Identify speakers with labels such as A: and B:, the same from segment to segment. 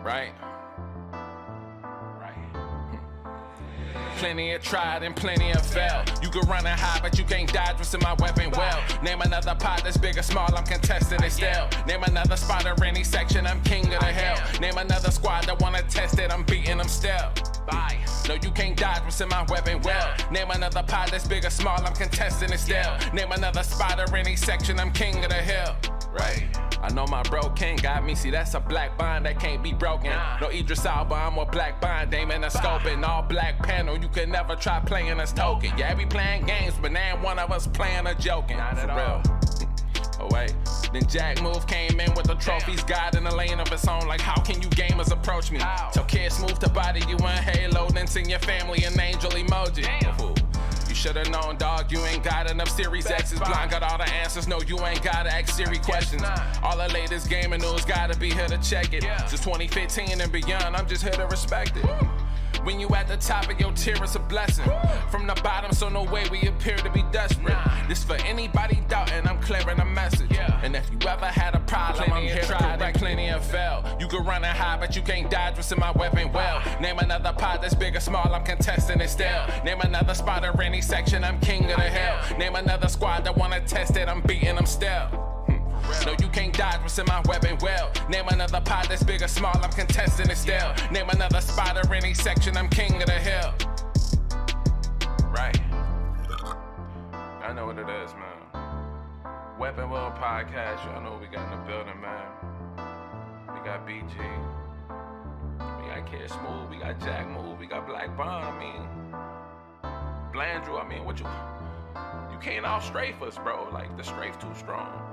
A: Right? Plenty have tried and plenty have failed. You can run and hide, but you can't dodge what's in my weapon well. Name another pot that's big or small, I'm contesting it still. Name another spot or any section, I'm king of the hill. Name another squad that wanna test it, I'm beating them still. Bye. No, you can't dodge what's in my weapon well. Name another pot that's big or small, I'm contesting it still. Name another spot or any section, I'm king of the hill. Right. I know my bro King got me, see that's a black bond that can't be broken. No Idris Alba, I'm a black bond, aim in a scope and all black panel, you can never try playing us token. Yeah, we playing games, but now one of us playing or joking. For real. Oh wait, then Jack Move came in with the trophies, God in the lane of its own, like how can you gamers approach me? So kids move to body you in Halo, then send your family an angel emoji. You should've known, dog, you ain't got enough Series X's. Blind got all the answers, no, you ain't gotta ask Siri questions. All the latest gaming news gotta be here to check it. Since 2015 and beyond, I'm just here to respect it. When you at the top of your tier, it's a blessing. From the bottom, so no way we appear to be desperate. This for anybody doubting, I'm clearing a message. And if you ever had a problem, I'm here to correct. Plenty have failed. You can run and hide, but you can't dodge what's in my weapon well. Name another pot that's big or small, I'm contesting it still. Name another spot or any section, I'm king of the hill. Name another squad that wanna test it, I'm beating them still. No, you can't dodge what's in my weapon well. Name another pot that's big or small, I'm contesting it still. Name another spot or any section, I'm king of the hill. Right. I know what it is, man. Weapon World Podcast, y'all know what we got in the building, man. We got BG. We got Kid Smoove, we got Jack Move, we got Black Bond, I mean. Blandrew, I mean, what you can't all strafe us, bro. Like, the strafe too strong.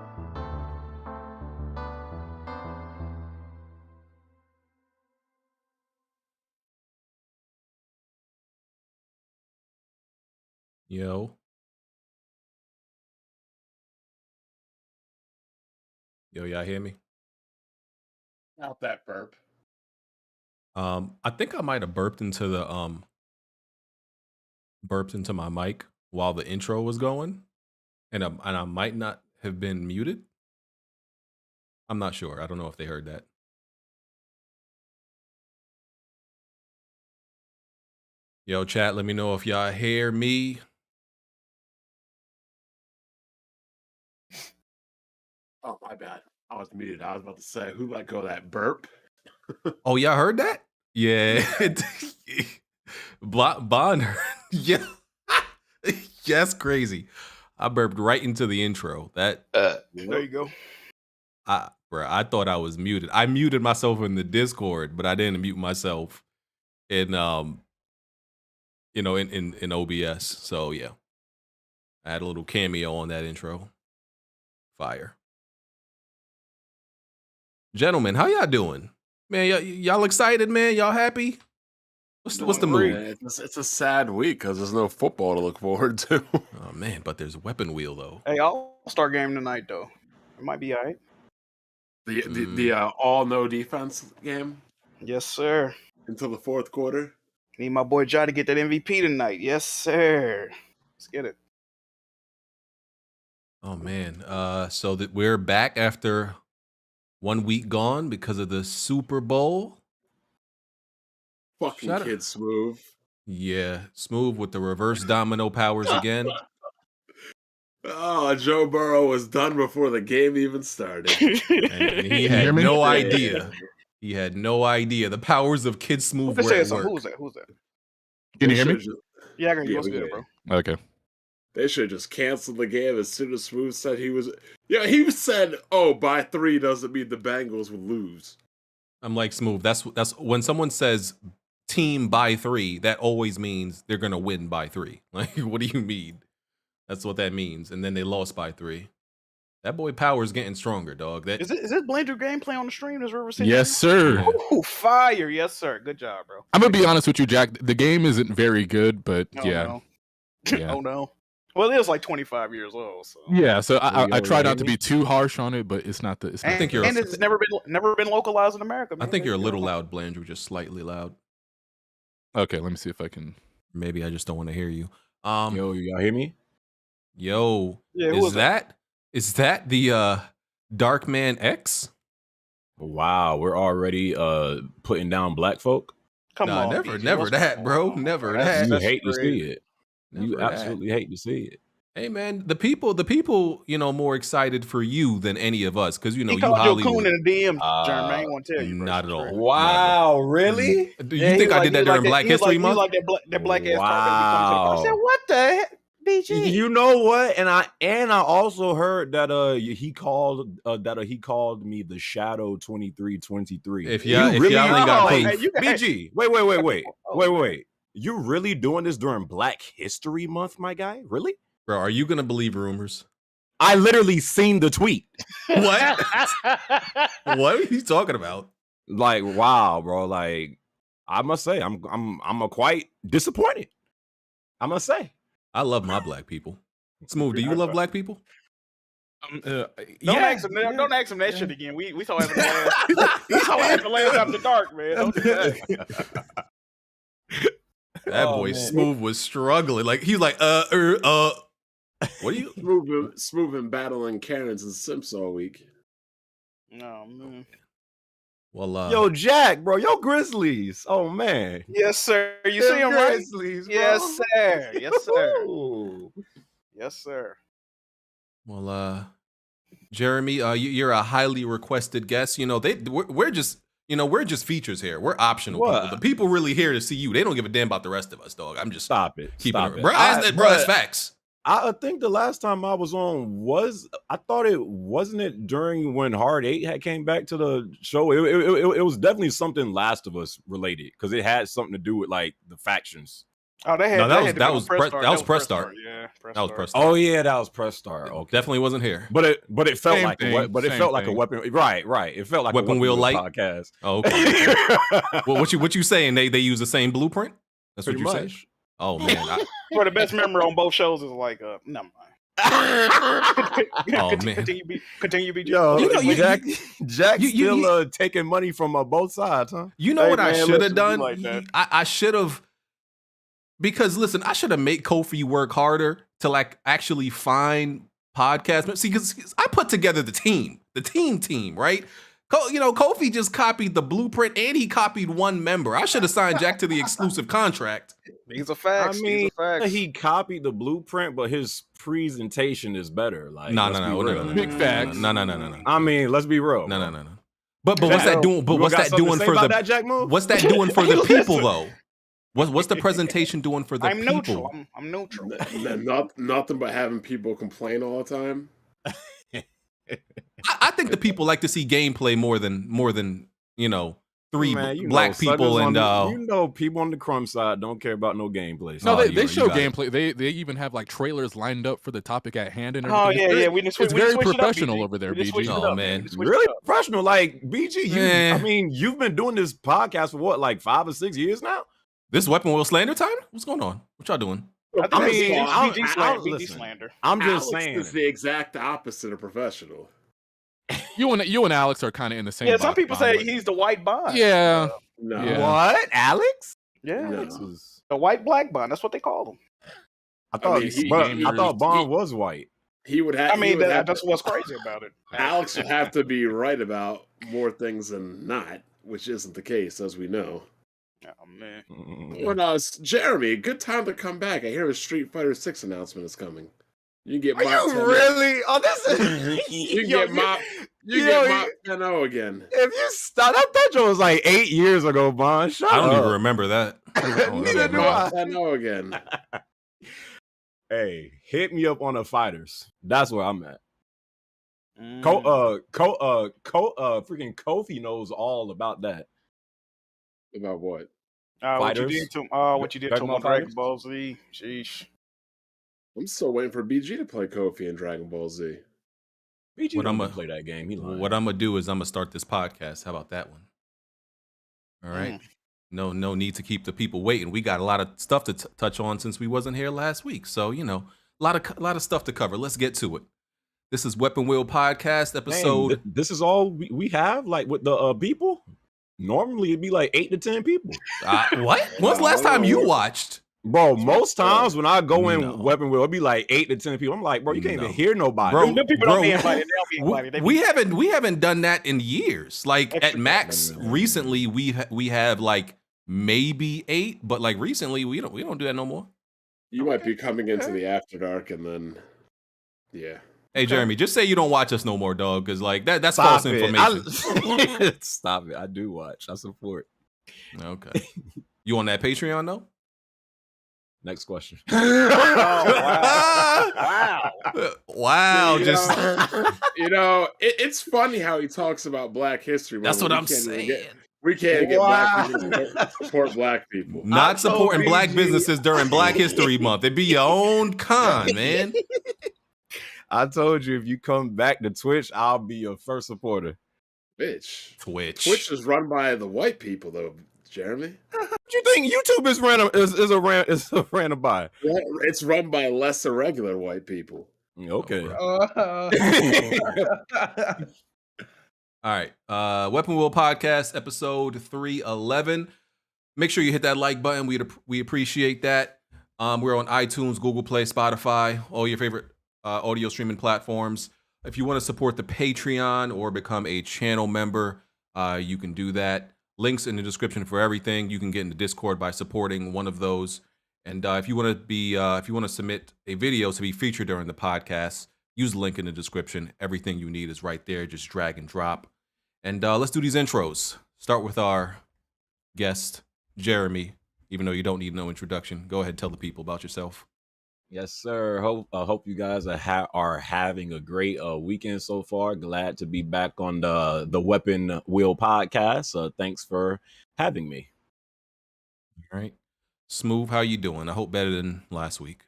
B: Yo, y'all hear me?
C: Not that burp.
B: I think I might have burped into my mic while the intro was going, and I might not have been muted. I'm not sure. I don't know if they heard that. Yo, chat, let me know if y'all hear me.
C: Oh, my bad. I was muted. I was about to say, who let go of that burp?
B: Oh, y'all heard that? Yeah. Bond. Yeah. That's crazy. I burped right into the intro. There
D: you go.
B: I thought I was muted. I muted myself in the Discord, but I didn't mute myself in in OBS. So yeah. I had a little cameo on that intro. Fire. Gentlemen, how y'all doing? Man, y'all excited, man? Y'all happy? What's the mood?
C: It's a sad week because there's no football to look forward to.
B: Oh man, but there's a weapon wheel though.
D: Hey, All-Star game tonight though. It might be all right.
C: The all no defense game.
D: Yes, sir.
C: Until the fourth quarter.
D: Need my boy Jai to get that MVP tonight. Yes, sir. Let's get it.
B: Oh man. So that we're back after 1 week gone because of the Super Bowl.
C: Fucking Kid Smoove.
B: Yeah, Smoove with the reverse domino powers again.
C: Oh, Joe Burrow was done before the game even started.
B: and he had no idea. He had no idea. The powers of Kid Smoove were at work.
D: Who's that?
E: Can you hear me?
D: Yeah, I can hear you. Good, bro.
E: Okay.
C: They should have just canceled the game as soon as Smoove said he was... Yeah, he said, oh, by 3 doesn't mean the Bengals will lose.
B: I'm like, Smoove, that's when someone says team by 3, that always means they're going to win by 3. Like, what do you mean? That's what that means. And then they lost by 3. That boy Power's getting stronger, dog.
D: Is it Blandrew gameplay on the stream?
E: Yes, sir.
D: Oh, fire. Yes, sir. Good job, bro.
E: I'm going to be honest with you, Jack. The game isn't very good, but yeah.
D: No. Yeah. Oh, no. Well, it was like 25 years old. So.
E: Yeah, so I try not to be too harsh on it, but it's not the.
B: I think
D: it's never been localized in America. Man.
B: I think you're a little loud, Blandrew, just slightly loud.
E: Okay, let me see if I can.
B: Maybe I just don't want to hear you.
E: Yo, y'all hear me?
B: Yo, yeah, is that the Darkman X?
F: Wow, we're already putting down black folk.
D: Come
B: Nah,
D: on,
B: never,
D: BG,
B: never
D: what's
B: that,
D: going
B: bro.
D: on?
B: Never
D: That's-
B: that.
F: You
D: that's
F: hate to
D: crazy.
F: see it.
B: Never
F: You
B: that.
F: absolutely hate to see it.
B: Hey man, the people, you know, more excited for you than any of us because you know
D: He
B: you
D: called you a
B: Hollywood.
D: coon in the DM, Jeremy. I ain't want to tell you. Bro.
B: Not at all.
F: Wow, really?
B: Do you think I did that during Black History Month?
D: You like that black ass card that be coming to the bar. I said,
F: Wow.
D: what the heck, BG?
F: You know what? And I also heard that he called me the Shadow 2323.
B: If y'all ain't got
F: like,
B: proof,
D: Hey, you got-
F: BG, wait. You really doing this during Black History Month, my guy? Really?
B: bro, are you gonna believe rumors?
F: I literally seen the tweet.
B: What? What are you talking about?
F: Like, wow, bro. Like, I must say, I'm quite disappointed. I must say.
B: I love my black people. Smoove, do you love black people?
D: Don't ask him that shit again. We saw him last after dark, man. Don't do that.
B: That boy Smoove was struggling. Like he's like, what are you?
C: Smoove and battling Karens and Simps all week.
D: No, man.
B: Well,
F: Yo, Jack, bro, yo Grizzlies. Oh man.
D: Yes, sir. You see him, right?
F: Grizzlies, bro.
D: Yes, sir. Yes, sir.
F: Ooh.
D: Yes, sir.
B: well, Jeremy, you're a highly requested guest. You know, we're just, you know, we're just features here. We're optional
F: What?
B: people. The people really here to see you. They don't give a damn about the rest of us, dog. I'm just
F: Stop it.
B: keeping
F: Stop
B: it.
F: it.
B: Bro, that's facts.
F: I think the last time I was on I thought it wasn't it during when Hard 8 had came back to the show. It was definitely something Last of Us related because it had something to do with like the factions.
D: Oh, they had
B: No, that was
D: press
B: press start.
D: Yeah, press
B: That was
D: start.
B: press start.
F: Oh yeah, that was press start. Okay.
B: Definitely wasn't here.
F: But it felt
E: Same
F: like
E: thing,
F: a weapon. Right. It felt like
B: Weapon
F: a
B: Wheel
F: Wheel
B: Light?
F: podcast.
B: Oh, okay. Well, what you saying? They use the same blueprint? That's
F: Pretty
B: what you
F: much.
B: say? Oh man.
D: Well, the best memory on both shows is like, never mind.
B: Oh man.
D: Continue, BG.
F: Yo,
B: You know,
F: Jack
B: you-
F: still taking money from both sides, huh?
B: You know
D: Hey,
B: what I
D: man,
B: should
D: listen,
B: have
D: you
B: done?
D: like that.
B: I should have, because listen, I should have made Kofi work harder to like actually find podcasts. See, because I put together the team, right? You know, Kofi just copied the blueprint and he copied one member. I should have signed Jack to the exclusive contract.
D: These are facts.
F: I mean,
D: These are facts.
F: he copied the blueprint, but his presentation is better. Like,
B: No.
E: Big facts.
B: No.
F: I mean, let's be real.
B: No. But what's that doing? But
F: You
B: what's
F: got
B: that
F: something
B: doing
F: to say
B: for
F: about
B: the?
F: that, Jack Move?
B: What's that doing for the people
F: Listen.
B: though? What's the presentation doing for the
D: I'm
B: people?
D: neutral. I'm neutral.
C: Nothing but having people complain all the time.
B: I think the people like to see gameplay more than you know three
F: Man, you
B: black
F: know,
B: people
F: suckers
B: and
F: on the, people on the crumb side don't care about no gameplay.
E: No,
B: Oh,
E: they
B: you
E: show
B: got it.
E: gameplay. They even have like trailers lined up for the topic at hand and
D: Oh
E: everything.
D: yeah. We just
E: It's very
D: switched it up,
E: professional
D: BG.
E: over there,
D: We just
E: BG.
D: switched it
B: Oh,
D: up,
B: man.
D: We just switched
F: Really
D: it up.
F: professional, like BG.
B: Eh.
F: I mean, you've been doing this podcast for what, like 5 or 6 years now?
B: This Weapon Wheel slander time? What's going on? What y'all doing?
F: I mean,
D: BG
F: listen.
D: slander.
F: I'm just
C: Alex
F: saying.
C: is the exact opposite of professional.
E: You and Alex are kind of in the same.
D: Yeah, some
E: box,
D: people
E: by the
D: say
E: way.
D: he's the white bond.
E: Yeah,
C: No.
E: Yeah.
F: What, Alex?
D: Yeah,
C: No.
F: Alex was.
D: the white black bond. That's what they call him.
F: I thought,
C: mean,
F: I thought Bond was white.
C: He would have.
D: I mean, that's what's crazy about it.
C: Alex would have to be right about more things than not, which isn't the case, as we know.
D: Oh man.
C: Well, Jeremy, good time to come back. I hear a Street Fighter 6 announcement is coming. You can get
F: Are
C: Mach
F: you
C: 10.
F: really? Oh, this is.
C: You can
F: Yo,
C: get Mach. You
F: yo,
C: get Mach 10 again.
F: If you stop, that joke was like 8 years ago, Bond. Shut
B: I don't
F: up.
B: even remember that.
F: Neither do
C: Mach
F: I.
C: 10 again.
F: Hey, hit me up on the fighters. That's where I'm at.
D: Mm.
F: Freaking Kofi knows all about that.
C: About what?
D: What you
F: Fighters?
D: did to him? What you did to
F: Dragon
D: him
F: Ball
D: on Dragon
F: Fighters?
D: Ball Z? Sheesh.
C: I'm still waiting for BG to play Kofi in Dragon Ball Z.
F: BG
B: What
F: don't
B: I'ma-
F: play that game. He lying.
B: What I'm gonna do is I'm gonna start this podcast. How about that one? All right. No need to keep the people waiting. We got a lot of stuff to touch on since we wasn't here last week. So you know, a lot of stuff to cover. Let's get to it. This is Weapon Wheel Podcast
F: Dang,
B: episode.
F: this is all we have. Like with the people. Normally it'd be like 8 to 10 people.
B: What? When's the last time you watched?
F: Bro, most times when I go in
B: No.
F: Weapon Wheel, it'll be like 8 to 10 people. I'm like, bro, you can't even hear nobody.
B: Bro,
D: Them people don't be invited. They don't be invited. They be-
B: we haven't done that in years. Like
D: Extra
B: at max, recently we have like maybe 8, but like recently we don't do that no more.
C: You might be coming into the After Dark and then, yeah.
B: Hey Jeremy, just say you don't watch us no more, dog, because like that's
F: Stop
B: false
F: it.
B: information.
F: Stop it. I do watch. I support.
B: Okay. You on that Patreon though?
F: Next question.
D: Wow.
B: Wow.
C: It's funny how he talks about Black History Month.
B: That's what
C: We
B: I'm
C: can't even
B: saying.
C: we can't get black people to support black people.
B: Not supporting black
F: BG.
B: businesses during Black History Month. It'd be your own con, man.
F: I told you if you come back to Twitch, I'll be your first supporter.
C: Bitch.
B: Twitch
C: is run by the white people, though, Jeremy.
F: What you think YouTube is random by?
C: It's run by less irregular white people.
F: Okay.
B: All right. Weapon Wheel Podcast, episode 311. Make sure you hit that like button. We appreciate that. We're on iTunes, Google Play, Spotify, all your favorite audio streaming platforms. If you want to support the Patreon or become a channel member, you can do that. Links in the description for everything. You can get in the Discord by supporting one of those. And if you want to submit a video to be featured during the podcast, use the link in the description. Everything you need is right there. Just drag and drop. And let's do these intros. Start with our guest, Jeremy. Even though you don't need no introduction, go ahead and tell the people about yourself.
F: Yes, sir. Hope you guys are having a great weekend so far. Glad to be back on the Weapon Wheel podcast. Thanks for having me.
B: All right. Smoove, how you doing? I hope better than last week.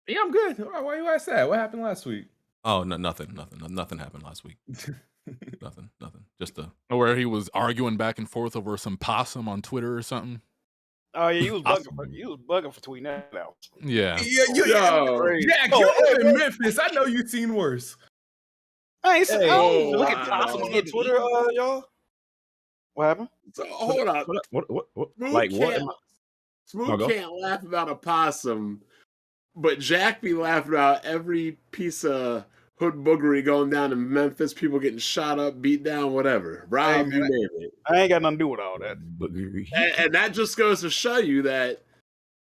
G: Yeah, I'm good. Why you ask that? What happened last week?
B: Oh, no, nothing happened last week. nothing. Just
E: Where he was arguing back and forth over some possum on Twitter or something.
D: Oh yeah, you was bugging for tweeting that out.
E: Yeah.
G: Jack, you live in Memphis. I know you've seen worse.
D: I ain't
C: Hey,
D: look at
C: wow.
D: possums
F: on
D: getting
F: Twitter,
D: eaten.
F: y'all.
D: What happened?
C: So, hold on.
F: What?
C: Smooth
F: Like what?
C: can't- Smooth
F: No, go.
C: can't laugh about a possum, but Jack be laughing about every piece of hood boogery going down in Memphis, people getting shot up, beat down, whatever. Rob, you name it.
D: I ain't got nothing to do with all that.
C: And that just goes to show you that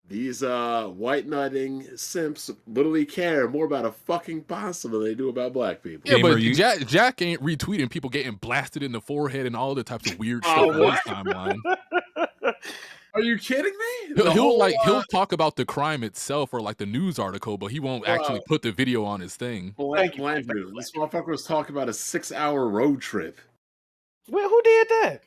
C: these white nutting simps literally care more about a fucking possum than they do about black people.
E: Yeah,
B: Gamer,
E: but
B: you-
E: Jack ain't retweeting people getting blasted in the forehead and all the types of weird
C: Oh,
E: stuff on his
C: what?
E: timeline.
C: Are you kidding me?
E: He'll talk about the crime itself or like the news article, but he won't actually put the video on his thing.
D: Thank you.
C: Blandrew, this motherfucker was talking about a 6-hour road trip
D: Well, who did that?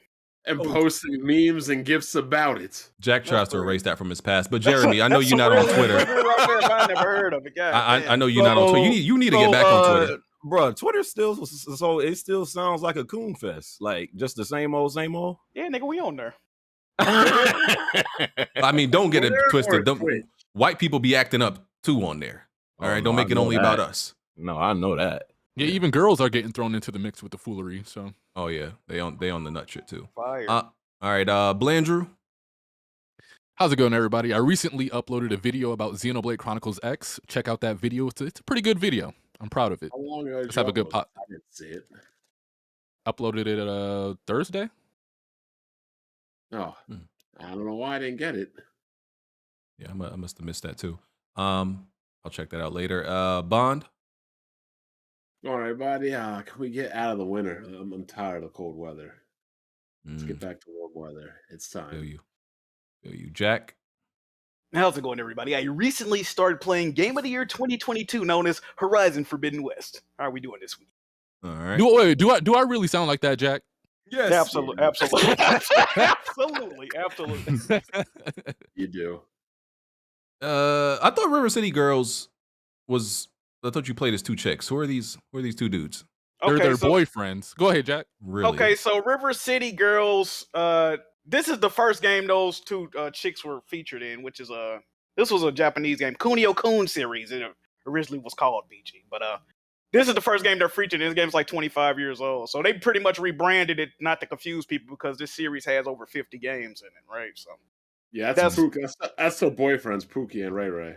C: and posting memes and gifs about it.
B: Jack tries to erase that from his past. But Jeremy, I know you're not on Twitter.
D: I never heard of it.
B: I know you're not on Twitter. You need to get back on Twitter.
F: Bro, Twitter still sounds like a coon fest. Like just the same old.
D: Yeah, nigga, we on there.
B: I mean, don't get it
C: Twitter or
B: twisted.
C: Twitch?
B: White people be acting up too on there. All right, don't make it only about us.
F: No, I know that.
E: Yeah, even girls are getting thrown into the mix with the foolery. So
B: Oh yeah, they on the nut shit too.
D: Fire.
B: All right, Blandrew.
E: how's it going, everybody? I recently uploaded a video about Xenoblade Chronicles X. Check out that video. It's a pretty good video. I'm proud of it.
C: How long ago did
E: Let's
C: you
E: have a good
C: upload
E: pot.
C: it? I didn't see it.
E: Uploaded it Thursday.
C: Oh,
B: Hmm.
C: I don't know why I didn't get it.
B: Yeah, I must have missed that too. I'll check that out later. Bond.
C: All right, buddy. Can we get out of the winter? I'm tired of cold weather. Let's get back to warm weather. It's
B: Feel
C: time.
B: you, Jack.
D: How's it going, everybody? I recently started playing Game of the Year 2022, known as Horizon Forbidden West. How are we doing this week?
B: All right.
E: Do I really sound like that, Jack?
G: Yes.
D: Absolutely. Absolutely.
C: You do.
B: I thought River City Girls was. I thought you played as two chicks. Who are these? Who are these two dudes?
E: They're their
D: so,
E: boyfriends. Go ahead, Jack.
B: Really?
D: Okay, so River City Girls, this is the first game those two chicks were featured in, which is this was a Japanese game, Kunio-kun series. It originally was called BG, but this is the first game they're featured in. This game's like 25 years old, so they pretty much rebranded it not to confuse people because this series has over 50 games in it, right? So
C: Yeah, that's Pookie. That's their boyfriends, Pookie and Ray Ray.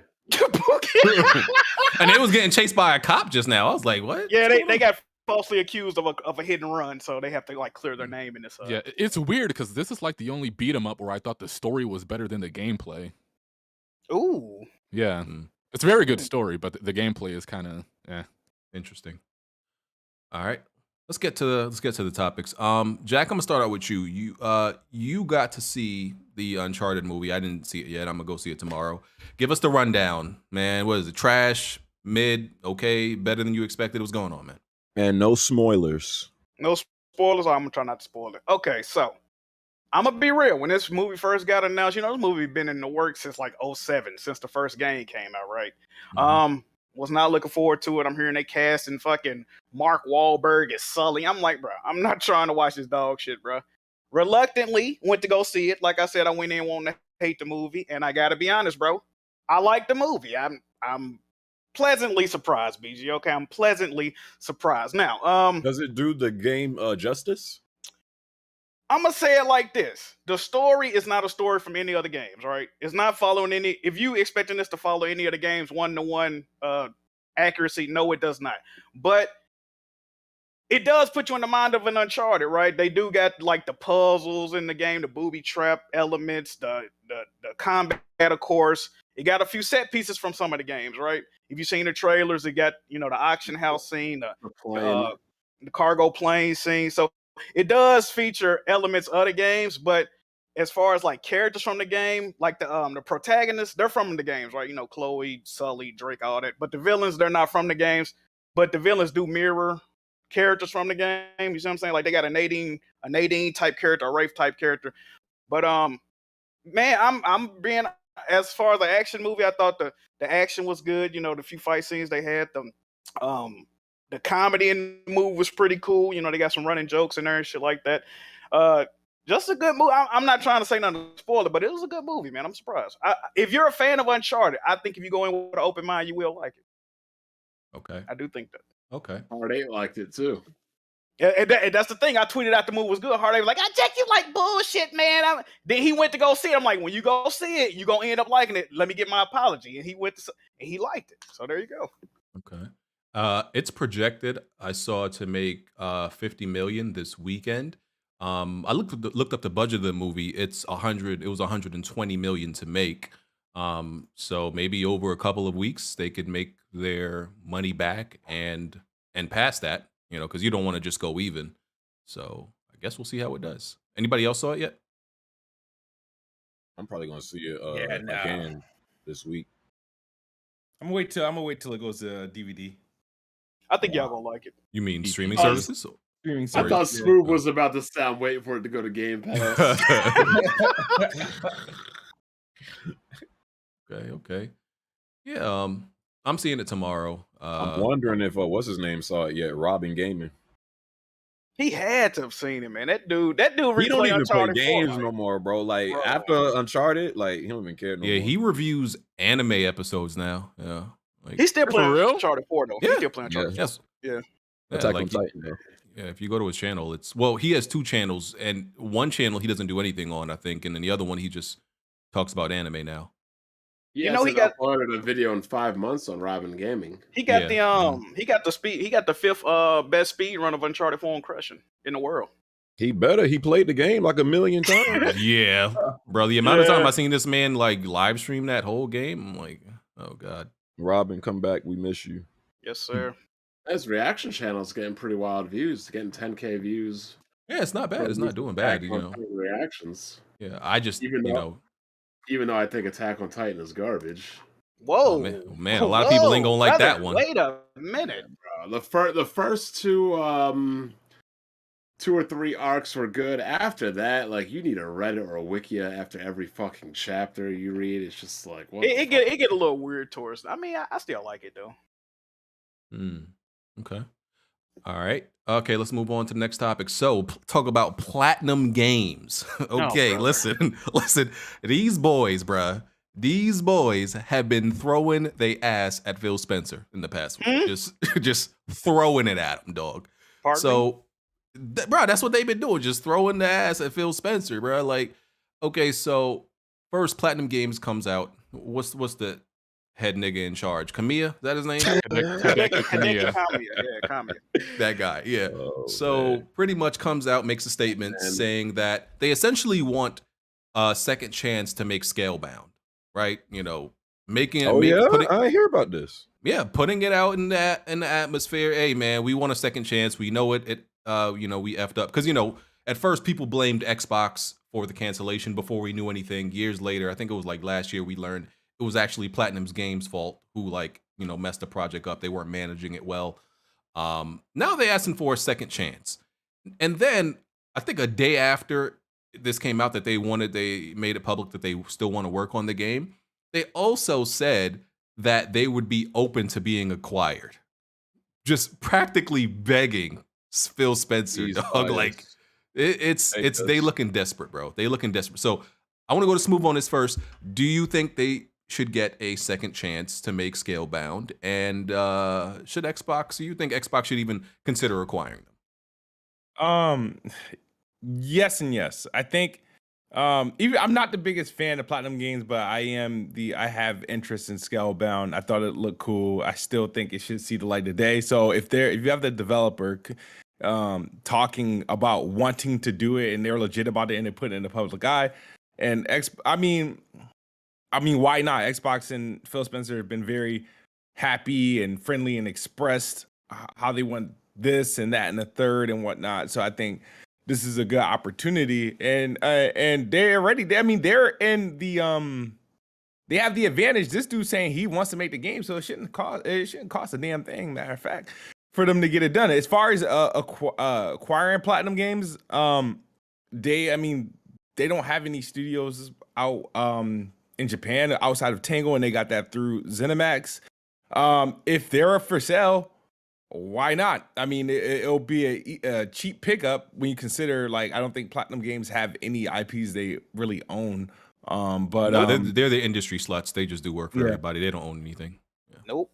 B: And they was getting chased by a cop just now. I was like, what?
D: Yeah, they got falsely accused of a hit and run, so they have to like clear their name in this.
E: Yeah, it's weird because this is like the only beat 'em up where I thought the story was better than the gameplay.
D: Ooh.
E: Yeah, it's a very good story, but the gameplay is kind of
B: Interesting. All right, let's get to the topics. Jack, I'm gonna start out with you. You got to see the Uncharted movie. I didn't see it yet. I'm gonna go see it tomorrow. Give us the rundown, man. What is it? Trash, mid, okay, better than you expected? What's going on, man?
F: And no spoilers.
D: No spoilers. I'm gonna try not to spoil it. Okay, so I'm gonna be real. When this movie first got announced, this movie been in the works since like 2007, since the first game came out, right?
B: Mm-hmm.
D: Was not looking forward to it. I'm hearing they casting fucking Mark Wahlberg as Sully. I'm like, bro, I'm not trying to watch this dog shit, bro. Reluctantly went to go see it. Like I said, I went in wanting to hate the movie, and I gotta be honest, bro. I like the movie. I'm pleasantly surprised, BG. Okay, I'm pleasantly surprised. Now,
F: does it do the game justice?
D: I'm gonna say it like this: the story is not a story from any other games, right? It's not following any. If you expecting this to follow any of the games 1-to-1 accuracy, no, it does not. But it does put you in the mind of an Uncharted, right? They do got like the puzzles in the game, the booby trap elements, the combat, of course. It got a few set pieces from some of the games, right? If you've seen the trailers, it got the auction house scene, the cargo plane scene. So it does feature elements of the games, but as far as like characters from the game, like the protagonists, they're from the games, right? Chloe, Sully, Drake, all that. But the villains, they're not from the games. But the villains do mirror characters from the game. You see what I'm saying? Like they got a Nadine type character, a Rafe type character. But man, I'm being, as far as the action movie, I thought the action was good. The few fight scenes they had, the comedy in the movie was pretty cool. They got some running jokes in there and shit like that. Just a good movie. I'm not trying to say nothing to spoil it, but it was a good movie, man. I'm surprised. If you're a fan of Uncharted, I think if you go in with an open mind, you will like it.
B: Okay.
D: I do think that.
B: Okay.
C: Hard 8 liked it too.
D: Yeah, and that's the thing. I tweeted out the movie was good. Hard 8 was like, Jack, you like bullshit, man. Then he went to go see it. I'm like, when you go see it, you're going to end up liking it. Let me get my apology. And he went and he liked it. So there you go.
B: Okay. It's projected, I saw, to make $50 million this weekend. I looked up the budget of the movie. It was $120 million to make. So maybe over a couple of weeks they could make their money back and pass that, because you don't want to just go even. So I guess we'll see how it does. Anybody else saw it yet?
F: I'm probably gonna see it again this week.
G: I'm gonna wait till it goes to DVD.
D: I think y'all gonna like it.
B: You mean streaming services?
G: Streaming
C: I thought Smoove was about to say I'm waiting for it to go to Game Pass.
B: Okay. Yeah, I'm seeing it tomorrow.
F: I'm wondering if what's his name saw it yet. Robin Gaming.
D: He had to have seen it, man. That dude
F: He don't even
D: Uncharted
F: play games
D: 4,
F: no more, bro. Like after Uncharted, like he don't even care no more.
B: Yeah, he reviews anime episodes now. Yeah, like,
D: He's still playing
E: real?
D: Uncharted 4 though.
B: Yeah.
D: He's still playing Uncharted.
B: yes,
D: Yeah.
F: Attack
B: like
F: on Titan, though.
B: Yeah, if you go to his channel, he has two channels, and one channel he doesn't do anything on, I think, and then the other one he just talks about anime now.
C: Yeah, he got uploaded a video in 5 months on Robin Gaming.
D: He got he got the fifth best speed run of Uncharted 4 and Crushing in the world.
F: He better. He played the game like a million times.
B: Yeah, bro. The amount of time I seen this man like live stream that whole game, I'm like, oh god.
F: Robin, come back. We miss you.
D: Yes, sir.
C: His reaction channel's getting pretty wild views. Getting 10K views.
B: Yeah, it's not bad. It's not doing bad.
C: Reactions.
B: Yeah, I just
C: even though I think Attack on Titan is garbage.
D: Whoa,
B: man, a lot of people ain't gonna like that one.
D: Wait a minute.
C: The first two or three arcs were good. After that, like, you need a Reddit or a Wikia after every fucking chapter you read. It's just like, what?
D: It get a little weird towards. I mean, I still like it though.
B: Okay. All right. Okay, let's move on to the next topic. So, talk about platinum games. Okay, listen. These boys, bruh. These boys have been throwing they ass at Phil Spencer in the past week. Just throwing it at him, dog.
D: Pardon
B: So, bro, that's what they've been doing. Just throwing the ass at Phil Spencer, bro. Like, okay, so first Platinum Games comes out. What's the head nigga in charge? Kamiya? Is that his name?
D: Hideki
E: Kamiya.
D: Kamiya, yeah, Kamiya.
B: That guy, yeah.
F: Oh,
B: So
F: man.
B: pretty much comes out, makes a statement
C: Man.
B: saying that they essentially want a second chance to make Scalebound, right? You know, making it.
F: Oh yeah,
B: putting,
F: I hear about this.
B: yeah, putting it out in the atmosphere. Hey man, we want a second chance. We know it. You know, we effed up because you know at first people blamed Xbox for the cancellation before we knew anything. Years later, I think it was like last year, we learned it was actually Platinum's Games' fault who like you know messed the project up. They weren't managing it well. Now they're asking for a second chance, and then I think a day after this came out that they made it public that they still want to work on the game. They also said that they would be open to being acquired. Just practically begging Phil Spencer,
C: Jeez,
B: dog. Like it's they looking desperate, bro. They looking desperate. So I want to go to Smoove on this first. Do you think they should get a second chance to make Scalebound? And should Xbox? Do you think Xbox should even consider acquiring them?
H: Yes and yes. I think even I'm not the biggest fan of Platinum Games, but I have interest in Scalebound. I thought it looked cool. I still think it should see the light of day. So if you have the developer talking about wanting to do it and they're legit about it and they put it in the public eye, and I mean, why not? Xbox and Phil Spencer have been very happy and friendly and expressed how they want this and that and the third and whatnot. So I think this is a good opportunity, and they're ready. They're in the they have the advantage. This dude saying he wants to make the game, so it shouldn't cost a damn thing. Matter of fact, for them to get it done. As far as acquiring Platinum Games, they don't have any studios out in Japan outside of Tango, and they got that through ZeniMax. If they're for sale, why not? I mean, it'll be a cheap pickup when you consider, like, I don't think Platinum Games have any IPs they really own. But
B: no, they're the industry sluts. They just do work for everybody. They don't own anything. Yeah.
D: Nope.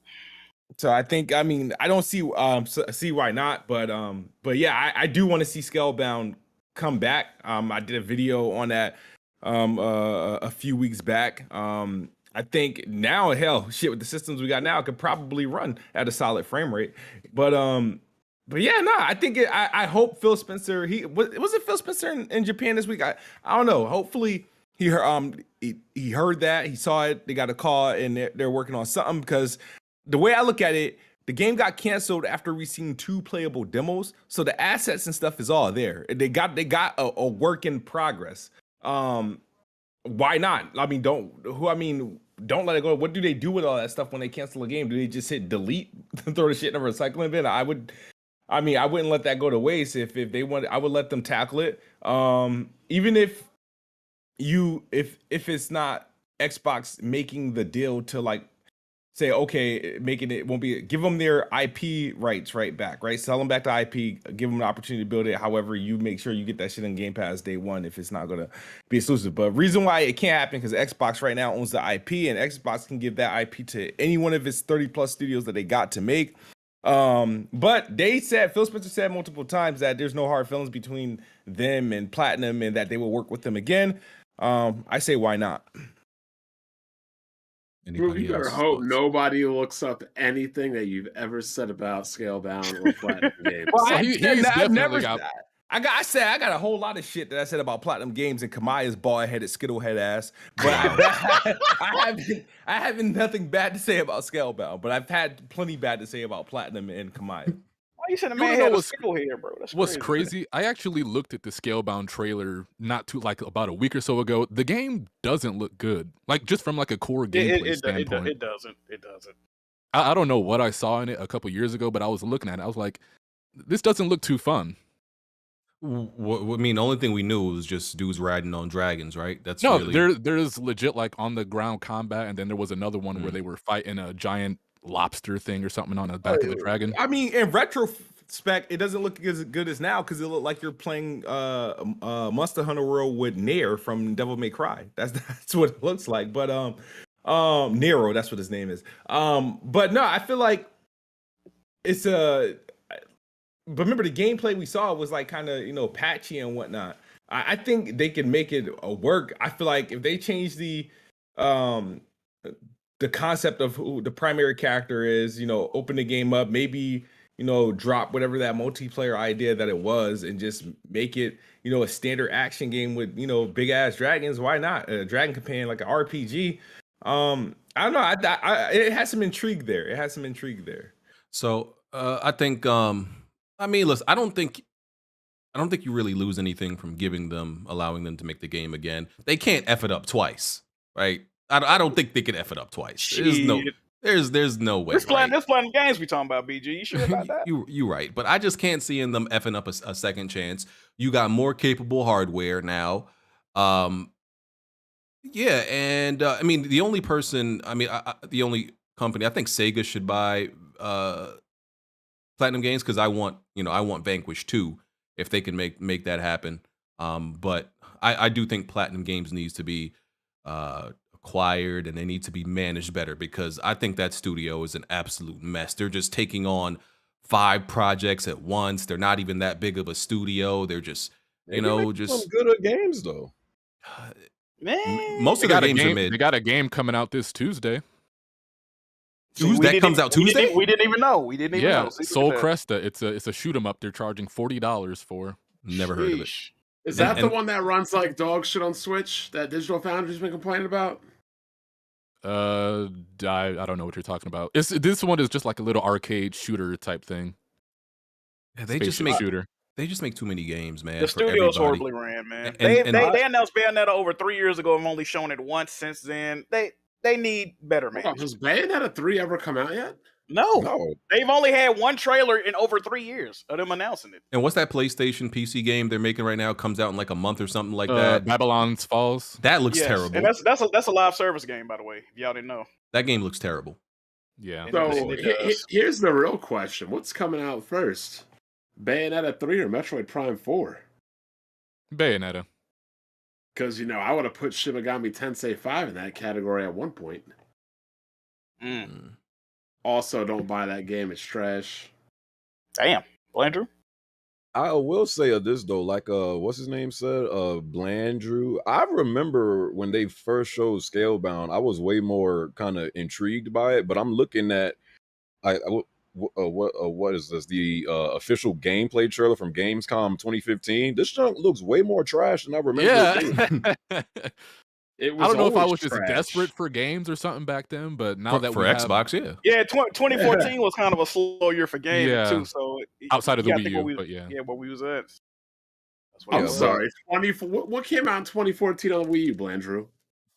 H: So I think, I mean, I don't see why not, but yeah, I do want to see Scalebound come back. I did a video on that a few weeks back. I think now, hell, shit, with the systems we got now, it could probably run at a solid frame rate. But yeah, no, I think I hope Phil Spencer. Was it Phil Spencer in Japan this week? I don't know. Hopefully he heard that, he saw it. They got a call and they're working on something, because the way I look at it, the game got canceled after we seen 2 playable demos, so the assets and stuff is all there. They got a work in progress. Why not? I mean, don't let it go. What do they do with all that stuff when they cancel a game? Do they just hit delete, throw the shit in a recycling bin? I wouldn't let that go to waste. If they want, I would let them tackle it. Even if it's not Xbox making the deal to, like, say, okay, making it won't be, give them their IP rights right back, right? Sell them back to IP, give them an opportunity to build it. However, you make sure you get that shit in Game Pass day one if it's not going to be exclusive. But reason why it can't happen, because Xbox right now owns the IP, and Xbox can give that IP to any one of its 30 plus studios that they got to make. But Phil Spencer said multiple times that there's no hard feelings between them and Platinum, and that they will work with them again. I say, why not?
C: You better hope nobody looks up anything that you've ever said about Scalebound or Platinum Games.
H: Well,
E: So he's definitely got.
H: I got a whole lot of shit that I said about Platinum Games and Kamiya's bald-headed skittlehead ass, but I haven't nothing bad to say about Scalebound. But I've had plenty bad to say about Platinum and Kamiya.
D: Why you said a
E: You
D: man
E: wanna
D: had
E: know
D: a skill here, bro? That's
E: What's crazy? I actually looked at the Scalebound trailer about a week or so ago. The game doesn't look good, like just from like a core gameplay standpoint.
D: It doesn't.
E: I don't know what I saw in it a couple years ago, but I was looking at it. I was like, this doesn't look too fun.
B: I mean, the only thing we knew was just dudes riding on dragons, right? That's
E: No,
B: really...
E: there's legit like on the ground combat, and then there was another one where they were fighting a giant lobster thing or something on the back of the dragon.
H: I mean, in retrospect, it doesn't look as good as now, because it looked like you're playing Monster Hunter World with Nair from Devil May Cry. That's what it looks like. But Nero, that's what his name is. But no, I feel like it's a. But remember, the gameplay we saw was like kind of patchy and whatnot. I think they can make it work. I feel like if they change the concept of who the primary character is, open the game up, maybe drop whatever that multiplayer idea that it was, and just make it a standard action game with big ass dragons. Why not a dragon companion like an RPG? I don't know. It has some intrigue there.
B: So I think listen, I don't think you really lose anything from allowing them to make the game again. They can't F it up twice, right? I don't think they could F it up twice. There's no way.
D: This playing games we talking about, BG. You sure about that?
B: You right, but I just can't see them effing up a second chance. You got more capable hardware now. Yeah, and the only person, the only company, I think Sega should buy Platinum Games, because I want Vanquish 2 if they can make that happen. But I do think Platinum Games needs to be acquired, and they need to be managed better, because I think that studio is an absolute mess. They're just taking on 5 projects at once. They're not even that big of a studio. They're just
F: some good games though.
D: Man,
B: most of their games are mid.
E: They got a game coming out this Tuesday.
B: That comes out Tuesday?
D: We didn't even know.
E: Yeah, Soul Cresta. It's a shoot 'em up. They're charging $40 for.
B: Never heard of it.
C: Is that the one that runs like dog shit on Switch that Digital Foundry's been complaining about?
E: I don't know what you're talking about. This one is just like a little arcade shooter type thing.
B: Yeah, they just make too many games, man.
D: The studio's horribly ran, man. They announced Bayonetta over 3 years ago and only shown it once since then. They need better management.
C: Has Bayonetta 3 ever come out yet?
D: No. They've only had one trailer in over 3 years of them announcing it.
B: And what's that PlayStation PC game they're making right now? It comes out in like a month or something like that.
E: Babylon's Falls.
B: That looks terrible.
D: And that's a live service game, by the way, if y'all didn't know.
B: That game looks terrible.
E: Yeah.
C: So here's the real question. What's coming out first? Bayonetta 3 or Metroid Prime 4?
E: Bayonetta.
C: Because, I would have put Shin Megami Tensei 5 in that category at one point. Also, don't buy that game. It's trash.
D: Damn. Blandrew?
F: I will say this, though. Like, what's his name said? Blandrew. I remember when they first showed Scalebound, I was way more kind of intrigued by it. But I'm looking at... what is this? The official gameplay trailer from Gamescom 2015. This junk looks way more trash than I remember.
E: Yeah.
C: It was
E: I don't know if I was
C: trash.
E: just desperate for games or something back then, but now that
B: for Xbox,
D: yeah, 2014 was kind of a slow year for gaming too. So
E: outside of the Wii U, but yeah,
D: where we was at.
C: I'm sorry. What came out in 2014 on the Wii U, Blandrew?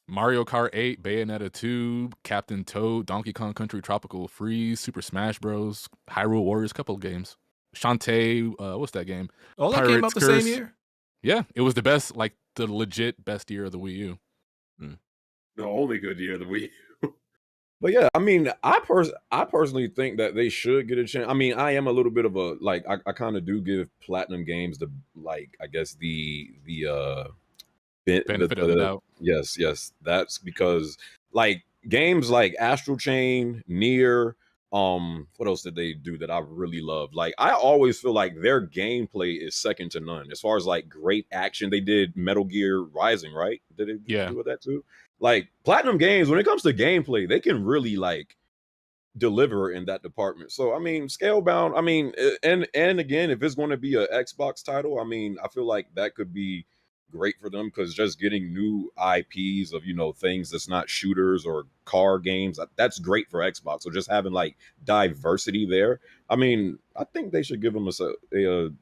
E: Mario Kart 8, Bayonetta 2, Captain Toad, Donkey Kong Country Tropical Freeze, Super Smash Bros, Hyrule Warriors, couple of games. Shantae, what's that game?
B: All that came out the same year?
E: Yeah, it was the legit best year of the Wii U.
C: The only good year of the Wii U.
F: But yeah, I personally think that they should get a chance. I am a little bit of a I kind of do give Platinum Games the I guess the
E: benefit of the doubt.
F: Yes, that's because games like Astral Chain, Nier, what else did they do that I really love? I always feel like their gameplay is second to none as far as great action. They did Metal Gear Rising, right? Did they do with that too? Platinum Games, when it comes to gameplay, they can really deliver in that department. So Scalebound, and again, if it's going to be an Xbox title, I feel like that could be great for them, because just getting new IPs of things that's not shooters or car games, that's great for Xbox. So just having diversity there, I think they should give them a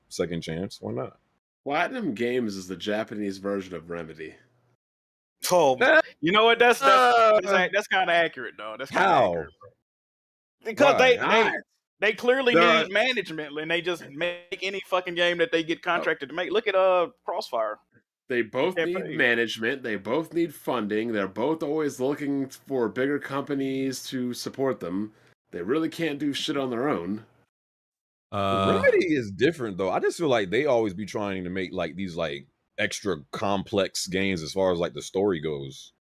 F: second chance. Why not?
C: Platinum Games is the Japanese version of Remedy.
D: Oh, you know what? That's kind of accurate, though. That's kind of accurate, because they clearly need management, and they just make any fucking game that they get contracted to make. Look at Crossfire.
C: They both need management. They both need funding. They're both always looking for bigger companies to support them. They really can't do shit on their own.
F: Remedy is different, though. I just feel like they always be trying to make these extra complex games as far as the story goes.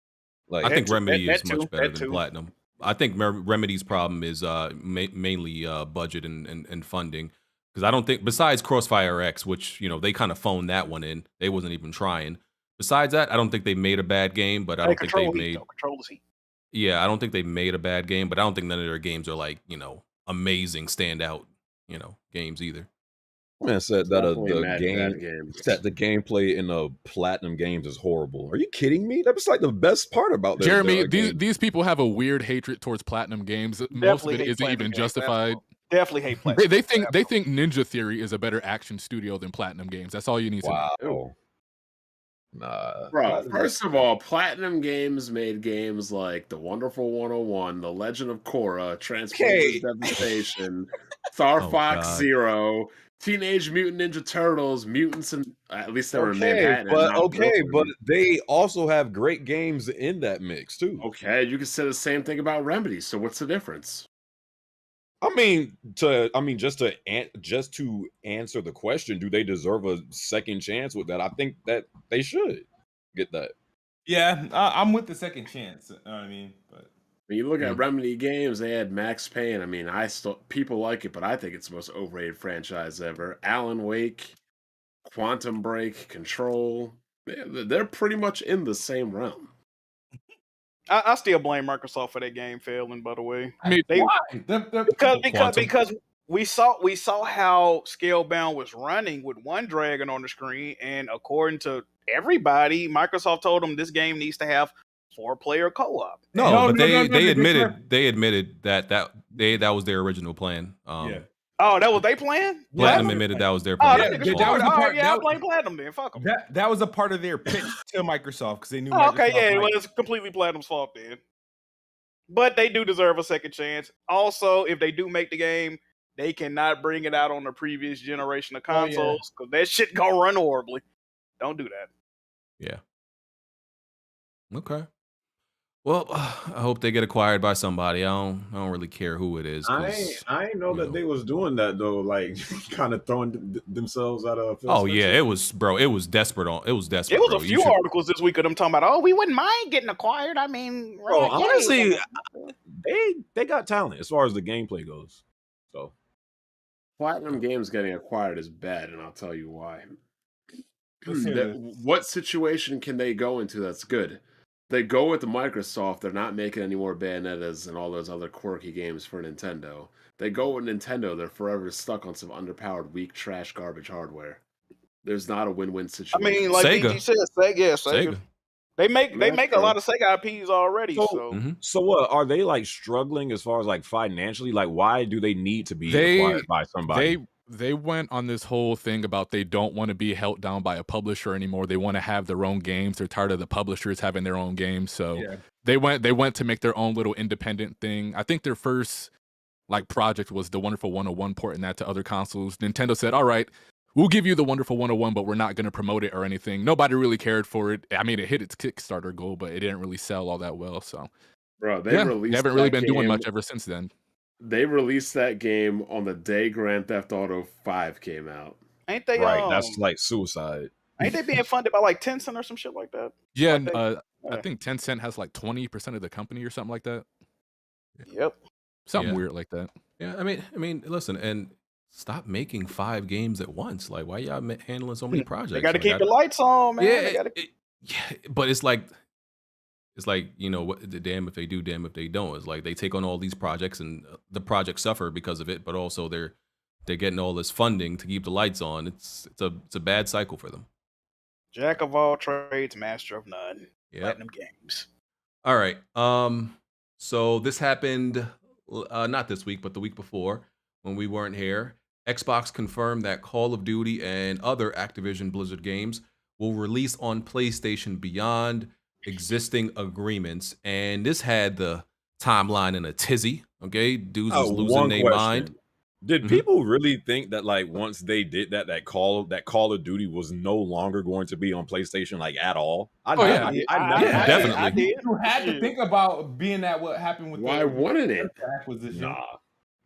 B: I think Remedy is much better than Platinum. I think Remedy's problem is mainly budget and funding. Because I don't think, besides Crossfire X, which, you know, they kind of phoned that one in. They wasn't even trying. Besides that, I don't think they made a bad game, but I don't think they've made.
D: Control is heat.
B: Yeah, I don't think they made a bad game, but I don't think none of their games are like, you know, amazing standout, you know, games either.
F: Man said that
C: Definitely
F: the
C: mad
F: game
C: games.
F: that the gameplay in the Platinum games is horrible. Are you kidding me? That was like the best part about their
E: Jeremy,
F: game.
E: these people have a weird hatred towards Platinum games. Most
D: Definitely
E: of it
D: hate
E: isn't
D: Platinum
E: even
D: games,
E: justified.
D: Definitely hate Platinum.
E: They think Ninja Theory is a better action studio than Platinum Games. That's all you need to know.
F: Wow. Nah.
C: Bro,
F: Platinum-
C: first of all, Platinum Games made games like The Wonderful 101, The Legend of Korra, Transformers
F: Okay.
C: Devastation, Star
B: Oh,
C: Fox
B: God.
C: Zero, Teenage Mutant Ninja Turtles, Mutants, and at least they were in Manhattan. and
F: but
C: not
F: okay,
C: Brooklyn.
F: but they also have great games in that mix too.
C: Okay, you can say the same thing about Remedy. So what's the difference?
F: I mean, just to answer the question, do they deserve a second chance with that? I think that they should get that.
H: Yeah, I'm with the second chance. You know what I mean? But
C: When you look at Remedy games, they had Max Payne. I mean, people like it, but I think it's the most overrated franchise ever. Alan Wake, Quantum Break, Control. They're pretty much in the same realm.
D: I still blame Microsoft for that game failing. By the way,
E: I mean,
H: why?
D: because we saw how Scalebound was running with one dragon on the screen, and according to everybody, Microsoft told them this game needs to have 4-player co-op.
B: No, but
H: no,
B: they admitted that was their original plan.
H: Yeah.
D: Oh, that was they plan?
B: Platinum admitted that was their
D: Oh,
B: plan.
D: that nigga's
H: that was the
D: smart.
H: part-
D: Yeah, I
H: that-
D: blame Platinum then. Fuck them.
H: That was a part of their pitch to Microsoft because they knew.
D: Oh, okay,
H: Microsoft
D: yeah,
H: might-
D: well, it's completely Platinum's fault then. But they do deserve a second chance. Also, if they do make the game, they cannot bring it out on the previous generation of
H: Oh, yeah.
D: consoles because that shit gonna run horribly. Don't do that.
B: Yeah. Okay. Well, I hope they get acquired by somebody. I don't really care who it is.
F: I
B: 'cause,
F: ain't know
B: you
F: that they was doing that though, like kind of throwing themselves out of.
B: Oh yeah, it was, bro. It was desperate. It was desperate.
D: There was
B: bro.
D: a
B: You
D: few
B: should-
D: articles this week of them talking about, oh, we wouldn't mind getting acquired. I mean,
F: Bro,
D: right, yeah,
F: honestly,
D: yeah.
F: they got talent as far as the gameplay goes. So
C: Platinum Games getting acquired is bad, and I'll tell you why.
H: Let's hear
C: That-
H: this.
C: what situation can they go into that's good? They go with Microsoft, they're not making any more Bayonettas and all those other quirky games for Nintendo. They go with Nintendo, they're forever stuck on some underpowered, weak, trash, garbage hardware. There's not a win-win
D: I
C: situation.
D: mean, like
B: Sega.
D: BG said, Sega.
B: Sega.
D: They make
C: That's
D: a
C: true.
D: lot of Sega IPs already.
F: So-
D: So
B: Mhm.
F: So what are they like struggling as far as like financially? Like, why do they need to be
E: They-
F: acquired by somebody?
E: They went on this whole thing about they don't want to be held down by a publisher anymore. They want to have their own games. They're tired of the publishers having their own games. So
H: Yeah.
E: they went to make their own little independent thing. I think their first like project was the Wonderful 101, porting that to other consoles. Nintendo said, "All right, we'll give you the Wonderful 101, but we're not going to promote it or anything." Nobody really cared for it. I mean, it hit its Kickstarter goal, but it didn't really sell all that well. So
C: Bro,
E: they haven't really been doing much ever since then.
C: They released that game on the day Grand Theft Auto 5 came out.
D: ain't they
F: Right, that's like suicide.
D: ain't they being funded by like Tencent or some shit like that?
E: Yeah,
D: Like
E: and,
D: they-
E: I think Tencent has like 20% of the company or something like that.
D: Yep.
E: Something
B: Yeah.
E: weird like that.
B: Yeah, I mean, listen, and stop making 5 games at once. Like, why y'all handling so many projects?
D: They got to
B: Like,
D: keep the lights on, man.
B: Yeah,
D: They gotta...
B: yeah, but it's like, you know, what the damn if they do, damn if they don't. It's like they take on all these projects, and the projects suffer because of it. But also they're getting all this funding to keep the lights on. It's a bad cycle for them.
D: Jack of all trades, master of none.
B: Yeah.
D: Platinum Games.
B: All right. So this happened not this week, but the week before when we weren't here. Xbox confirmed that Call of Duty and other Activision Blizzard games will release on PlayStation beyond existing agreements, and this had the timeline in a tizzy. Okay, dudes was losing
F: One
B: their
F: question.
B: mind.
F: Did
B: Mhm.
F: people really think that like once they did that Call of Duty was no longer going to be on PlayStation like at all?
B: Yeah, definitely.
D: I did.
H: You had to
D: Shit.
H: think about being that what happened with
C: Why
H: the
C: wouldn't it?
H: acquisition.
F: Nah,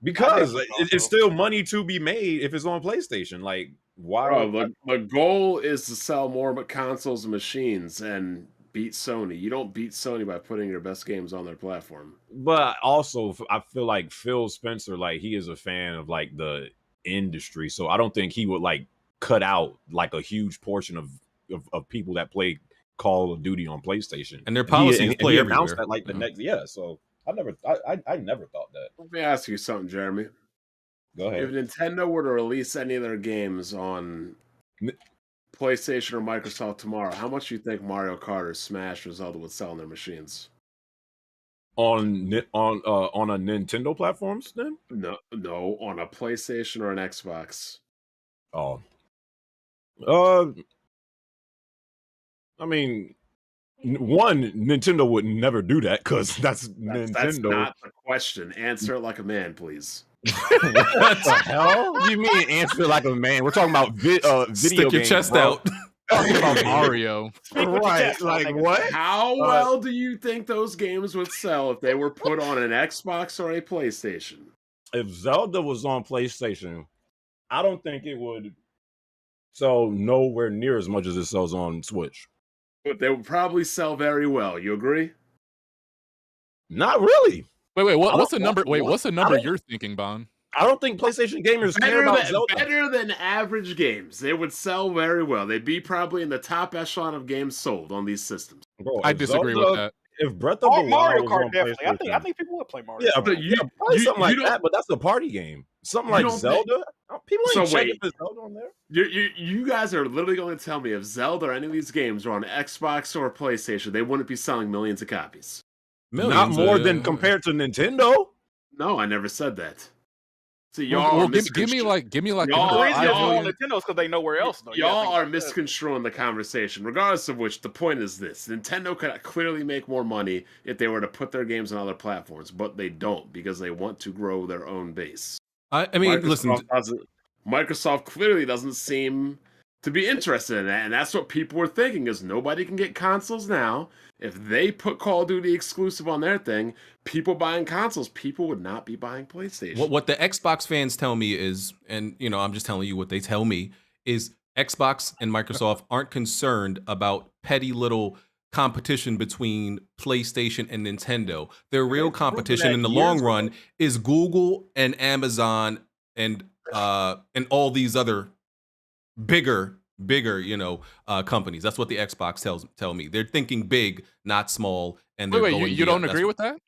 F: because
D: I think so,
F: it's still money to be made if it's on PlayStation. Like, why?
C: Bro, the goal is to sell more consoles and machines and beat Sony. You don't beat Sony by putting your best games on their platform.
F: But also, I feel like Phil Spencer, like he is a fan of like the industry. So I don't think he would like cut out like a huge portion of people that play Call of Duty on PlayStation.
B: And their policy is play
F: he
B: everywhere.
F: announced that like the next, So I never thought that.
C: Let me ask you something, Jeremy.
F: Go ahead.
C: If Nintendo were to release any of their games on PlayStation or Microsoft tomorrow, how much do you think Mario Kart or Smash or Zelda would sell on their machines?
F: On a Nintendo platforms, then?
C: No, on a PlayStation or an Xbox.
F: Oh, I mean, Nintendo would never do that because that's Nintendo.
C: That's not the question. Answer it like a man, please.
F: What the hell? You mean answer like a man? We're talking about video
B: Stick your
F: games,
B: chest
F: bro.
B: out.
E: Talking about Mario.
F: Right? Like what?
C: How well do you think those games would sell if they were put on an Xbox or a PlayStation?
F: If Zelda was on PlayStation, I don't think it would sell nowhere near as much as it sells on Switch.
C: But they would probably sell very well. You agree?
F: Not really.
E: Wait,
F: I
E: what's
F: don't-
E: the number? Wait,
F: what?
E: what's the
F: I
E: number
F: don't-
E: you're thinking, Bon?
F: I don't think PlayStation gamers care about Zelda.
C: Better than average games. They would sell very well. They'd be probably in the top echelon of games sold on these systems.
F: Bro,
E: I
F: if
E: disagree
F: Zelda-
E: with that.
F: If Breath of the Wild
D: Mario
F: was
D: Kart
F: on
D: definitely. I
F: PlayStation-
D: think people would play Mario.
F: Yeah,
D: Kart.
F: but probably something like that. But that's a party game. Something
C: You
F: like
C: don't think-
F: Zelda. People ain't
C: So
F: checking
C: wait.
F: for Zelda on there.
C: You guys are literally going to tell me if Zelda or any of these games are on Xbox or PlayStation, they wouldn't be selling millions of copies.
F: Not more than compared to Nintendo.
C: No, I never said that. So
E: Well,
C: y'all are
E: give me like
C: Y'all-
D: The
E: number.
D: reason
C: I-
D: y'all on Nintendo is because they know where else. Though.
C: Y'all are misconstruing the conversation. Regardless of which, the point is this: Nintendo could clearly make more money if they were to put their games on other platforms, but they don't because they want to grow their own base.
B: I mean, listen.
C: Microsoft clearly doesn't seem to be interested in that, and that's what people were thinking: is nobody can get consoles now. If they put Call of Duty exclusive on their thing, people buying consoles, people would not be buying PlayStation.
B: What the Xbox fans tell me is, and I'm just telling you what they tell me, is Xbox and Microsoft aren't concerned about petty little competition between PlayStation and Nintendo. Their real competition in the long run is Google and Amazon and all these other bigger companies. That's what the Xbox tell me. They're thinking big, not small. And they're
E: Wait,
B: going
E: you don't agree with that?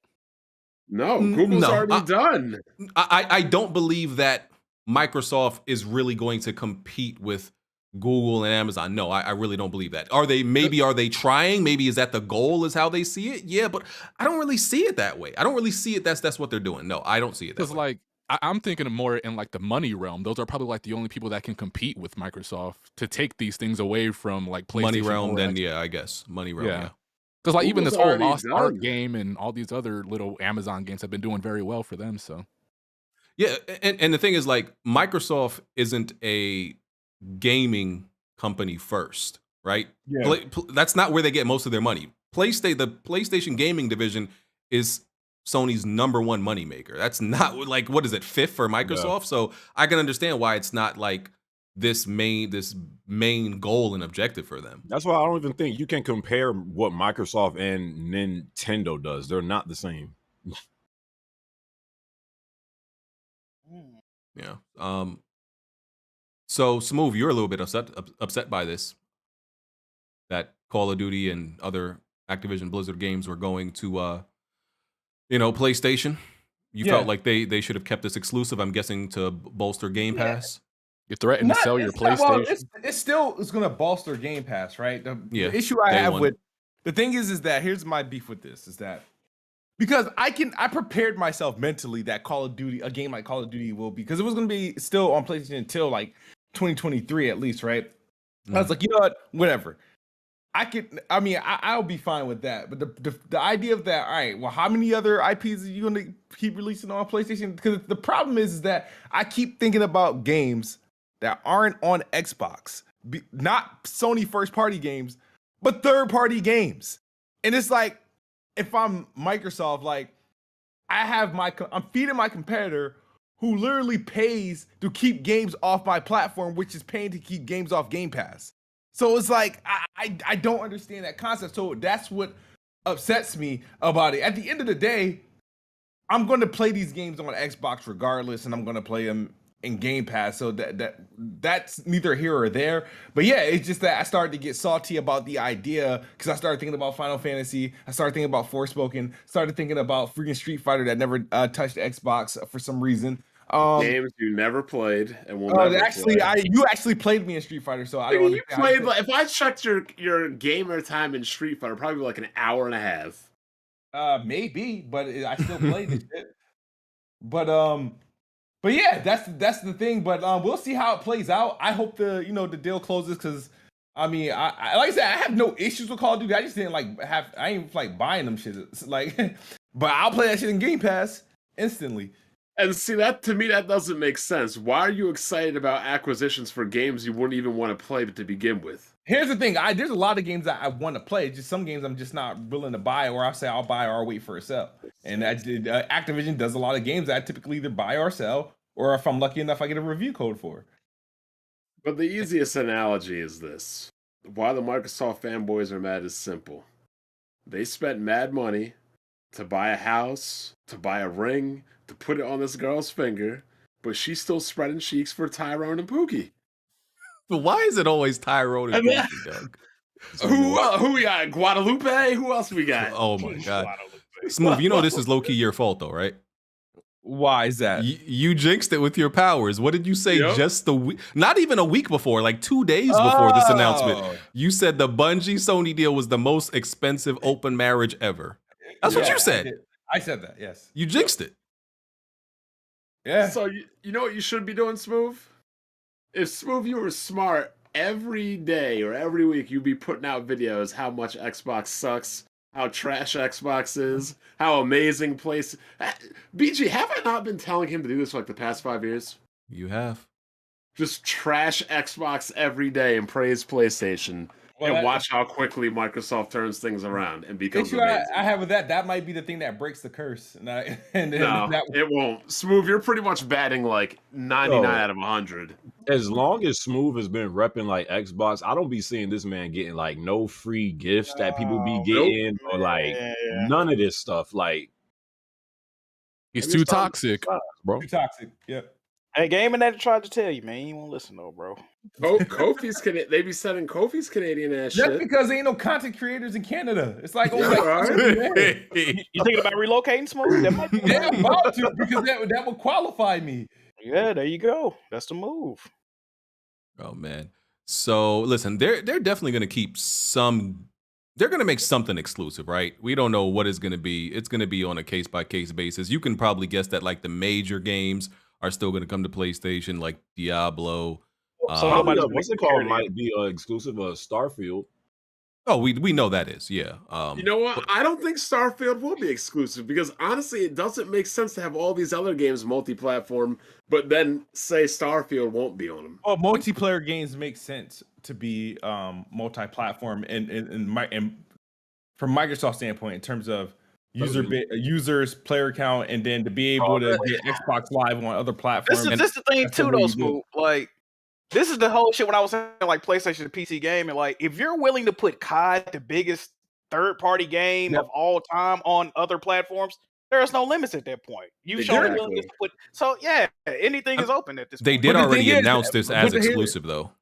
C: No, Google's already done.
B: I don't believe that Microsoft is really going to compete with Google and Amazon. No, I really don't believe that. Are they trying? Maybe is that the goal, is how they see it? Yeah, but I don't really see it that way. I don't really see it that's what they're doing. No, I don't see it that way.
E: Because like I'm thinking more in like the money realm. Those are probably like the only people that can compete with Microsoft to take these things away from like PlayStation.
B: Money realm,
E: or
B: then
E: Xbox.
B: yeah, I guess. Money realm, yeah.
E: Because like even this
C: Google's
E: whole
C: already
E: Lost Ark
C: done.
E: game and all these other little Amazon games have been doing very well for them. So
B: Yeah, and the thing is, like, Microsoft isn't a gaming company first, right?
H: Yeah.
B: That's not where they get most of their money. The PlayStation gaming division is Sony's number one moneymaker. That's not like, what is it, fifth for Microsoft?
F: Yeah.
B: So I can understand why it's not like this main goal and objective for them.
F: That's why I don't even think you can compare what Microsoft and Nintendo does. They're not the same.
B: Yeah. So Smoove, you're a little bit upset by this, that Call of Duty and other Activision Blizzard games were going to PlayStation. You felt like they should have kept this exclusive, I'm guessing, to bolster Game Pass.
E: you threatened to sell your PlayStation.
H: It's still going to bolster Game Pass, right? The issue I
B: day
H: have
B: one.
H: with the thing is that here's my beef with this is that because I prepared myself mentally that a game like Call of Duty will be, because it was going to be still on PlayStation until like 2023 at least, right? I was like, you know what, whatever. I'll be fine with that. But the idea of that, all right, well, how many other IPs are you going to keep releasing on PlayStation? Because the problem is that I keep thinking about games that aren't on Xbox, not Sony first-party games, but third-party games. And it's like, if I'm Microsoft, like, I'm feeding my competitor who literally pays to keep games off my platform, which is paying to keep games off Game Pass. So it's like, I don't understand that concept. So that's what upsets me about it. At the end of the day, I'm going to play these games on Xbox regardless, and I'm going to play them in Game Pass. So that's neither here or there. But yeah, it's just that I started to get salty about the idea because I started thinking about Final Fantasy. I started thinking about Forspoken. Started thinking about freaking Street Fighter that never touched Xbox for some reason.
C: Games you never played and will never
H: actually,
C: play.
H: you actually played me in Street Fighter, so I don't.
C: You played. If I checked your gamer time in Street Fighter, probably like an hour and a half.
H: Maybe, but I still played this shit. But yeah, that's the thing. But we'll see how it plays out. I hope the deal closes because I mean, I like I said, I have no issues with Call of Duty. I just didn't I ain't like buying them shit. It's like, but I'll play that shit in Game Pass instantly.
C: And see, that to me, that doesn't make sense. Why are you excited about acquisitions for games you wouldn't even want to play to begin with?
H: Here's the thing. There's a lot of games that I want to play. Just some games I'm just not willing to buy, or I'll say I'll buy or I'll wait for a sale. And Activision does a lot of games that I typically either buy or sell, or if I'm lucky enough, I get a review code for.
C: But the easiest analogy is this. Why the Microsoft fanboys are mad is simple. They spent mad money to buy a house, to buy a ring, to put it on this girl's finger, but she's still spreading cheeks for Tyrone and Pookie.
B: But why is it always Tyrone and Pookie, Doug?
C: Who we got? Guadalupe? Who else we got?
B: Oh my god. Smoove, you know this is low-key your fault though, right?
H: Why is that?
B: You jinxed it with your powers. What did you say just the week? Not even a week before, like 2 days before this announcement. You said the Bungie Sony deal was the most expensive open marriage ever. That's what you said.
H: I said that, yes.
B: You jinxed it.
H: Yeah.
C: So you know what you should be doing, Smoove? If Smoove, you were smart, every day or every week you'd be putting out videos how much Xbox sucks, how trash Xbox is, how amazing place. BG, have I not been telling him to do this for like the past 5 years?
B: You have.
C: Just trash Xbox every day and praise PlayStation. And watch how quickly Microsoft turns things around and becomes amazing.
H: I have with that might be the thing that breaks the curse.
C: No, it won't. Smoove, you're pretty much batting like 99 out of 100.
F: As long as Smoove has been repping like Xbox, I don't be seeing this man getting like no free gifts that people be getting or like none of this stuff. Like
E: he's too toxic,
F: bro.
H: Too toxic. Yep.
D: Hey, Game and that tried to tell you, man. You won't listen though, bro.
C: Kofi's they be sending Kofi's Canadian ass shit.
H: That's because there ain't no content creators in Canada. It's like,
D: You thinking about relocating, Smoove? That might be
H: I'm about to because that would qualify me.
D: Yeah, there you go. That's the move.
B: Oh man. So listen, they're definitely gonna keep some. They're gonna make something exclusive, right? We don't know what it's gonna be. It's gonna be on a case by case basis. You can probably guess that like the major games are still gonna come to PlayStation, like Diablo.
F: So what's it called? Might be exclusive of Starfield.
B: Oh, we know that is, yeah.
C: You know what? I don't think Starfield will be exclusive because honestly, it doesn't make sense to have all these other games multi-platform, but then say Starfield won't be on them.
H: Well, multiplayer games make sense to be multi-platform and from Microsoft's standpoint in terms of users, player count, and then to be able to get Xbox Live on other platforms.
D: This is the thing too, though, Smoove. Like, this is the whole shit when I was saying like PlayStation to PC game, and like if you're willing to put COD, the biggest third-party game of all time, on other platforms, there's no limits at that point. You've shown the willingness to put. So yeah, anything is open at this point.
B: They did already announce this as exclusive, though.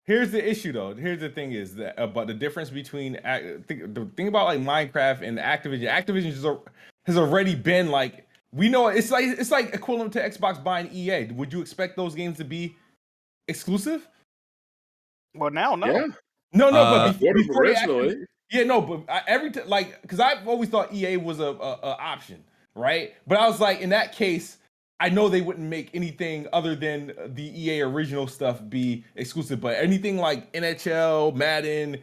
H: Here's the issue, though. Here's the thing is that about the difference between the thing about like Minecraft and Activision. Activision has already been like, we know it's like equivalent to Xbox buying EA. Would you expect those games to be exclusive?
D: Well, now no.
C: Yeah.
H: No, but before
C: originally.
H: Because I've always thought EA was a option, right? But I was like, in that case, I know they wouldn't make anything other than the EA original stuff be exclusive, but anything like NHL, Madden,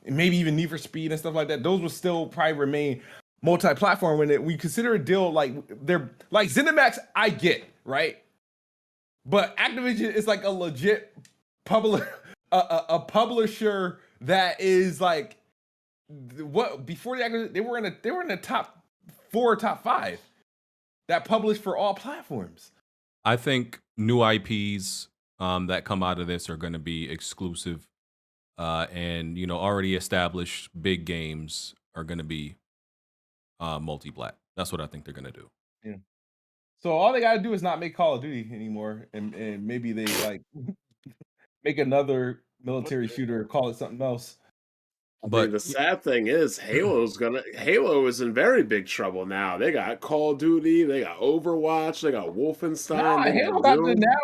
H: maybe even Need for Speed and stuff like that, those would still probably remain multi-platform. When we consider a deal like they're like ZeniMax, I get, right? But Activision is like a legit a publisher that is like what before they were in the top 4 or top 5 that published for all platforms.
B: I think new IPs that come out of this are going to be exclusive, and already established big games are going to be multi-plat. That's what I think they're going to do.
H: Yeah. So all they gotta do is not make Call of Duty anymore, and maybe they like make another military shooter, call it something else.
C: I
B: But
C: mean, the sad thing is, Halo is in very big trouble now. They got Call of Duty, they got Overwatch, they got Wolfenstein.
H: Nah,
C: they
H: Halo
C: got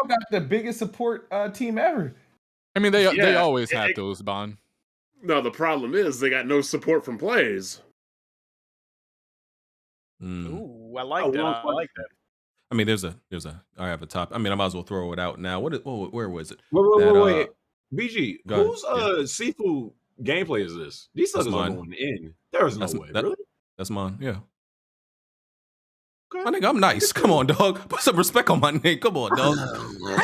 H: got the biggest support team ever.
E: I mean, they
C: Yeah,
E: always have those, Bond.
C: No, the problem is they got no support from players.
D: Ooh, I like that. I like that.
B: I mean, I have a top. I mean, I might as well throw it out now. Where was it?
F: Wait. BG,
B: Go ahead.
F: whose Sifu gameplay is this? These
B: That's
F: suckers are
B: mine.
F: going in. There's no way, really.
B: That's mine. Yeah.
F: Okay.
B: My nigga, I'm nice. Come on, dog. Put some respect on my name. Come on, dog.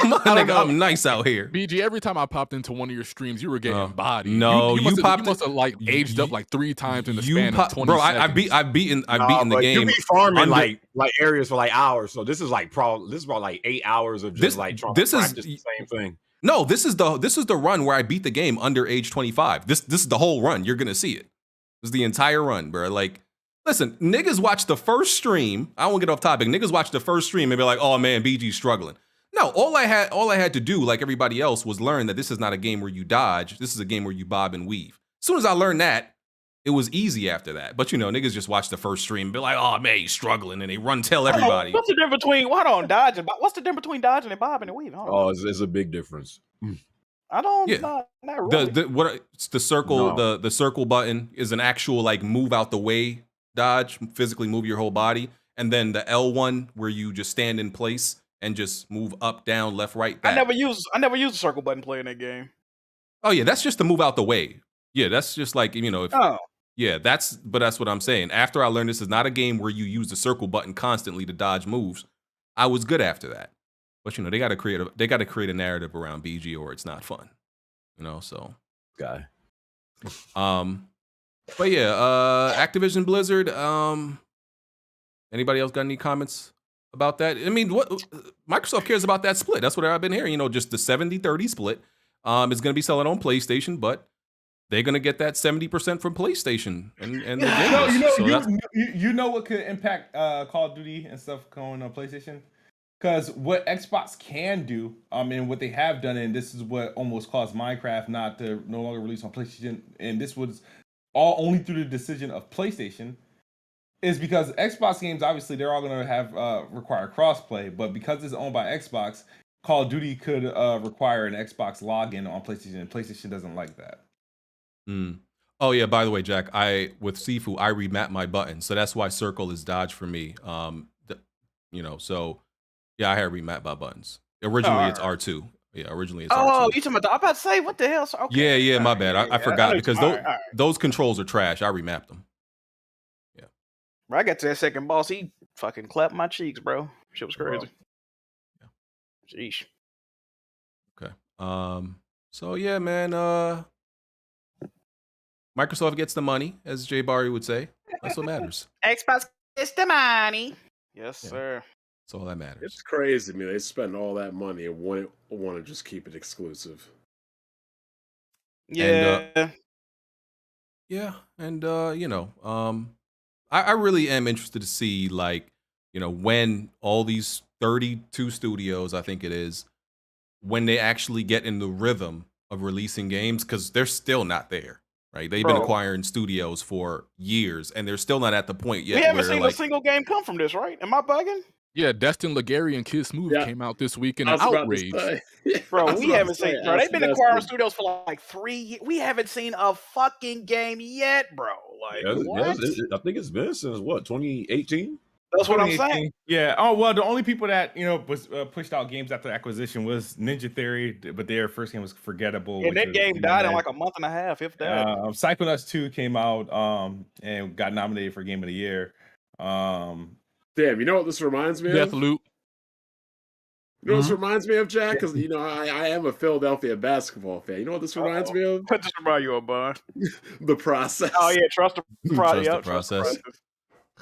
B: My nigga, I'm nice out here.
E: BG, every time I popped into one of your streams, you were getting bodied.
B: No,
E: you
B: you popped.
E: You must have like aged up like 3 times in the span of 20
B: bro.
E: seconds.
B: I've beaten the game.
F: You be farming like areas for like hours. So this is like this is about like 8 hours of just like trying to practice the same thing.
B: No, this is the run where I beat the game under age 25. This is the whole run. You're gonna see it. This is the entire run, bro. Like, listen, niggas watch the first stream. I won't get off topic. Niggas watch the first stream and be like, "Oh man, BG's struggling." No, all I had to do, like everybody else, was learn that this is not a game where you dodge. This is a game where you bob and weave. As soon as I learned that, it was easy after that. But niggas just watch the first stream and be like, "Oh man, he's struggling," and they tell everybody.
D: What's the difference between dodging? What's the difference between dodging and bobbing and weaving?
F: It's a big difference.
D: I don't.
B: Yeah.
D: Not really.
B: The circle
F: No.
B: the circle button is an actual like move out the way dodge, physically move your whole body, and then the L1 where you just stand in place and just move up, down, left, right. Back.
D: I never used the circle button playing that game.
B: Oh yeah, that's just to move out the way. Yeah, that's just like yeah, that's what I'm saying. After I learned this is not a game where you use the circle button constantly to dodge moves, I was good after that. But they got to create a narrative around BG or it's not fun. So
F: Guy.
B: But yeah, Activision Blizzard, anybody else got any comments about that? I mean, what Microsoft cares about that split. That's what I've been hearing, just the 70-30 split. It's going to be selling on PlayStation, but they're going to get that 70% from PlayStation and the gamers.
H: You know what could impact Call of Duty and stuff going on PlayStation? Because what Xbox can do, and what they have done, and this is what almost caused Minecraft no longer release on PlayStation, and this was all only through the decision of PlayStation, is because Xbox games, obviously, they're all going to have require crossplay, but because it's owned by Xbox, Call of Duty could require an Xbox login on PlayStation, and PlayStation doesn't like that.
B: Oh yeah, by the way, Jack, with Sifu, I remapped my button, so that's why circle is dodge for me. So yeah, I had remapped my buttons. Originally, it's R2. Yeah, originally it's R2.
D: Oh, you talking about? I'm about to say, what the hell? Okay.
B: Yeah, my bad. I forgot because those controls are trash. I remapped them. Yeah.
D: When I got to that second boss, he fucking clapped my cheeks, bro. Shit was crazy.
B: Yeah.
D: Sheesh.
B: Okay. So yeah, man. Microsoft gets the money, as Jay Barry would say. That's what matters.
D: Xbox gets the money. Yes, sir.
B: That's all that matters.
C: It's crazy to me. They spend all that money and want to just keep it exclusive.
D: Yeah.
B: I really am interested to see when all these 32 studios, I think it is, when they actually get in the rhythm of releasing games, because they're still not there. Right, they've been acquiring studios for years, and they're still not at the point yet.
D: We haven't seen a single game come from this, right? Am I bugging?
E: Yeah, Destin Legary and Kid Smoove came out this week in an outrage.
D: Bro, we haven't seen. Bro, they've been acquiring studios for like 3 years. We haven't seen a fucking game yet, bro. Like, what?
F: I think it's been since 2018.
D: That's what I'm saying.
H: Yeah. Oh well, the only people that was pushed out games after acquisition was Ninja Theory, but their first game was forgettable.
D: Yeah, that game died in like a month and a half, if that.
H: Psychonauts 2 came out and got nominated for Game of the Year.
C: Damn, you know what this reminds me of?
E: Deathloop.
C: You know what this reminds me of, Jack? Because I am a Philadelphia basketball fan. You know what this reminds me of?
D: What does remind you of, Bud?
C: The Process.
D: Oh yeah, Trust the Process.
B: Trust the Process.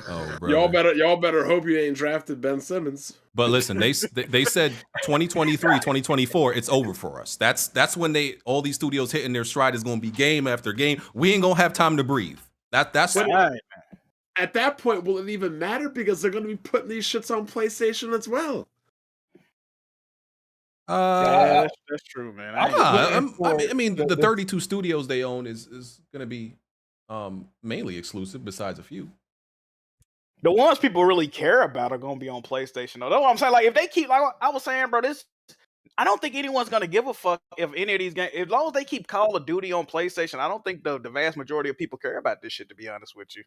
B: Oh,
C: y'all better hope you ain't drafted Ben Simmons.
B: But listen, they said 2023, 2024, it's over for us. That's when all these studios hitting their stride is going to be game after game. We ain't gonna have time to breathe. That's
C: and at that point, will it even matter? Because they're going to be putting these shits on PlayStation as well.
D: Yeah, that's true, man.
B: I mean, the 32 studios they own is going to be mainly exclusive, besides a few.
D: The ones people really care about are gonna be on PlayStation. Though, that's what I'm saying. Like, if they keep, like I was saying, bro, I don't think anyone's gonna give a fuck if any of these games, as long as they keep Call of Duty on PlayStation. I don't think the vast majority of people care about this shit. To be honest with you.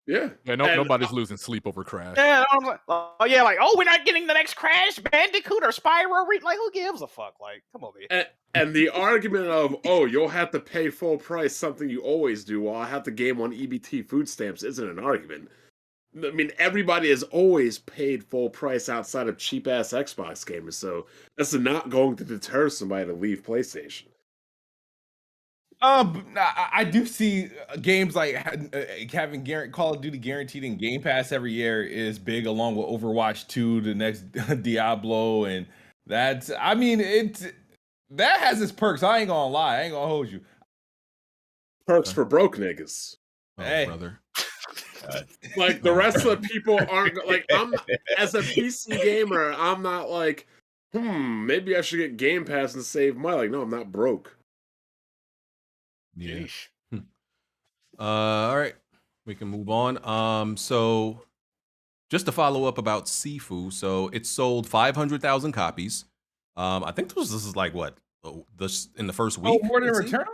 C: Yeah.
E: Nobody's losing sleep over Crash.
D: Yeah, we're not getting the next Crash Bandicoot or Spyro. Like, who gives a fuck? Like, come on, man.
C: And the argument of, you'll have to pay full price, something you always do, while I have the game on EBT food stamps, isn't an argument. I mean, everybody has always paid full price outside of cheap-ass Xbox gamers, so that's not going to deter somebody to leave PlayStation.
H: I do see games like having Call of Duty guaranteed in Game Pass every year is big, along with Overwatch 2, the next Diablo, and that has its perks. I ain't gonna lie, I ain't gonna hold you.
C: Perks for broke niggas.
B: Oh,
H: Hey.
B: brother.
C: Like, the rest of the people aren't, like, I'm, as a PC gamer, I'm not like, maybe I should get Game Pass and save money. Like, no, I'm not broke.
B: Yeah. All right, we can move on. So just to follow up about Sifu, so it sold 500,000 copies. I think this is like what in the first week.
H: More than Returnal?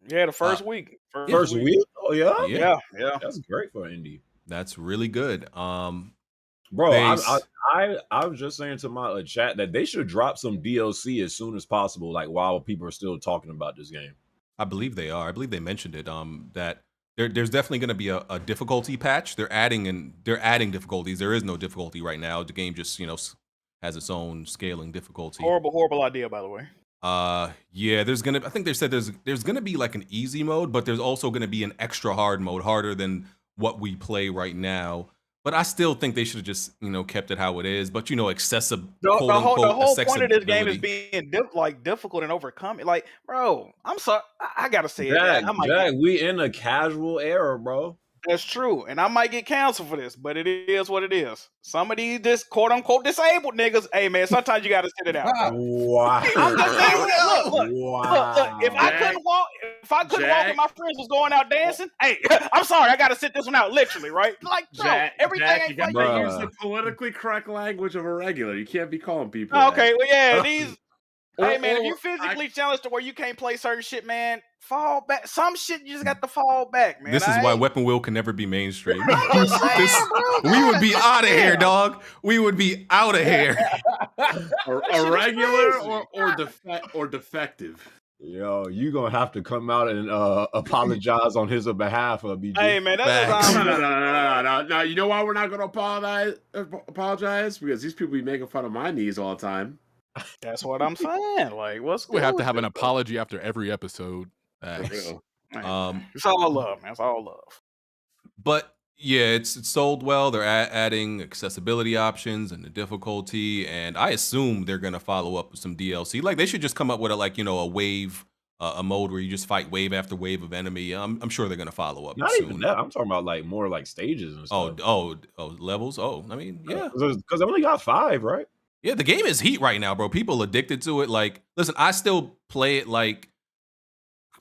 D: Yeah, the first week.
F: First week? Oh yeah?
D: Yeah.
F: That's great for indie.
B: That's really good.
F: Bro,
B: Base.
F: I was just saying to my chat that they should drop some DLC as soon as possible, like while people are still talking about this game.
B: I believe they are. I believe they mentioned it. That there's definitely going to be a difficulty patch. They're adding difficulties. There is no difficulty right now. The game just has its own scaling difficulty.
D: Horrible idea, by the way.
B: Yeah, I think they said there's gonna be like an easy mode, but there's also gonna be an extra hard mode, harder than what we play right now. But I still think they should have just kept it how it is. But excessive.
D: The whole point of this game is being difficult and overcoming. Like, bro, I'm sorry, I gotta say it.
F: We in a casual era, bro.
D: That's true, and I might get canceled for this, but it is what it is. Some of these just quote unquote disabled niggas, hey man, sometimes you gotta sit it out.
F: Wow.
D: I'm just saying, look, if I couldn't walk and my friends was going out dancing, hey, I'm sorry, I gotta sit this one out, literally, right? Like, bro, everything
C: Jack,
D: ain't
C: you got
D: like
C: to use the politically correct language of a regular. You can't be calling people.
D: Okay, well, yeah, these. Hey man, if you physically challenged to where you can't play certain shit, man, fall back. Some shit you just got to fall back, man.
B: This is why Weapon Wheel can never be mainstream. We would be out of here, dog. We would be out of here.
C: A regular or defective.
F: Yo, you gonna have to come out and apologize on his behalf, BG.
D: Hey man, that's
C: no. You know why we're not gonna apologize? Because these people be making fun of my knees all the time.
D: That's what I'm saying. Like,
E: we have to have an apology after every episode.
D: It's all love, man. It's all love.
B: But yeah, it's sold well. They're adding accessibility options and the difficulty, and I assume they're gonna follow up with some DLC. Like, they should just come up with a wave, a mode where you just fight wave after wave of enemy. I'm sure they're gonna follow up.
F: Not
B: soon.
F: even that. I'm talking about like more like stages and stuff.
B: Oh, levels. Oh, I mean, yeah,
F: because I only got 5, right?
B: Yeah, the game is heat right now, bro. People addicted to it. Like, listen, I still play it like,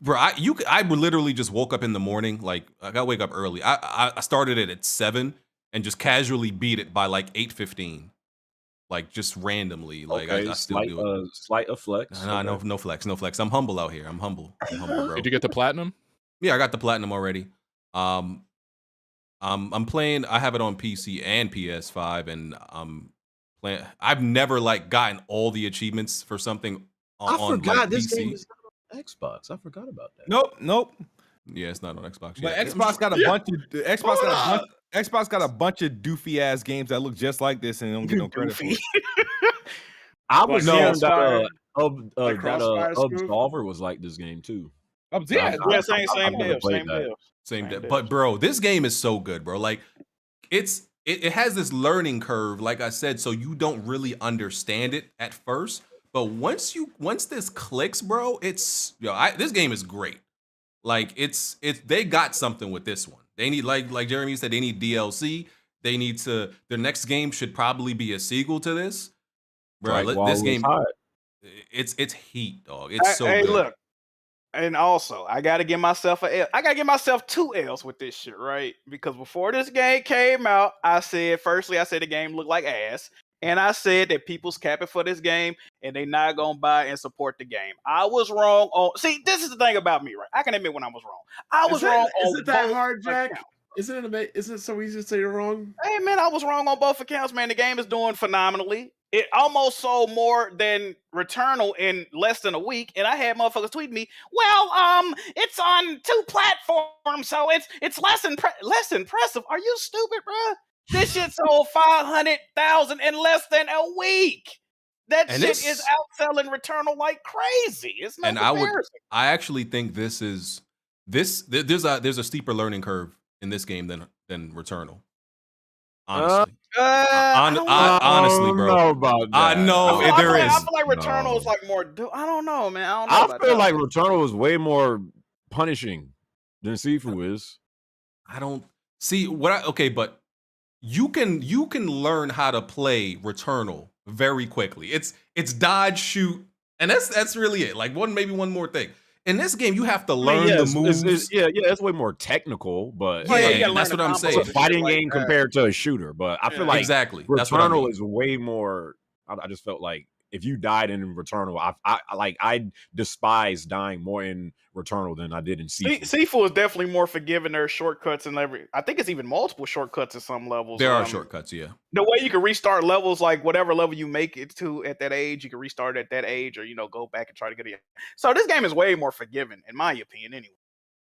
B: bro. I would literally just woke up in the morning. Like, I gotta wake up early. I started it at 7 and just casually beat it by like 8:15, like just randomly. Like,
F: okay,
B: I still do it.
F: Slight of flex.
B: No flex. I'm humble out here. I'm humble, bro.
E: Did you get the platinum?
B: Yeah, I got the platinum already. I'm playing. I have it on PC and PS5, and I've never gotten all the achievements for something on
F: this
B: PC.
F: game is not on Xbox. I forgot about that.
H: Nope.
B: Yeah, it's not on Xbox.
H: But
B: yet.
H: Xbox got a bunch of Xbox got a bunch of doofy ass games that look just like this and they don't get no credit for it.
F: I was
C: knowing
F: that
C: Crossfire
F: Absolver was like this game too.
B: Same deal. But bro, this game is so good, bro. Like, it has this learning curve, like I said, so you don't really understand it at first. But once this clicks, bro, this game is great. Like, they got something with this one. They need like Jeremy said, they need DLC. They need to. Their next game should probably be a sequel to this, bro.
F: Like while
B: This
F: it was
B: game,
F: hot.
B: it's heat, dog. It's so
D: Hey,
B: good.
D: look. And also, I gotta give myself a L. I gotta give myself 2 L's with this shit, right? Because before this game came out, I said the game looked like ass. And I said that people's capping for this game and they not gonna buy and support the game. I was wrong on. See, this is the thing about me, right? I can admit when I was wrong. I was wrong on.
C: Is it that
D: both
C: hard, Jack?
D: accounts.
C: Is it so easy to say you're wrong?
D: Hey man, I was wrong on both accounts, man. The game is doing phenomenally. It almost sold more than Returnal in less than a week, and I had motherfuckers tweet me, "Well, it's on 2 platforms, so it's less impressive." Are you stupid, bruh? This shit sold 500,000 in less than a week. That
B: And
D: shit
B: this-
D: is outselling Returnal like crazy. It's no
B: And
D: comparison.
B: I actually think there's a steeper learning curve in this game than Returnal. Honestly. Honestly, bro.
F: I don't know about
B: I
F: that.
B: know
D: I
B: there is.
D: feel like Returnal is
F: No.
D: like more. I don't know, man. I don't know.
F: I
D: about
F: feel
D: that.
F: like Returnal is way more punishing than Sifu is.
B: I don't see but you can learn how to play Returnal very quickly. It's dodge, shoot, and that's really it. Like maybe one more thing. In this game, you have to learn the moves.
F: It's way more technical, but
B: Yeah,
D: you gotta
B: that's
D: learn
B: what I'm
D: the
B: saying.
F: it's a
D: combos.
F: fighting
D: Like
F: game
D: that.
F: compared to a shooter. But I feel
D: Yeah.
F: like
B: Exactly. That's what I
F: Returnal
B: mean.
F: is way more. I just felt like if you died in Returnal, I despise dying more in Returnal than I did in Sifu.
D: Sifu is definitely more forgiving. There are shortcuts and I think it's even multiple shortcuts at some levels.
B: There are shortcuts, yeah.
D: The way you can restart levels, like whatever level you make it to at that age, you can restart at that age, or go back and try to get it. So this game is way more forgiving, in my opinion, anyway.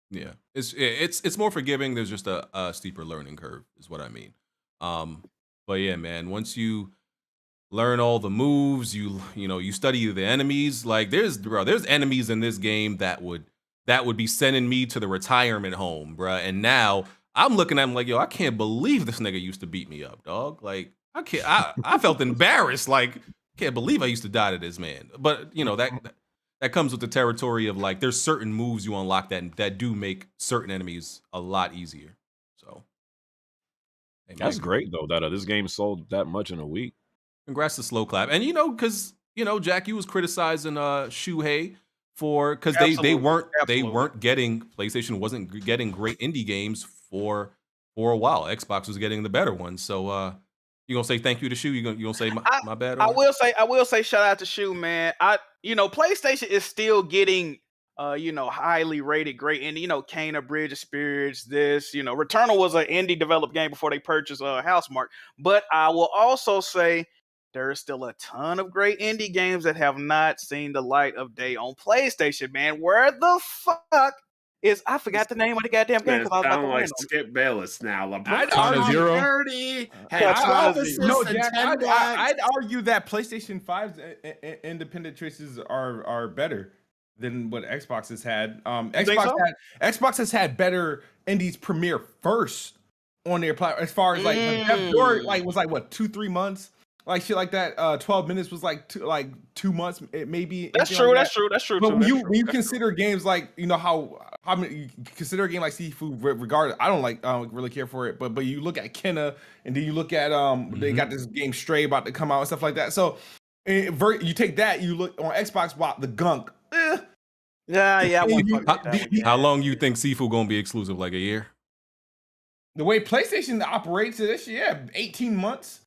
B: Yeah, it's more forgiving. There's just a steeper learning curve, is what I mean. But yeah, man, once you learn all the moves, you study the enemies. Like there's enemies in this game that would be sending me to the retirement home, bruh. And now I'm looking at him like, yo, I can't believe this nigga used to beat me up, dog. Like I felt embarrassed. Like can't believe I used to die to this man. But that comes with the territory of like there's certain moves you unlock that do make certain enemies a lot easier. So hey,
F: That's
B: man,
F: great though that this game sold that much in a week.
B: congrats to Slow Clap. And because Jack, you was criticizing Shuhei because they
D: Absolutely.
B: weren't getting PlayStation wasn't getting great indie games for a while. Xbox was getting the better ones. So you gonna say thank you to Shu? You gonna say my bad?
D: I will say shout out to Shu, man. PlayStation is still getting highly rated great indie. Kena Bridge of Spirits, Returnal was an indie developed game before they purchased Housemarque. But I will also say there's still a ton of great indie games that have not seen the light of day on PlayStation, man. Where the fuck is I forgot the name of the goddamn game because I was about to
C: like
D: win them.
C: Skip Bayless now.
H: I'd
F: argue-
H: argue,
C: Dirty.
H: no, Jack, I'd argue that PlayStation 5's independent choices are better than what Xbox has had. Xbox has had better indies premiere first on their platform as far as like Death Door was like what 2-3 months. Like shit like that. 12 minutes was like 2 months, maybe.
D: That's
H: anything
D: true.
H: like
D: That's true. That's true.
H: But
D: too.
H: when
D: That's
H: you
D: true. That's true.
H: consider games like how many you consider a game like Sifu, regardless, I don't really care for it. But you look at Kenna, and then you look at they got this game Stray about to come out and stuff like that. So you take that, you look on Xbox, wow, the gunk.
D: Yeah. I won't fuck with that one.
B: How long you think Sifu gonna be exclusive? Like a year?
H: The way PlayStation operates this year, 18 months.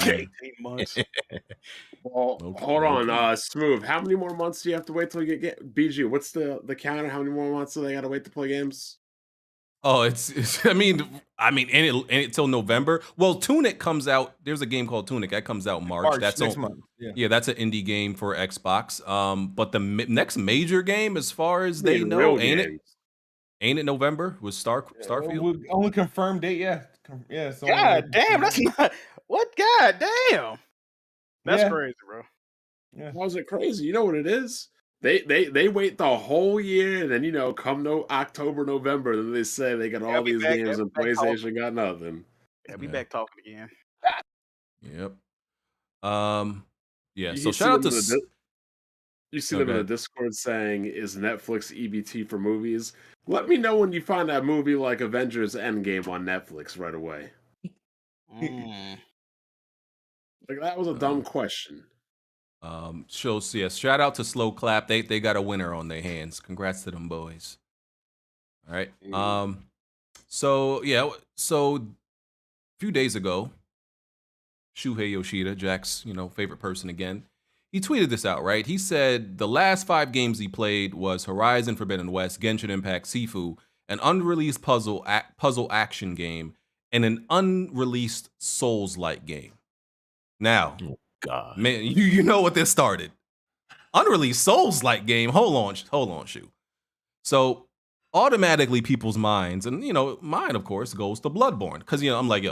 D: 18 months.
C: Well,
B: Okay,
C: hold on,
B: okay.
C: Smoove. How many more months do you have to wait till you get BG? What's the counter? How many more months do they got to wait to play games?
B: Oh, it's I mean, till November. Well, Tunic comes out. There's a game called Tunic that comes out March. That's
H: next
B: on,
H: month.
B: Yeah, that's an indie game for Xbox. But the next major game, as far as they
C: Yeah,
B: know,
C: real
B: ain't
C: games.
B: it November? Was Starfield?
H: Only confirmed date, yeah. Yeah. So
D: God damn, that's not what. God damn, that's
H: Yeah.
D: crazy, bro.
C: How's it crazy? You know what it is? They wait the whole year, and then come October, November, then they say they got all
D: They'll be
C: these
D: back-
C: games,
D: they'll
C: and
D: be back
C: PlayStation got nothing.
D: Yeah, we
B: Yeah.
D: back talking again.
B: Yep. Yeah.
C: You
B: So
C: see
B: shout out
C: them
B: to
C: in the You see them in the Discord saying, "Is Netflix EBT for movies?" Let me know when you find that movie like Avengers Endgame on Netflix right away.
D: Mm.
C: Like that was a dumb question.
B: Shows, yes. Shout out to Slow Clap. They got a winner on their hands. Congrats to them boys. All right. So a few days ago, Shuhei Yoshida, Jack's favorite person again, he tweeted this out, right? He said the last 5 games he played was Horizon Forbidden West, Genshin Impact, Sifu, an unreleased puzzle action game, and an unreleased Souls-like game. Now,
F: God,
B: man, you know what this started. Unreleased Souls-like game. Hold on, Shu. So automatically people's minds, and mine of course, goes to Bloodborne. Because I'm like,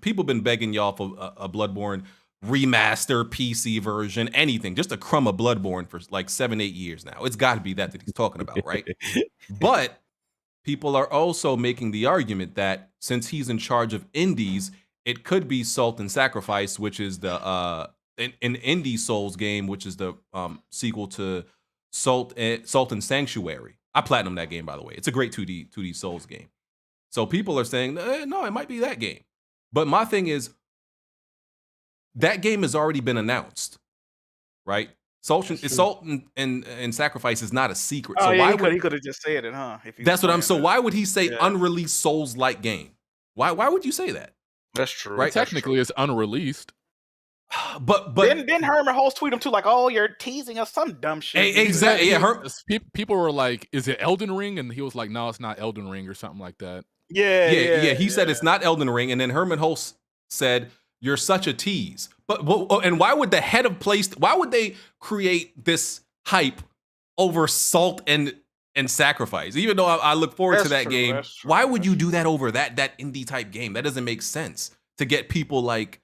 B: people been begging y'all for a Bloodborne remaster, PC version, anything, just a crumb of Bloodborne for like 7-8 years now. It's got to be that he's talking about, right? But people are also making the argument that since he's in charge of indies, it could be Salt and Sacrifice, which is the an indie Souls game, which is the sequel to Salt and Sanctuary. I platinumed that game, by the way. It's a great 2D Souls game. So people are saying, no, it might be that game. But my thing is, that game has already been announced, right? Salt and Sacrifice is not a secret.
D: Oh,
B: so
D: yeah,
B: why
D: he could have just said it, huh?
B: That's what I'm. So why would he say unreleased Souls-like game? Why would you say that?
D: That's true.
B: Right?
E: Technically, it's unreleased.
B: But
D: then Herman Holtz tweet him too, like, "Oh, you're teasing us some dumb shit."
B: Exactly. Yeah.
E: People were like, "Is it Elden Ring?" And he was like, "No, it's not Elden Ring," or something like that.
B: Yeah. He said it's not Elden Ring, and then Herman Holtz said, "You're such a tease." And why would the head of why would they create this hype over Salt and Sacrifice? Even though I look forward to that game, why would you do that over that indie type game? That doesn't make sense to get people like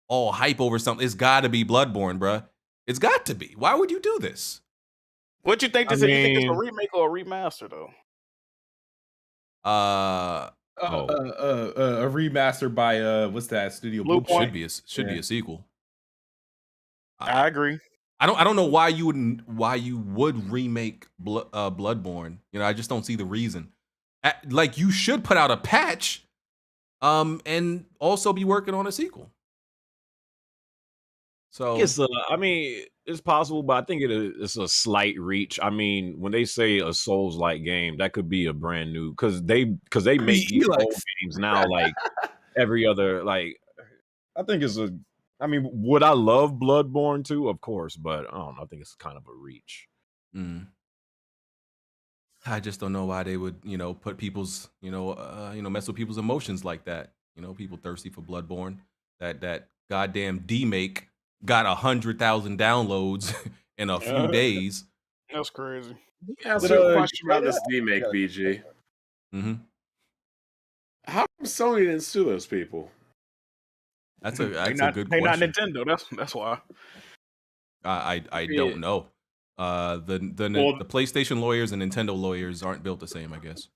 B: all hype over something. It's got to be Bloodborne, bruh. It's got to be. Why would you do this?
D: What you think this is? You think it's a remake or a remaster, though?
H: A remaster by what's that studio?
D: Blue Point.
B: Should be a sequel.
D: I agree.
B: I don't know why you would remake Bloodborne. I just don't see the reason. Like, you should put out a patch, and also be working on a sequel. So
F: it's possible, but I think it's a slight reach. I mean, when they say a Souls-like game, that could be a brand new because they make these old games now like every other. Like, I think it's a. I mean, would I love Bloodborne too? Of course, but I don't know. I think it's kind of a reach.
B: I just don't know why they would, put people's, mess with people's emotions like that. People thirsty for Bloodborne. That goddamn demake got 100,000 downloads in a few days.
D: That's crazy.
C: Ask you a question about this remake, BG.
B: Mm-hmm.
C: How come Sony didn't sue those people?
B: That's a good question.
D: They're not Nintendo. That's why.
B: I don't know. The PlayStation lawyers and Nintendo lawyers aren't built the same, I guess.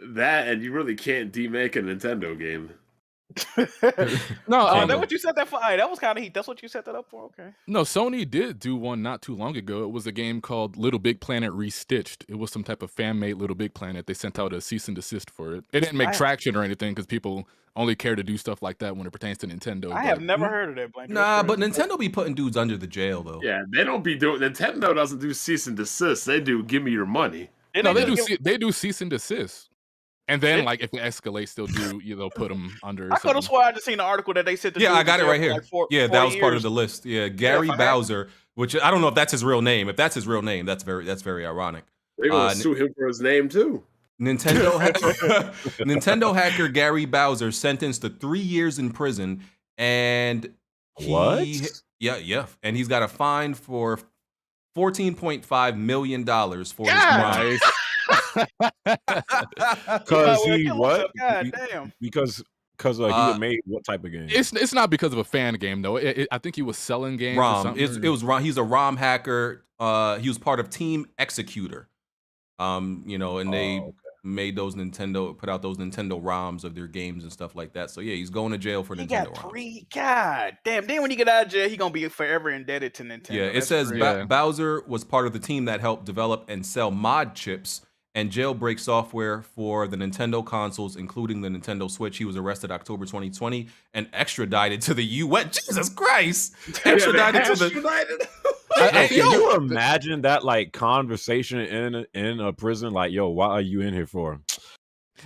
C: That, and you really can't demake a Nintendo game.
E: No,
D: that what you set that for? That was kind of heat. That's what you set that up for. Okay.
E: No, Sony did do one not too long ago. It was a game called Little Big Planet Restitched. It was some type of fan-made Little Big Planet. They sent out a cease and desist for it. It didn't make traction or anything because people only care to do stuff like that when it pertains to Nintendo.
D: I have never heard of that. Blandrew.
B: Nah, but Nintendo be putting dudes under the jail though.
C: Yeah, they don't be doing. Nintendo doesn't do cease and desist. They do give me your money.
E: No, they do cease and desist. And then, like, if it escalates, they'll put them under.
D: I could have sworn I just seen the article that they said.
B: Yeah, I got it right here. That was part of the list. Yeah, Gary Bowser, which I don't know if that's his real name. If that's his real name, that's very ironic.
C: They're gonna sue him for his name too.
B: Nintendo hacker Gary Bowser sentenced to 3 years in prison, and yeah, and he's got a fine for $14.5 million for his crime.
F: Because he what?
D: God damn.
F: Because he made what type of game?
E: It's not because of a fan game though. I think he was selling games.
B: ROM. It was ROM. He's a ROM hacker. He was part of Team Executor. And they made those put out those Nintendo ROMs of their games and stuff like that. So yeah, he's going to jail for
D: He
B: Nintendo
D: got
B: ROMs.
D: God damn. Then when he get out of jail, he gonna be forever indebted to Nintendo.
B: Yeah, it
D: That's
B: says
D: crazy.
B: Bowser was part of the team that helped develop and sell mod chips and jailbreak software for the Nintendo consoles, including the Nintendo Switch. He was arrested October 2020 and extradited to the U.S. Jesus Christ! Extradited to the.
F: Can you imagine that like conversation in a prison? Like, yo, why are you in here for?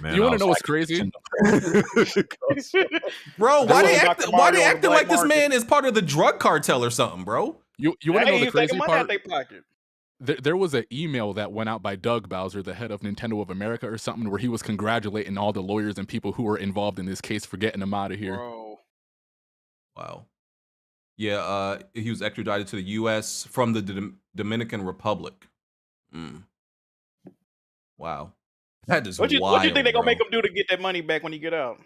F: Man,
E: you want to know what's crazy?
B: Bro, why they acting like this man is part of the drug cartel or something, bro?
E: You want to know the crazy
D: money
E: part?
D: out their pocket.
E: There was an email that went out by Doug Bowser, the head of Nintendo of America or something, where he was congratulating all the lawyers and people who were involved in this case for getting him out of here.
D: Bro.
B: Wow. Yeah, he was extradited to the U.S. from the Dominican Republic. Wow. That is wild.
D: What you think they gonna make him do to get that money back when he get out?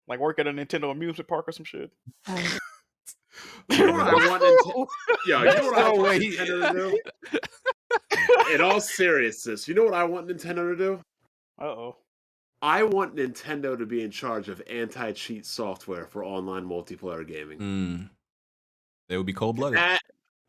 D: Like work at a Nintendo amusement park or some shit?
C: You know what I want Nintendo to do? In all seriousness, you know what I want Nintendo to do? I want Nintendo to be in charge of anti-cheat software for online multiplayer gaming.
B: They would be cold-blooded.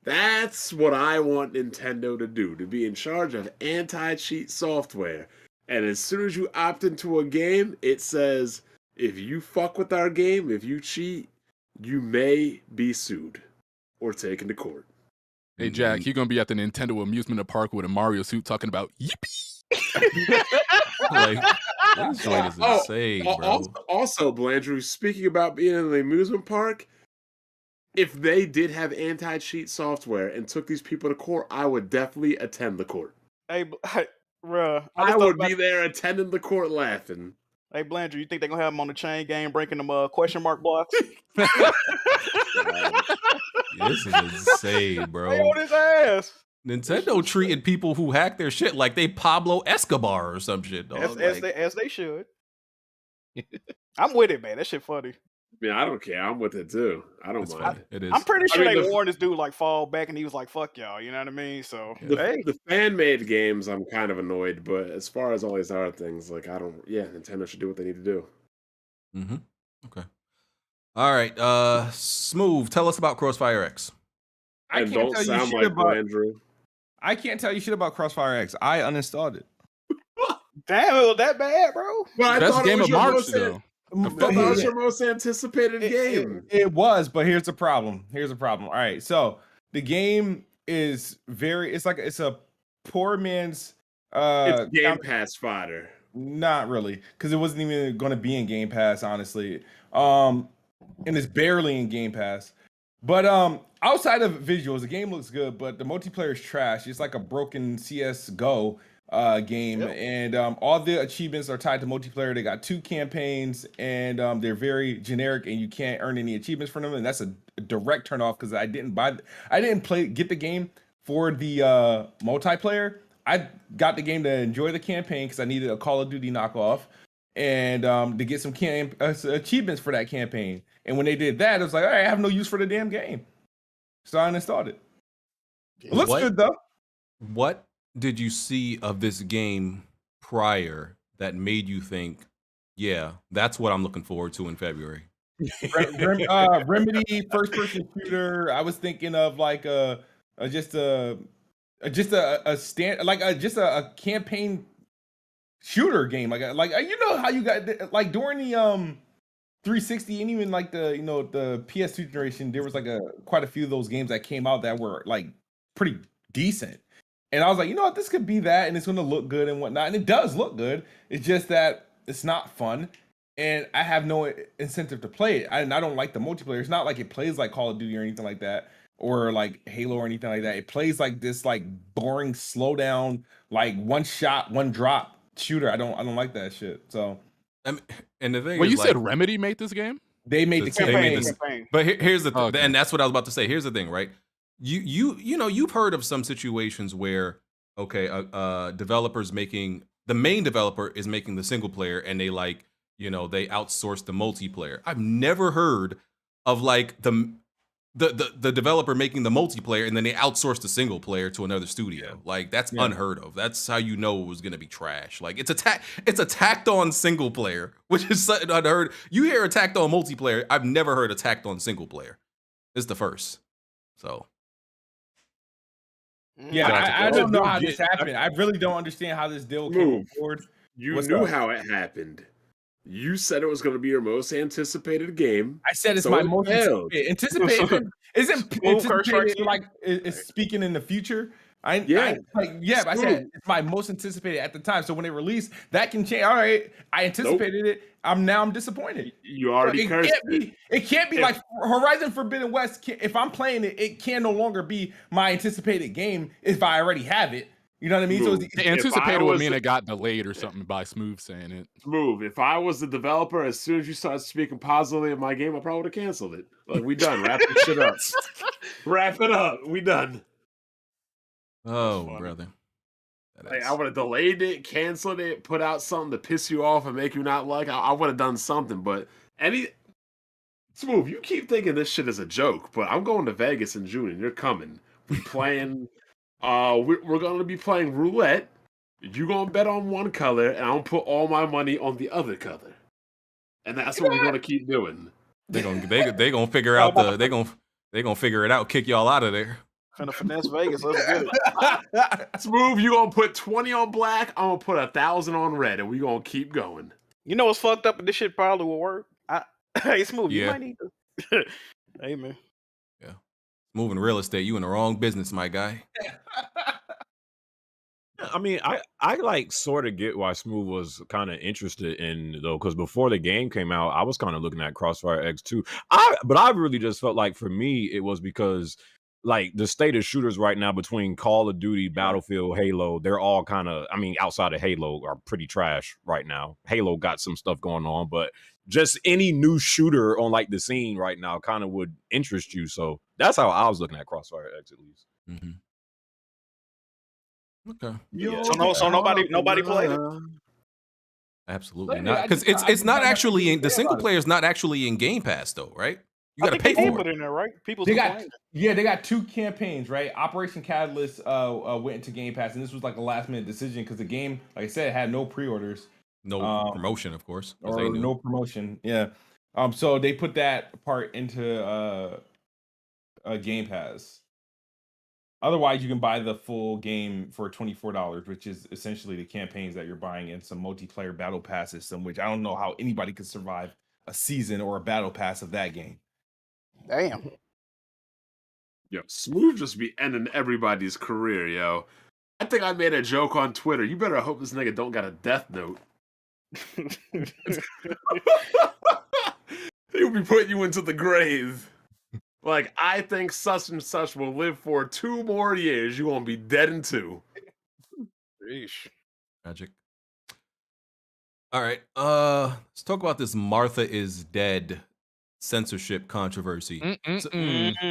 C: That's what I want Nintendo to do, to be in charge of anti-cheat software. And as soon as you opt into a game, it says, if you fuck with our game, if you cheat, you may be sued or taken to court.
E: Hey, Jack, you're going to be at the Nintendo amusement park with a Mario suit talking about yippee.
B: Like, this joint is insane, bro.
C: Also, Blandrew, speaking about being in the amusement park, if they did have anti-cheat software and took these people to court, I would definitely attend the court.
D: Hey, bruh.
C: I would be there attending the court laughing.
D: Hey, Blandrew, you think they're going to have him on the chain game breaking them question mark blocks?
B: This is insane, bro.
D: They on his ass.
B: Nintendo treated people who hack their shit like they Pablo Escobar or some shit, dog.
D: As they should. I'm with it, man. That shit funny.
C: Yeah, I don't care. I'm with it too. I don't mind.
B: It is.
D: I'm pretty sure they warned this dude like fall back, and he was like, "Fuck y'all," you know what I mean? So
C: the fan-made games, I'm kind of annoyed, but as far as all these other things, like Nintendo should do what they need to do.
B: Okay. All right, Smoove, tell us about Crossfire X.
H: I can't tell you shit about Blandrew. I can't tell you shit about Crossfire X. I uninstalled it.
D: Damn, it was that bad, bro.
C: Well,
E: Best game of March, though.
C: That was your most anticipated game.
H: It was, but here's the problem. All right, so the game is it's a poor man's
C: it's Game Pass fodder.
H: Not really, because it wasn't even going to be in Game Pass, honestly. And it's barely in Game Pass. But outside of visuals, the game looks good, but the multiplayer is trash. It's like a broken CS:GO game, and all the achievements are tied to multiplayer. They got 2 campaigns, and they're very generic, and you can't earn any achievements from them, and that's a direct turn off because I didn't get the game for the multiplayer. I got the game to enjoy the campaign because I needed a Call of Duty knockoff, and to get some achievements for that campaign. And when they did that, it was like, all right, I have no use for the damn game, so I uninstalled it. It looks good though.
B: What did you see of this game prior that made you think, yeah, that's what I'm looking forward to in February?
H: Remedy first-person shooter. I was thinking of like just a campaign shooter game. Like you know how you got like during the 360 and even like the the PS2 generation, there was like quite a few of those games that came out that were like pretty decent. And I was like, you know what, this could be that, and it's going to look good and whatnot. And it does look good. It's just that it's not fun, and I have no incentive to play it. I don't like the multiplayer. It's not like it plays like Call of Duty or anything like that, or like Halo or anything like that. It plays like this like boring, slow down, like one shot, one drop shooter. I don't like that shit. So,
B: and the thing
E: well,
B: is,
E: you said Remedy made this game?
H: They made the campaign.
B: But here's the thing, and that's what I was about to say. Here's the thing, right? You've heard of some situations where developers the main developer is making the single player, and they they outsource the multiplayer. I've never heard of like the developer making the multiplayer and then they outsourced the single player to another studio. Like that's unheard of. That's how you know it was gonna be trash. Like it's a tacked on single player, which is something unheard. You hear a tacked on multiplayer, I've never heard a tacked on single player. It's the first. So
H: yeah, I don't know how this happened. I really don't understand how this deal came forward.
C: You knew how it happened. You said it was going to be your most anticipated game.
H: I said it's my most anticipated. Isn't anticipated like is speaking in the future? I said it's my most anticipated at the time. So when it released, that can change. All right, I anticipated it. I'm disappointed.
C: You already cursed it.
H: It can't be like Horizon Forbidden West. If I'm playing it, it can no longer be my anticipated game if I already have it. You know what I mean? So
E: the anticipated would mean it got delayed or something by Smoove saying it.
C: Smoove, if I was the developer, as soon as you started speaking positively of my game, I probably would have canceled it. Like, we done. Wrap this shit up. Wrap it up. We done.
B: Oh, brother.
C: Like, I would have delayed it, canceled it, put out something to piss you off and make you not like. I would have done something, but Smoove, you keep thinking this shit is a joke, but I'm going to Vegas in June and you're coming. We playing. We're going to be playing roulette. You're going to bet on one color, and I'm going to put all my money on the other color. And that's what we're going to keep doing.
B: They're going to figure out they're going to figure it out, kick y'all out of there.
D: Finna finesse Vegas. Let's get it.
C: Smoove, you going to put 20 on black, I'm going to put 1,000 on red, and we're going to keep going.
D: You know what's fucked up, and this shit probably will work? Hey, Smoove, you might need to. Hey, man.
B: Yeah. Moving real estate, you in the wrong business, my guy.
F: I mean, I like sort of get why Smoove was kind of interested in though, because before the game came out, I was kind of looking at Crossfire X too. But I really just felt like for me, it was because like the state of shooters right now between Call of Duty, Battlefield, Halo, they're all kind of, I mean, outside of Halo are pretty trash right now. Halo got some stuff going on, but just any new shooter on like the scene right now kind of would interest you. So that's how I was looking at Crossfire X at least.
B: Mm-hmm. Okay.
D: Yeah. So nobody played it.
B: Absolutely not, because it's not actually in the single player is not actually in Game Pass though, right? You got to pay for it.
D: In there, right?
H: They got two campaigns, right? Operation Catalyst went into Game Pass, and this was like a last minute decision because the game, like I said, had no pre-orders,
B: no promotion, of course,
H: or no promotion. Yeah. So they put that part into Game Pass. Otherwise, you can buy the full game for $24, which is essentially the campaigns that you're buying and some multiplayer battle pass system, which I don't know how anybody could survive a season or a battle pass of that game.
D: Damn.
C: Yo, Smoove just be ending everybody's career, yo. I think I made a joke on Twitter. You better hope this nigga don't got a death note. He'll be putting you into the grave. Like, I think such and such will live for 2 more years. You're going to be dead in 2.
D: Sheesh.
B: Magic. All right. Let's talk about this Martha is Dead censorship controversy.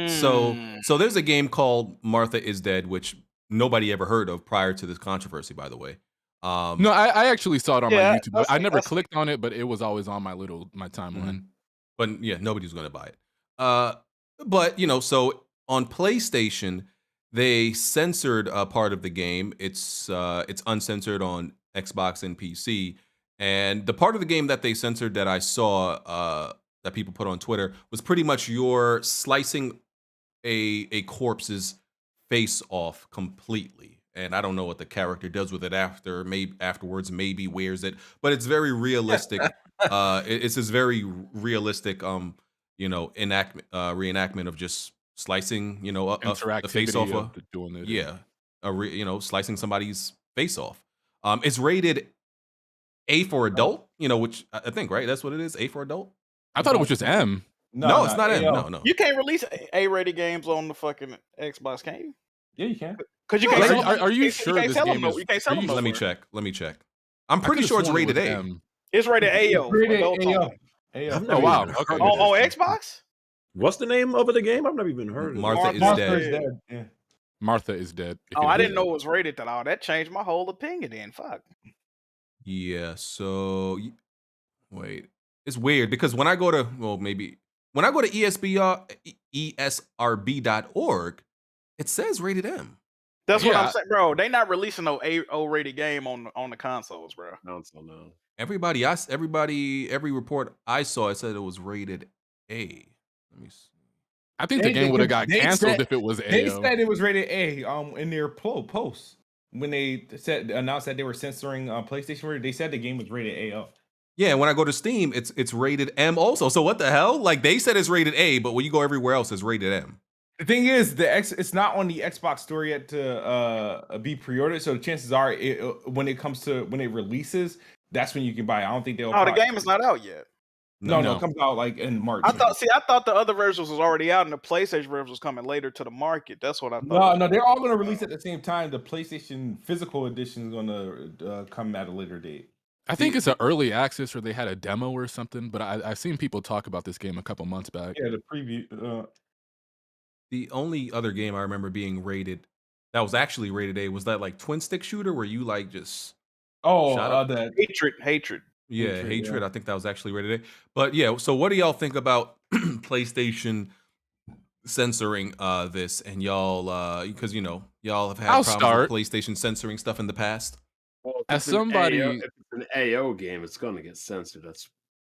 B: So there's a game called Martha is Dead, which nobody ever heard of prior to this controversy, by the way.
E: No, I actually saw it on my YouTube. I never clicked on it, but it was always on my timeline.
B: Mm-hmm. But yeah, nobody's going to buy it. But, you know, so on PlayStation, they censored a part of the game. It's uncensored on Xbox and PC. And the part of the game that they censored that I saw that people put on Twitter was pretty much you're slicing a corpse's face off completely. And I don't know what the character does with it afterwards, maybe wears it. But it's very realistic. It's this very realistic reenactment of just slicing, the face off
E: doing it.
B: Yeah, slicing somebody's face off. It's rated A for adult, which I think, right? That's what it is, A for adult.
E: I thought it was just M.
B: No, it's not M. No.
D: You can't release A-rated games on the fucking Xbox, can you?
H: Yeah, you can.
D: Because you can't.
E: Are you sure this game is?
D: You can't sell them.
B: Let me check. I'm pretty sure it's rated A.
D: It's rated AO.
H: Rated AO.
E: Oh wow. Okay.
D: On Xbox?
F: What's the name of the game? I've never even heard of it.
B: Martha is Dead.
H: Yeah.
E: Martha is Dead.
D: Oh, I didn't know it was rated that all. That changed my whole opinion then. Fuck.
B: Yeah, so wait. It's weird because when I go to, well, maybe when I go to esrb.org, it says rated M.
D: That's what
E: Yeah.
D: I'm saying, bro. They not releasing no O-rated game on the consoles, bro.
C: Console no.
B: Every report I saw, it said it was rated A. Let me see.
E: I think the game would have got
H: they
E: canceled
H: said-
E: if it was
H: They
E: AO.
H: said it was rated A in their post when they announced that they were censoring PlayStation. They said the game was rated AO.
B: Yeah, when I go to Steam, it's rated M also. So what the hell? Like they said it's rated A, but when you go everywhere else, it's rated M.
H: The thing is, it's not on the Xbox store yet to be pre-ordered. So the chances are, when it releases, that's when you can buy it. I don't think they'll.
D: Oh, the game is not out yet.
H: No, it comes out like in March.
D: I thought the other versions was already out and the PlayStation version was coming later to the market. That's what I thought.
H: No, they're all going to release at the same time. The PlayStation physical edition is going to come at a later date.
E: I think it's an early access or they had a demo or something, but I've seen people talk about this game a couple months back.
H: Yeah, the preview.
B: The only other game I remember being rated that was actually rated A was that like twin stick shooter where you like just shot up.
H: The
D: Hatred.
B: Yeah, Hatred. I think that was actually rated A. But yeah, so what do y'all think about PlayStation censoring this? And y'all, because y'all have had problems with PlayStation censoring stuff in the past.
C: Well,
E: As somebody,
C: if it's an AO game, it's going to get censored. That's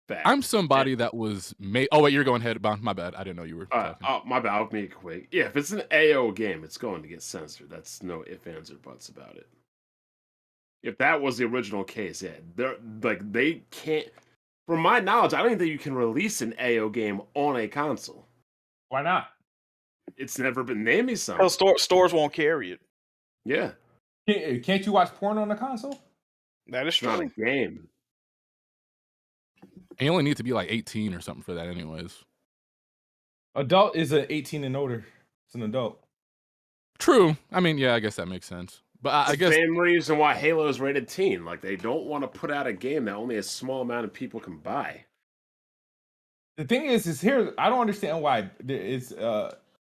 C: bad.
E: I'm somebody that was made. Oh wait, you're going ahead, Bond. My bad. I didn't know you were. Talking.
C: My bad. I'll make it quick. Yeah, if it's an AO game, it's going to get censored. That's no ifs, ands, or buts about it. If that was the original case, yeah, they can't. From my knowledge, I don't even think you can release an AO game on a console.
H: Why not?
C: It's never been. Name me some.
D: Well, stores won't carry it.
C: Yeah.
H: Can't you watch porn on the console?
D: That is
C: It's not
D: true.
C: a game.
E: You only need to be like 18 or something for that, anyways.
H: Adult is an 18 and older. It's an adult.
E: True. I mean, yeah, I guess that makes sense. But I guess
C: the same reason why Halo is rated teen. Like they don't want to put out a game that only a small amount of people can buy.
H: The thing is here I don't understand why it's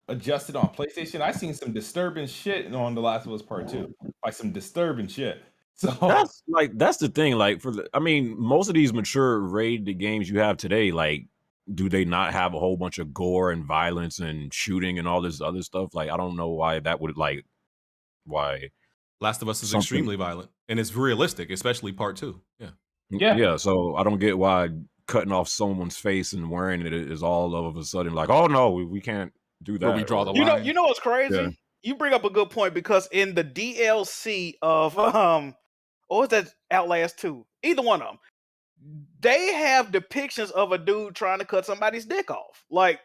H: adjusted on PlayStation. I seen some disturbing shit on The Last of Us Part 2. Like some disturbing shit. So
F: that's the thing. Like most of these mature rated games you have today, like, do they not have a whole bunch of gore and violence and shooting and all this other stuff? Like, I don't know why that would why.
B: Last of Us is extremely violent and it's realistic, especially Part 2.
F: Yeah. So I don't get why cutting off someone's face and wearing it is all of a sudden like, oh no, we can't do that.
E: Where we draw the line.
D: You know what's crazy?
F: Yeah.
D: You bring up a good point because in the DLC of what was that, Outlast 2? Either one of them, they have depictions of a dude trying to cut somebody's dick off. Like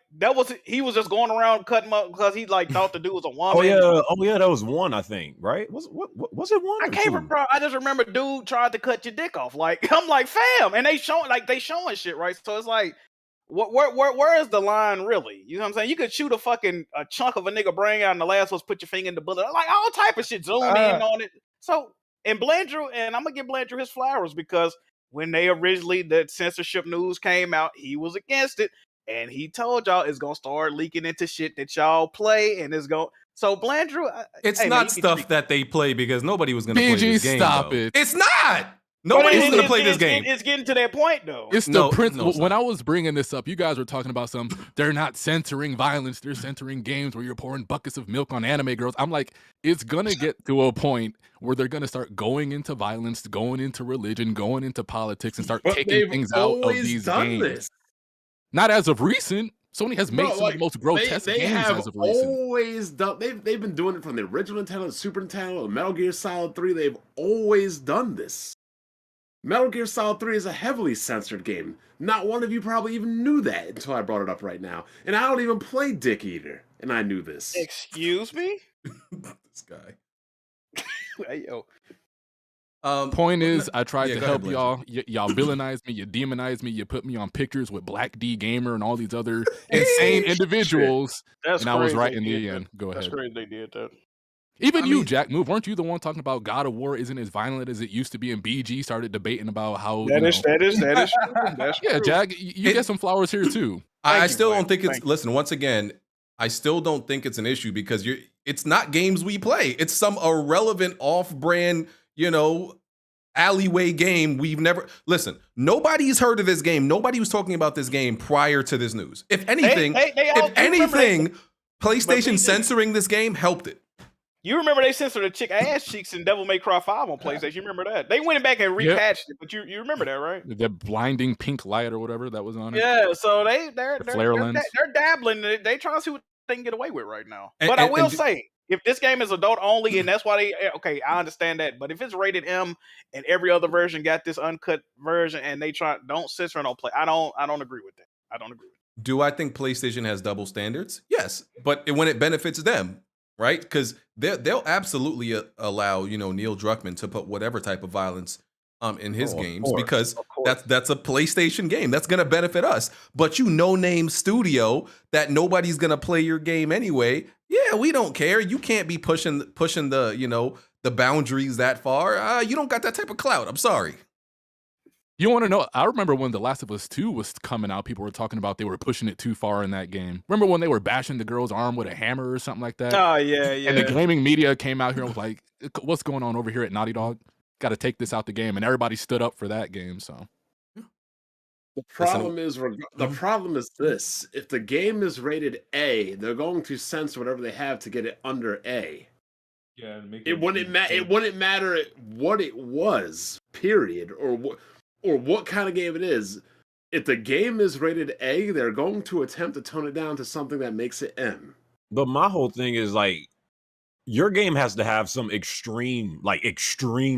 D: he was just going around cutting him up because he like thought the dude was a woman.
F: Oh yeah, that was one, I think, right? Was it one?
D: I can't remember. I just remember dude tried to cut your dick off. Like I'm like, fam, and they showing shit, right? So it's like, where is the line really? You know what I'm saying? You could shoot a chunk of a nigga brain out, and the last was put your finger in the bullet, like all type of shit. Zoom in on it. So and Blandrew, and I'm gonna give Blandrew his flowers because when the censorship news came out, he was against it, and he told y'all it's gonna start leaking into shit that y'all play, and it's going. So Blandrew,
B: it's not stuff that they play because nobody was gonna play this game.
E: Stop it!
B: It's not. Nobody's gonna play this game.
D: It's getting to that point though.
E: It's the principle. When I was bringing this up, you guys were talking about they're not censoring violence, they're censoring games where you're pouring buckets of milk on anime girls. I'm like, it's gonna get to a point where they're gonna start going into violence, going into religion, going into politics, and start taking things out of these games.
C: This.
E: Not as of recent. Sony has made some of the most grotesque
C: they
E: games
C: have
E: as of recent.
C: Always done. They've been doing it from the original Nintendo, the Super Nintendo, Metal Gear Solid 3. They've always done this. Metal Gear Solid 3 is a heavily censored game. Not one of you probably even knew that until I brought it up right now. And I don't even play Dick Eater, and I knew this.
D: Excuse me?
B: This guy.
D: Hey, yo.
E: Point is, I tried to help
B: ahead,
E: y'all. Y'all villainize me, you demonize me, you put me on pictures with Black D Gamer and all these other insane individuals.
D: That's
E: and I was
D: crazy
E: right in
D: they
E: the
D: did
E: end.
D: that.
E: Go ahead.
D: That's crazy they did that.
E: Even you, Jack Move, weren't you the one talking about God of War isn't as violent as it used to be? And BG started debating about how
D: that is true. That's
E: yeah,
D: true.
E: Jack, you get some flowers here too.
B: I still don't think it's. Listen, once again, I still don't think it's an issue because it's not games we play. It's some irrelevant, off-brand, alleyway game we've never listen. Nobody's heard of this game. Nobody was talking about this game prior to this news. If anything, PlayStation censoring this game helped it.
D: You remember they censored the chick ass cheeks in Devil May Cry 5 on PlayStation? You remember that? They went back and repatched it, but you remember that, right?
E: The blinding pink light or whatever that was on it.
D: Yeah, so they're
E: lens.
D: They're dabbling. They trying to see what they can get away with right now. But I will say, if this game is adult only, and that's why I understand that. But if it's rated M and every other version got this uncut version, and they don't censor and don't play, I don't agree with that. I don't agree with that.
B: Do I think PlayStation has double standards? Yes, but when it benefits them. Right, because they'll absolutely allow Neil Druckmann to put whatever type of violence in his games because that's a PlayStation game that's gonna benefit us. But no-name studio that nobody's gonna play your game anyway. Yeah, we don't care. You can't be pushing the the boundaries that far. You don't got that type of clout. I'm sorry.
E: You want to know? I remember when The Last of Us 2 was coming out, people were talking about they were pushing it too far in that game. Remember when they were bashing the girl's arm with a hammer or something like that?
D: Oh, yeah.
E: And the gaming media came out here and was like, what's going on over here at Naughty Dog? Got to take this out the game. And everybody stood up for that game, so.
C: The problem is this. If the game is rated A, they're going to censor whatever they have to get it under A.
H: Yeah,
C: it wouldn't matter what it was, period, or what kind of game it is. If the game is rated A, they're going to attempt to tone it down to something that makes it M.
F: But my whole thing is like, your game has to have some extreme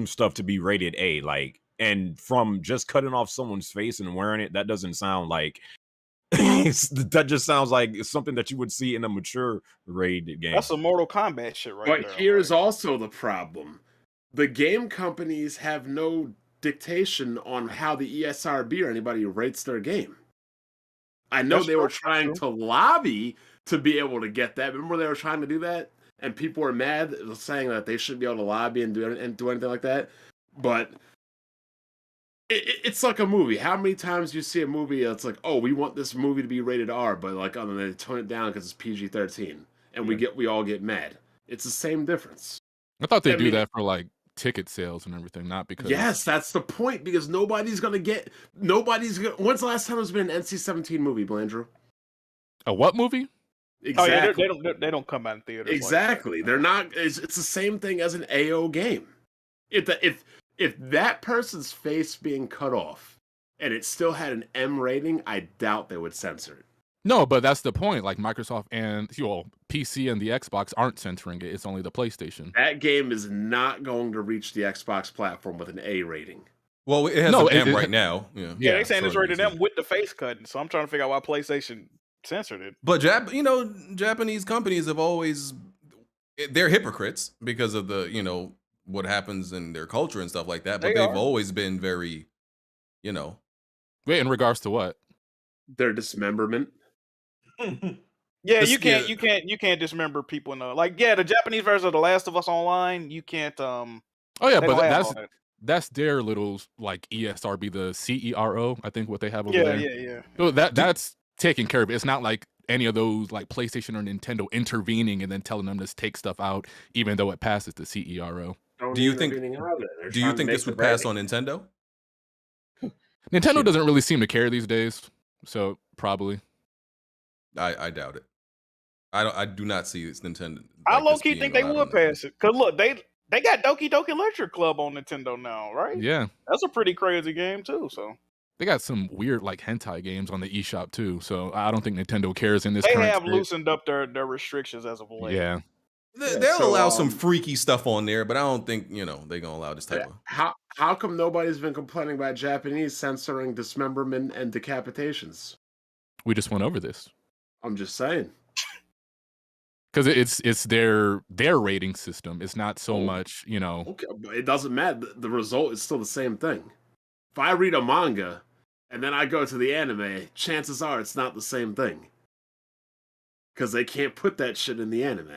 F: stuff to be rated A. Like, and from just cutting off someone's face and wearing it, that doesn't sound like that just sounds like it's something that you would see in a mature rated game.
D: That's some Mortal Kombat shit right there.
C: But here's also the problem. The game companies have no dictation on how the ESRB or anybody rates their game. I know they were trying to lobby to be able to get that. Remember they were trying to do that? And people were mad saying that they shouldn't be able to lobby and do anything like that. But it's like a movie. How many times do you see a movie that's like, oh, we want this movie to be rated R, but like, oh, then they tone it down because it's PG-13, and we all get mad. It's the same difference.
E: I thought they do that for like ticket sales and everything, not because.
C: Yes, that's the point. Because when's the last time there's been an NC-17 movie, Blandrew?
E: A what movie?
C: Exactly.
D: Oh, yeah, they don't come out in theaters.
C: Exactly.
D: Like
C: They're not. It's the same thing as an AO game. If that person's face being cut off and it still had an M rating, I doubt they would censor it.
E: No, but that's the point. Like Microsoft and PC and the Xbox aren't censoring it. It's only the PlayStation.
C: That game is not going to reach the Xbox platform with an A rating.
B: Well, it has an M right now. Yeah,
D: they're saying it's rated M with the face cutting. So I'm trying to figure out why PlayStation censored it.
B: But Japanese companies have always, they're hypocrites because of the what happens in their culture and stuff like that. But they've always been very,
E: Wait, in regards to what?
C: Their dismemberment.
D: Yeah, you can't dismember people in the Japanese version of The Last of Us Online, you can't
E: Oh yeah, but that's their little like ESRB, the CERO, I think what they have over there.
D: Yeah.
E: So that's taking care of it. It's not like any of those like PlayStation or Nintendo intervening and then telling them to take stuff out, even though it passes the CERO.
B: Do you think this would pass on Nintendo?
E: Nintendo doesn't really seem to care these days, so probably.
B: I doubt it. I do not see this Nintendo.
D: I low key think they would pass it. Cause look, they got Doki Doki Literature Club on Nintendo now, right?
E: Yeah,
D: that's a pretty crazy game too. So
E: they got some weird like hentai games on the eShop too. So I don't think Nintendo cares in this.
D: They have loosened up their restrictions as of late.
E: Yeah.
B: They'll allow some freaky stuff on there, but I don't think they're gonna allow this type of.
C: How come nobody's been complaining about Japanese censoring dismemberment and decapitations?
E: We just went over this.
C: I'm just saying.
E: Because it's their rating system. It's not so much,
C: Okay, but it doesn't matter. The result is still the same thing. If I read a manga and then I go to the anime, chances are it's not the same thing. Because they can't put that shit in the anime.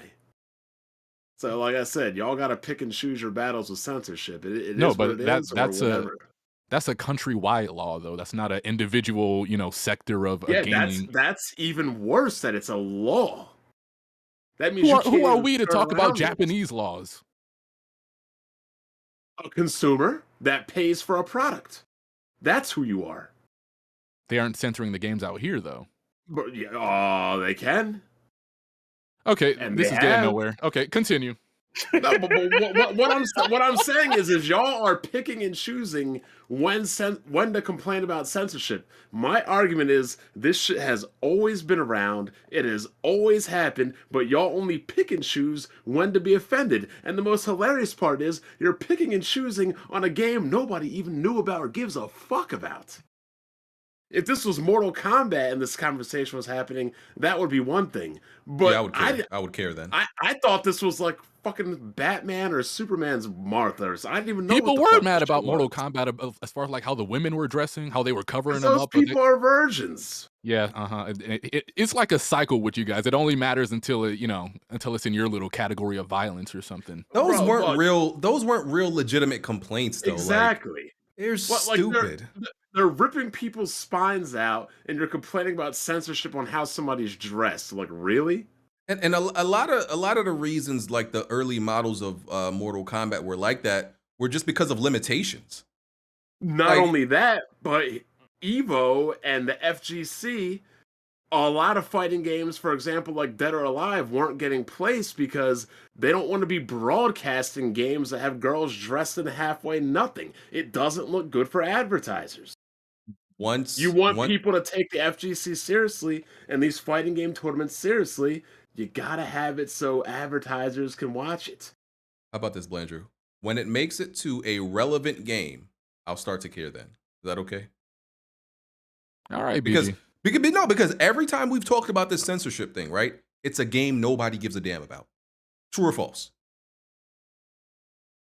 C: So, like I said, y'all got to pick and choose your battles with censorship.
E: That's a countrywide law, though. That's not an individual, sector of gaming.
C: That's even worse. That it's a law. That means
E: who are we to talk about Japanese laws?
C: A consumer. that pays for a product. That's who you are.
E: They aren't censoring the games out here, though.
C: But yeah, oh, they can.
E: Okay,
C: And
E: this
C: they
E: is getting
C: have.
E: nowhere. Okay, continue.
C: No, but what I'm saying is y'all are picking and choosing when to complain about censorship. My argument is this shit has always been around. It has always happened, but y'all only pick and choose when to be offended. And the most hilarious part is you're picking and choosing on a game nobody even knew about or gives a fuck about. If this was Mortal Kombat and this conversation was happening, that would be one thing. But
B: Yeah, I would care then.
C: I thought this was like fucking Batman or Superman's Martha. Or so I didn't even know.
E: People
C: what the
E: were
C: fuck
E: mad
C: this
E: about
C: shit
E: Mortal
C: was.
E: Kombat as far as like how the women were dressing, how they were covering
C: 'Cause
E: them
C: those
E: up. but
C: people are virgins.
E: Yeah, it's like a cycle with you guys. It only matters until it's in your little category of violence or something.
B: Those
C: Bro,
B: weren't
C: but-
B: real. Those weren't real legitimate complaints, though.
C: Exactly.
B: Like, they're
C: What, like,
B: stupid.
C: They're ripping people's spines out, and you're complaining about censorship on how somebody's dressed. Like, really?
B: And a lot of the reasons, like the early models of Mortal Kombat, were like that were just because of limitations.
C: Not
B: Like-
C: only that, but Evo and the FGC, a lot of fighting games, for example, like Dead or Alive, weren't getting placed because they don't want to be broadcasting games that have girls dressed in halfway nothing. It doesn't look good for advertisers.
B: Once
C: You want people to take the FGC seriously and these fighting game tournaments seriously, you gotta have it so advertisers can watch it.
B: How about this, Blandrew? When it makes it to a relevant game, I'll start to care then. Is that okay?
E: All right,
B: Because
E: BG.
B: because every time we've talked about this censorship thing, right? It's a game nobody gives a damn about. True or false?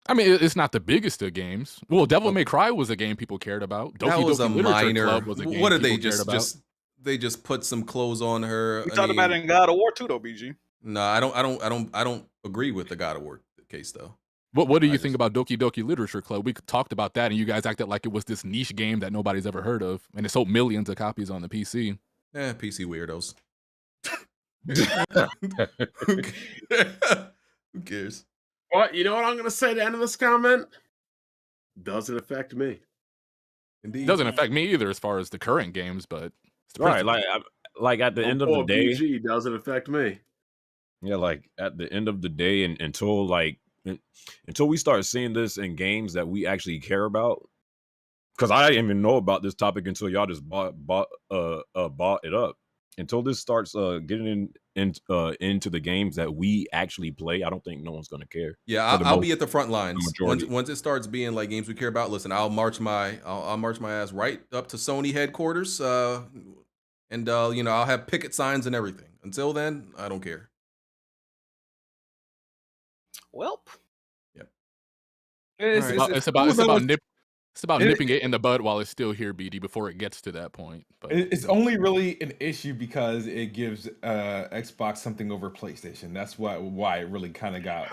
E: I mean, it's not the biggest of games. Well, Devil May Cry was a game people cared about.
B: That was a
E: Literature
B: minor.
E: Club was a game
B: What did they
E: people cared about.
B: they just put some clothes on her?
D: We talked about it in God of War 2, though, BG.
B: No, I don't agree with the God of War case though.
E: What do you
B: I
E: think
B: just-
E: about Doki Doki Literature Club? We talked about that, and you guys acted like it was this niche game that nobody's ever heard of, and it sold millions of copies on the PC.
B: PC weirdos. Who cares?
C: What? You know what I'm gonna say at the end of this comment? Doesn't affect me.
B: Indeed.
E: Doesn't affect me either as far as the current games, but it's the
F: Right,
E: principle.
F: like at the end of the day,
C: PG doesn't affect me.
F: yeah, like at the end of the day, and until we start seeing this in games that we actually care about, because I didn't even know about this topic until y'all just bought it up. Until this starts getting into the games that we actually play, I don't think no one's gonna care.
B: Yeah,
F: For the
B: I'll
F: most-
B: be at the front lines
F: majority.
B: once it starts being like games we care about. Listen, I'll march my ass right up to Sony headquarters, and I'll have picket signs and everything. Until then, I don't care.
D: Welp.
E: It's about nipping it in the bud while it's still here, BD, before it gets to that point. But
H: It's only really an issue because it gives Xbox something over PlayStation. That's why it really kind of got.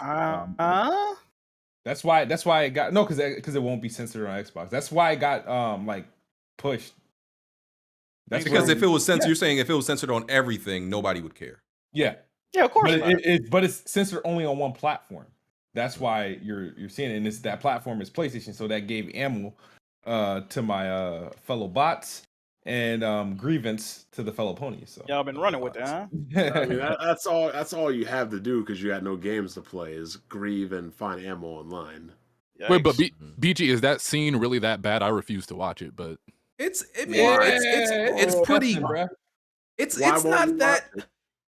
H: That's why it got because it won't be censored on Xbox. That's why it got like pushed. That's
B: Because
H: where-
B: if it was censored,
H: yeah.
B: you're saying if it was censored on everything, nobody would care.
H: yeah,
D: Yeah, of course
H: but
D: not.
H: but it's censored only on one platform. That's why you're seeing it, and that platform is PlayStation. So that gave ammo to my fellow bots and grievance to the fellow ponies. So
D: Y'all been running with it, huh?
C: I mean, that's all you have to do because you got no games to play is grieve and find ammo online.
E: wait, but
D: Yikes.
E: BG, is that scene really that bad? I refuse to watch it, but
B: It's
H: It's
B: pretty.
H: bruh.
B: It's
C: Why won't
B: not
C: you
B: that.
C: watch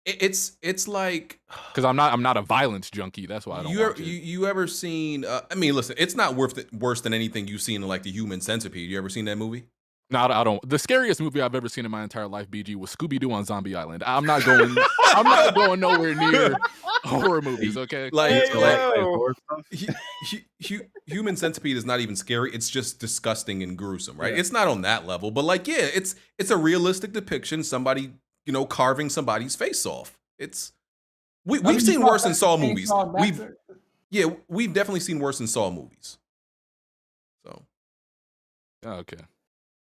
B: It's like
E: because I'm not a violence junkie. That's why I don't watch it.
B: you ever seen? I mean, listen, it's not worse than anything you've seen in like the Human Centipede. You ever seen that movie?
E: No, I don't. The scariest movie I've ever seen in my entire life, BG, was Scooby-Doo on Zombie Island. I'm not going nowhere near horror movies. Okay,
B: Human Centipede is not even scary. It's just disgusting and gruesome, right? It's not on that level, but like, yeah, it's a realistic depiction. Somebody, carving somebody's face off. We've seen worse in Saw movies. We've definitely seen worse in Saw movies. So,
E: okay.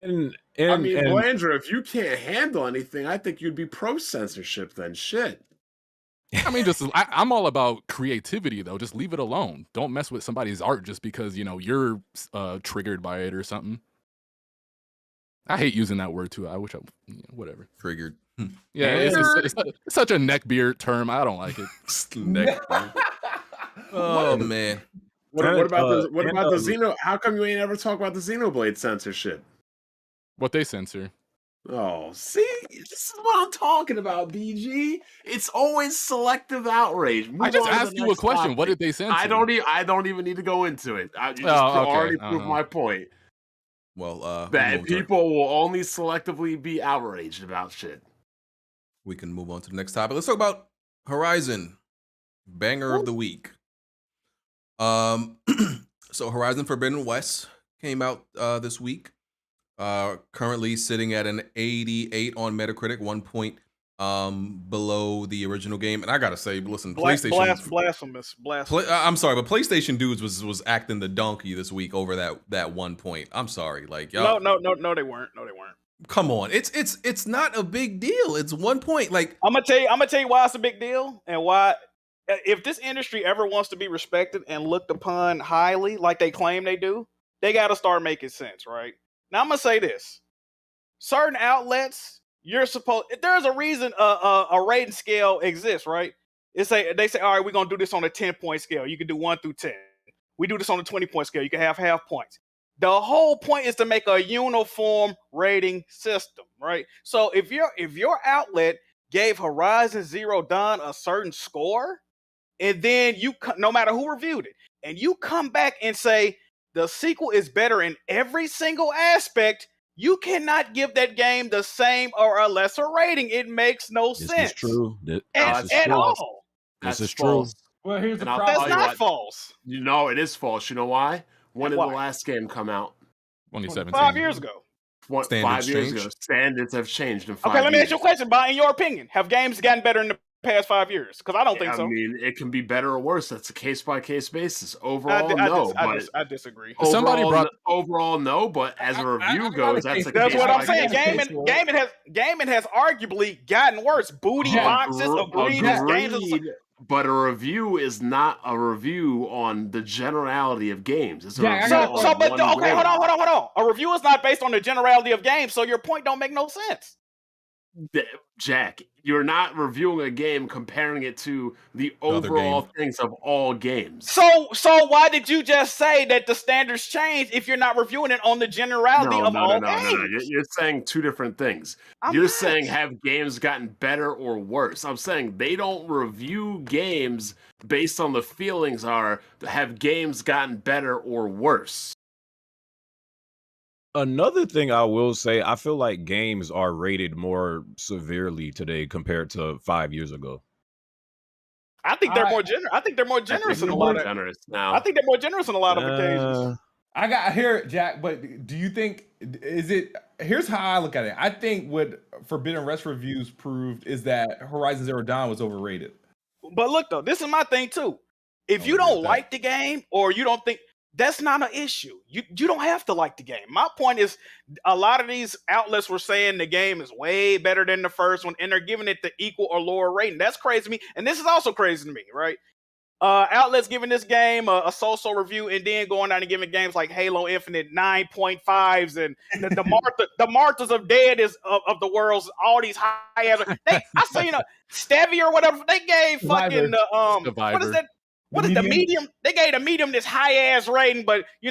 F: And
C: Blandrew, if you can't handle anything, I think you'd be pro censorship then. Shit.
E: I mean, I'm all about creativity though. Just leave it alone. Don't mess with somebody's art just because you're triggered by it or something. I hate using that word too. I wish whatever.
B: Triggered.
E: Yeah, it's such a neckbeard term. I don't like it.
B: Neckbeard. Oh man.
C: What about the Xeno? How come you ain't ever talk about the Xenoblade censorship?
E: What they censor?
C: Oh, see, this is what I'm talking about, BG. It's always selective outrage.
E: I just asked you a question. What did they censor?
C: I don't even need to go into it. You just already proved my point.
B: Well,
C: that people will only selectively be outraged about shit.
B: We can move on to the next topic. Let's talk about Horizon, banger of the week. So Horizon Forbidden West came out this week. Currently sitting at an 88 on Metacritic, 1 point below the original game. And I gotta say, listen, PlayStation
D: blasphemous.
B: I'm sorry, but PlayStation dudes was acting the donkey this week over that 1 point. I'm sorry, like y'all.
D: No, they weren't. No, they weren't.
B: Come on, it's not a big deal. It's 1 point. Like
D: I'm gonna tell you why it's a big deal and why. If this industry ever wants to be respected and looked upon highly, like they claim they do, they got to start making sense, right? Now I'm gonna say this: certain outlets, there's a reason a rating scale exists, right? They say, all right, we're gonna do this on a 10-point scale. You can do 1 through 10. We do this on a 20-point scale. You can have half points. The whole point is to make a uniform rating system, right? So if your outlet gave Horizon Zero Dawn a certain score, and then no matter who reviewed it, and you come back and say the sequel is better in every single aspect, you cannot give that game the same or a lesser rating. It makes no sense.
F: This is true.
D: At all.
F: This is true.
H: Well, here's the problem.
D: That's not false.
C: You know it is false. You know why? When did the last game come out?
E: 2017.
D: 5 years ago.
C: 5 years ago. Standards have changed in 5 years.
D: Okay, let me ask you a question, Bob. In your opinion, have games gotten better in the past 5 years? Because I don't think so.
C: I mean, it can be better or worse. That's a case-by-case basis. Overall, no.
D: I disagree.
C: Overall, no. But as a review goes, that's
D: what I'm saying. Gaming has arguably gotten worse. Booty boxes, agreed. Games.
C: But a review is not a review on the generality of games. It's a review
D: hold on. A review is not based on the generality of games, so your point don't make no sense.
C: Jack, you're not reviewing a game comparing it to the overall things of all games.
D: So why did you just say that the standards change if you're not reviewing it on the generality of all games?
C: No. You're saying two different things. You're saying have games gotten better or worse. I'm saying they don't review games based on the feelings have games gotten better or worse.
F: Another thing I will say, I feel like games are rated more severely today compared to 5 years ago.
D: I think they're more generous. I think they're more generous in a lot of
C: now.
D: I think they're more generous in a lot of occasions.
H: I got here, Jack. But do you think here's how I look at it. I think what Forbidden West reviews proved is that Horizon Zero Dawn was overrated.
D: But look though, this is my thing too. If you don't like the game or you don't think, that's not an issue. You don't have to like the game. My point is, a lot of these outlets were saying the game is way better than the first one, and they're giving it the equal or lower rating. That's crazy to me, and this is also crazy to me, right? Outlets giving this game a so-so review, and then going out and giving games like Halo Infinite 9.5s, and the Martyrs of Dead of the world's all these high ass. I seen Stevie or whatever they gave fucking what is that? What is the medium? They gave the medium this high ass rating, but they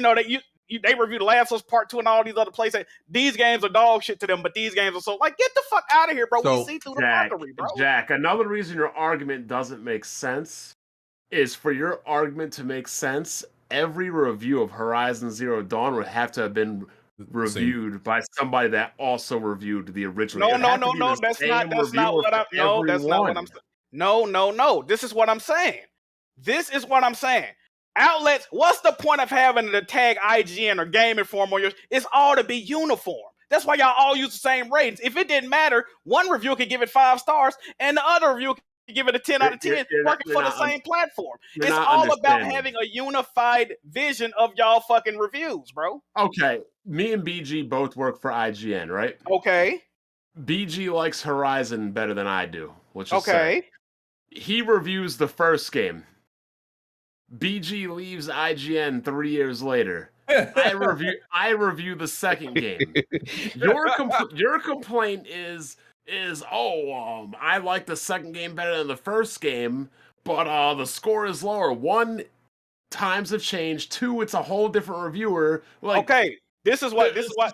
D: reviewed The Last of Us Part 2 and all these other places. These games are dog shit to them, but these games are so like, get the fuck out of here, bro. We see through the mockery, bro.
C: Jack, another reason your argument doesn't make sense is for your argument to make sense, every review of Horizon Zero Dawn would have to have been reviewed by somebody that also reviewed the original.
D: No. That's not what I'm saying. No. This is what I'm saying. Outlets, what's the point of having the tag IGN or Game Informer on yours? It's all to be uniform. That's why y'all all use the same ratings. If it didn't matter, one review could give it 5 stars and the other review could give it a 10 out of 10 working for the same platform. It's all about having a unified vision of y'all fucking reviews, bro.
C: Okay, me and BG both work for IGN, right?
D: Okay.
C: BG likes Horizon better than I do.
D: Okay.
C: he reviews the first game. BG leaves IGN 3 years later. I review the second game. Your complaint is I like the second game better than the first game, but the score is lower. 1, times have changed. 2, it's a whole different reviewer. Like,
D: okay, this is why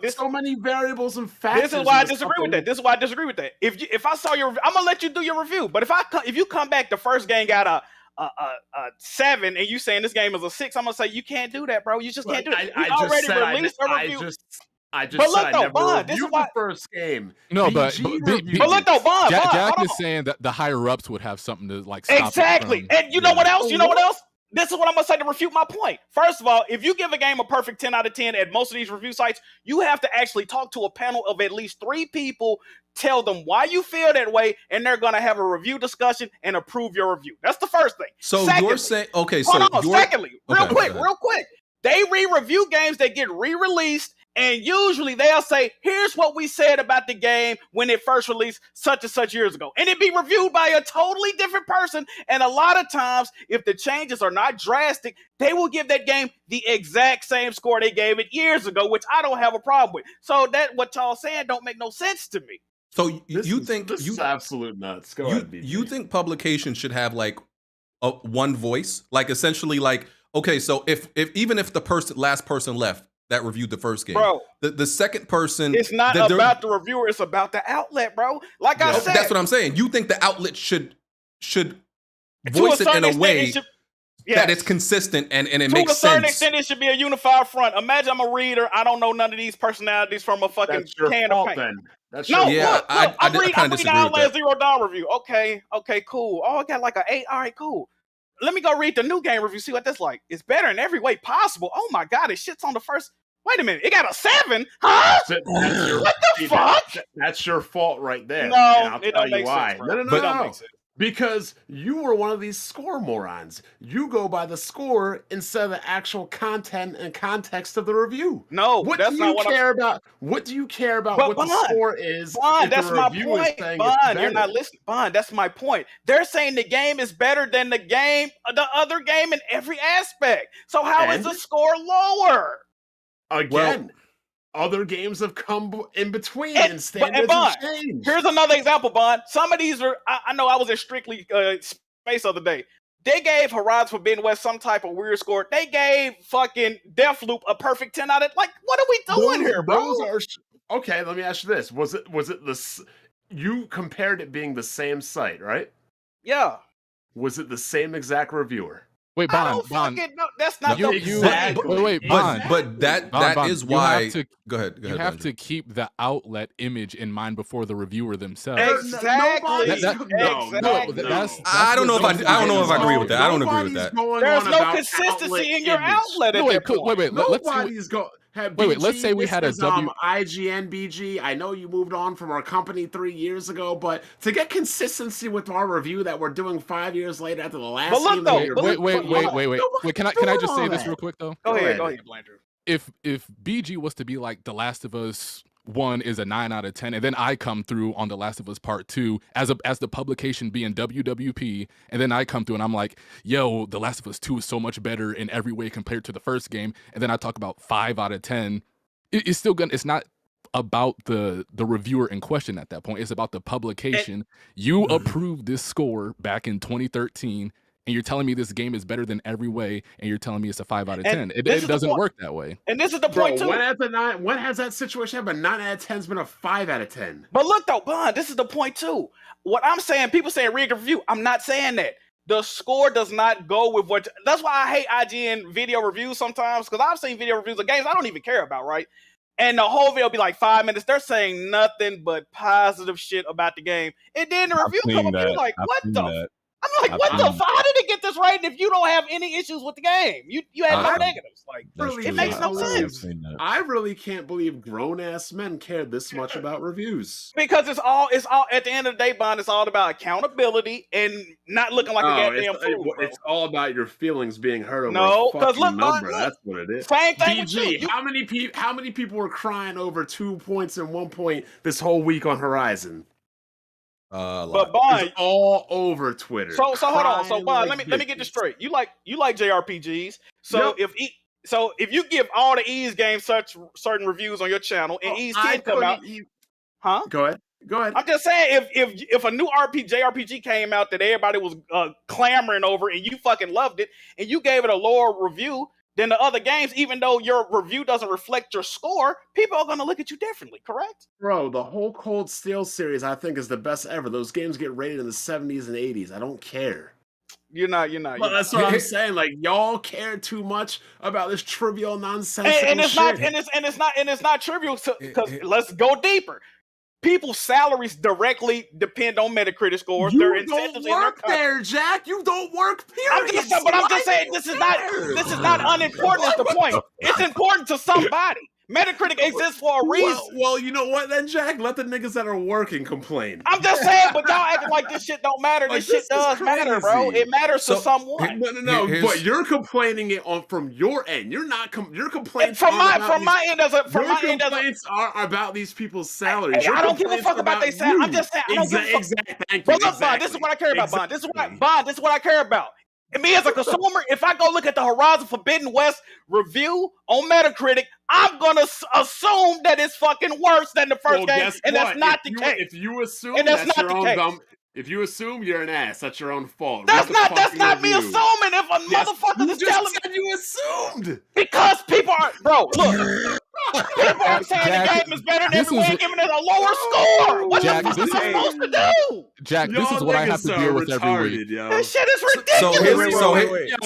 C: so many variables and factors.
D: This is why I disagree with that. This is why I disagree with that. If I saw your, I'm gonna let you do your review. But if you come back, the first game got a 7, and you saying this game is a 6, I'm gonna say you can't do that, bro. You just can't do it. We already released a review.
C: I just
D: But look
C: said
D: though,
C: I never
D: Bond, this is
C: reviewed
D: why-
C: the first game.
E: No,
C: BG reviewed
D: But look
C: it.
D: though, Bond,
E: Jack
D: hold
E: is
D: on.
E: saying that the higher ups would have something to like stop it
D: Exactly.
E: from-
D: And you know what else? You know what else? This is what I'm gonna say to refute my point. First of all, if you give a game a perfect 10 out of 10 at most of these review sites, you have to actually talk to a panel of at least 3 people, tell them why you feel that way, and they're gonna have a review discussion and approve your review. That's the first thing.
B: So
D: Secondly,
B: you're saying okay? So
D: hold on.
B: you're
D: Secondly, real
B: okay,
D: quick,
B: go ahead.
D: they re-review games that get re-released, and usually they'll say, here's what we said about the game when it first released such and such years ago. And it be reviewed by a totally different person. And a lot of times, if the changes are not drastic, they will give that game the exact same score they gave it years ago, which I don't have a problem with. So that what y'all saying don't make no sense to me.
B: So
C: This
B: you
C: is-
B: think
C: this
B: you
C: is absolute nuts? Go ahead, BG.
B: you think publication should have like a one voice, like essentially like okay, so if even if the last person left that reviewed the first game,
D: Bro,
B: the second person,
D: it's not
B: they're-
D: about the reviewer, it's about the outlet, bro. Like I said,
B: that's what I'm saying. You think the outlet should
D: to
B: voice it in
D: certain
B: a
D: extent,
B: way
D: it should-
B: that
D: yes.
B: it's consistent and it
D: To
B: makes
D: a certain
B: sense.
D: extent, it should be a unified front. Imagine I'm a reader. I don't know none of these personalities from a fucking
C: That's your
D: can
C: fault
D: of paint.
C: then. That's
D: No,
C: your
B: Yeah,
D: look,
B: I
D: I'm
B: kinda
D: reading
B: disagree with
D: Outlet
B: that.
D: $0 review. Okay, cool. Oh, I got like an 8. All right, cool. Let me go read the new game review, see what that's like. It's better in every way possible. Oh my god, it shits on the first. Wait a minute, it got a 7? Huh?
C: That's your,
D: What the fuck?
C: That's your fault right there.
D: No,
C: and I'll
D: it
C: tell
D: don't
C: you
D: make
C: why.
D: sense, bro.
C: No,
D: It don't
C: no.
D: make sense.
C: Because you were one of these score morons. You go by the score instead of the actual content and context of the review.
D: No,
C: What
D: that's
C: do
D: not
C: you
D: what
C: care about? What do you care about
D: But
C: what the
D: Bond,
C: score is?
D: Bond,
C: if
D: that's
C: the
D: my
C: review is
D: point.
C: saying
D: Bond,
C: it's
D: you're not
C: better?
D: listening. Bond, that's my point. They're saying the game is better than the other game in every aspect. So how is
C: And?
D: the score lower?
C: Again, other games have come in between
D: And-
C: and standards
D: Bond,
C: have changed.
D: Here's another example, Bond. Some of these are, I know I was in Strictly Space the other day. They gave Horizon Forbidden West some type of weird score. They gave fucking Deathloop a perfect 10 out of, like, what are we doing here, bro?
C: Those are okay. Let me ask you this: was it you compared it being the same site, right?
D: Yeah.
C: Was it the same exact reviewer?
E: Wait,
D: I
E: Bond,
D: don't
E: Bond.
D: fucking know. That's not
E: You,
D: the
E: you,
C: Exactly.
E: wait, Bond.
B: But that
E: Bond,
B: is
E: you
B: why.
E: have to-
B: Go ahead.
E: You have
B: Blandrew.
E: to keep the outlet image in mind before the reviewer themselves.
D: Exactly.
E: That-
D: Exactly.
E: that's
B: I don't know if I don't know if I agree with that. I don't agree with
C: Nobody's
B: that.
C: going
D: There's
C: on
D: no
C: about
D: consistency
C: outlet
D: in your
C: image.
D: outlet at
E: No, wait,
D: that point.
E: wait. Let's say
C: Nobody's going.
E: Wait, let's say we had a W-
C: IGN BG. I know you moved on from our company 3 years ago, but to get consistency with our review that we're doing 5 years later after the last
D: But look,
C: game,
D: though,
C: that you're
D: but
E: wait.
C: Nobody's
E: Wait, can I just say
C: doing
E: this
C: all
E: real
C: that.
E: quick though?
D: Go ahead,
C: ahead.
D: Blandrew.
E: If BG was to be like The Last of Us 1 is a 9 out of 10, and then I come through on The Last of Us Part 2 as the publication being WWP, and then I come through and I'm like, yo, The Last of Us 2 is so much better in every way compared to the first game, and then I talk about 5 out of 10, it's still gonna, it's not about the reviewer in question at that point. It's about the publication. You approved this score back in 2013, and you're telling me this game is better than every way, and you're telling me it's a 5 out of 10.
D: And
E: It
D: this is the
E: doesn't
D: point.
E: work that way.
D: And this is the
C: Bro,
D: point, too.
C: when has that situation happened? 9 out of 10's been a 5 out of 10.
D: But look, though, Bond, this is the point, too. What I'm saying, people saying read the review. I'm not saying that. The score does not go with what... That's why I hate IGN video reviews sometimes, because I've seen video reviews of games I don't even care about, right? And the whole video be like 5 minutes. They're saying nothing but positive shit about the game. And then the review come up, you're like, what the... I'm like, what the fuck? How did it get this rating if you don't have any issues with the game? You had no negatives. Like,
C: Really
D: it makes no sense.
C: I really can't believe grown-ass men care this much about reviews.
D: Because it's all at the end of the day, Bond, it's all about accountability and not looking like a goddamn fool. Bro.
C: It's all about your feelings being hurt over
D: No,
C: a
D: 'cause
C: fucking
D: look,
C: number.
D: look.
C: That's what it is.
D: Same thing with
C: BG,
D: you.
C: how many people were crying over 2 points and 1 point this whole week on Horizon?
D: But Bond,
C: It's all over Twitter.
D: so hold on. So
C: Crying
D: Bond,
C: like
D: let me get this
C: bitches.
D: straight. You like JRPGs. So
C: Yep.
D: if you give all the Ease games such certain reviews on your channel and Ease 10 come out, huh?
C: Go ahead.
D: I'm just saying, if a new JRPG came out that everybody was clamoring over and you fucking loved it and you gave it a lower review than the other games, even though your review doesn't reflect your score, people are going to look at you differently, correct?
C: Bro, the whole Cold Steel series I think is the best ever. Those games get rated in the 70s and 80s. I don't care.
D: You're not.
C: Well, that's what I'm saying. Like, y'all care too much about this trivial nonsense.
D: And it's not trivial because let's go deeper. People's salaries directly depend on Metacritic scores.
C: You
D: their
C: don't
D: incentives in their
C: work there, Jack. You don't work. Period.
D: I'm just saying this is not unimportant. Is the point? It's important to somebody. Metacritic exists for a reason.
C: Well, you know what then, Jack? Let the niggas that are working complain.
D: I'm just saying, but y'all acting like this shit don't matter.
C: Like,
D: This shit does matter, bro. It matters to someone.
C: No. But you're complaining it from your end. You're not. Your complaints
D: From my end,
C: complaints are about these people's salaries.
D: Hey, I don't give a fuck about their salary. I'm just saying. I don't give a fuck.
C: Exactly. Thank you.
D: Bro, look,
C: Exactly.
D: Bond, this is what I care about, Bond. This is what I care about. And me as a consumer, if I go look at the Horizon Forbidden West review on Metacritic, I'm gonna assume that it's fucking worse than the first game, and that's not the case.
C: If you assume
D: and that's not
C: your
D: the
C: own
D: case.
C: If you assume, you're an ass. That's your own fault.
D: That's not me assuming. If a motherfucker is telling me,
C: you assumed.
D: Because people are, bro. Look, people are saying the game is better than everyone and giving it a lower score. What the fuck am I supposed to do?
E: Jack, this is what I have to deal with every week.
D: This shit is ridiculous.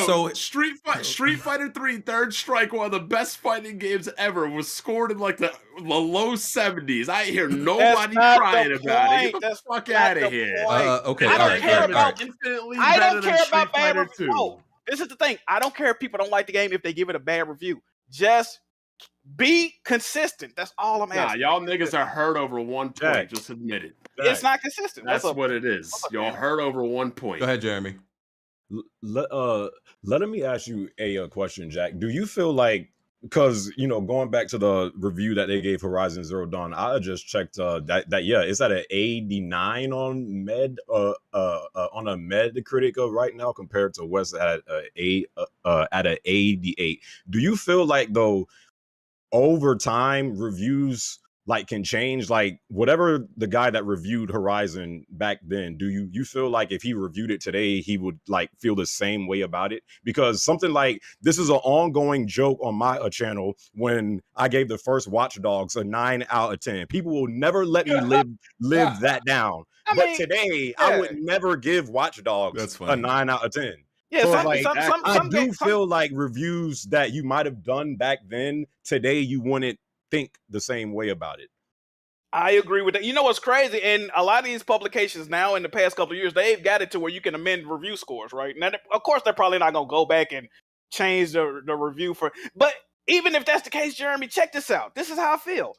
C: So Street Fighter 3 Third Strike, one of the best fighting games ever, was scored in like the low 70s. I hear nobody crying about it. Get the fuck out of here.
B: Okay,
D: I don't care about.
C: Infinitely
D: I
C: better
D: don't
C: than
D: care
C: Street
D: about bad
C: Fighter
D: reviews.
C: 2.
D: No, this is the thing. I don't care if people don't like the game if they give it a bad review. Just be consistent. That's all I'm asking.
C: Y'all niggas are hurt over 1 point.
F: Jack.
C: Just admit it.
D: It's not consistent.
C: That's what it is. Y'all hurt over 1 point.
B: Go ahead, Jeremy.
F: Let me ask you a question, Jack. Do you feel like, because going back to the review that they gave Horizon Zero Dawn, I just checked that it's at an 89 on on a Metacritic right now compared to West at an 88. Do you feel like though over time reviews like can change, like whatever the guy that reviewed Horizon back then, do you feel like if he reviewed it today he would like feel the same way about it? Because something like this is an ongoing joke on my channel. When I gave the first Watch Dogs a 9 out of 10, people will never let me live that down. But today I would never give Watch Dogs a 9 out of 10.
D: Yeah,
F: so I do feel like reviews that you might have done back then, today you wouldn't think the same way about it.
D: I agree with that. You know what's crazy? And a lot of these publications now in the past couple of years, they've got it to where you can amend review scores, right? Now, of course, they're probably not going to go back and change the review for... But even if that's the case, Jeremy, check this out. This is how I feel.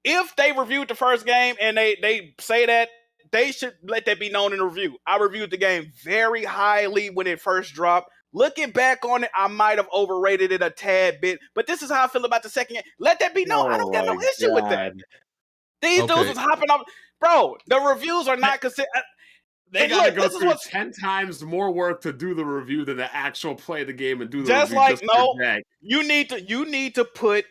D: If they reviewed the first game and they say that, they should let that be known in the review. I reviewed the game very highly when it first dropped. Looking back on it, I might have overrated it a tad bit, but this is how I feel about the second game. Let that be known. I don't got no issue with that. These dudes is hopping up. Bro, the reviews are not consistent.
C: They gotta go through 10 times more work to do the review than the actual play of the game and do the
D: just
C: review.
D: Like,
C: just
D: no, you need to put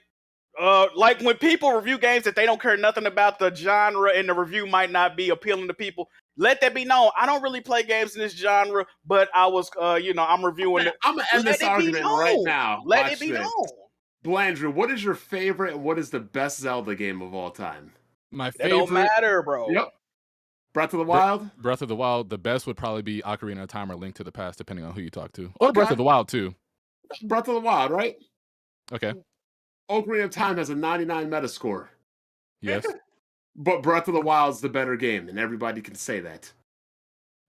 D: like when people review games that they don't care nothing about the genre and the review might not be appealing to people. Let that be known. I don't really play games in this genre, but I was, I'm reviewing it.
C: I'm gonna end this argument right now.
D: Let it be known.
C: Blandrew, what is your favorite and what is the best Zelda game of all time?
E: My favorite.
D: It don't matter, bro.
C: Yep. Breath of the Wild?
E: Breath of the Wild. The best would probably be Ocarina of Time or Link to the Past, depending on who you talk to. Or Breath of the Wild, too.
C: Breath of the Wild, right?
E: Okay.
C: Ocarina of Time has a 99 Metascore.
E: Yes.
C: But Breath of the Wild's the better game, and everybody can say that.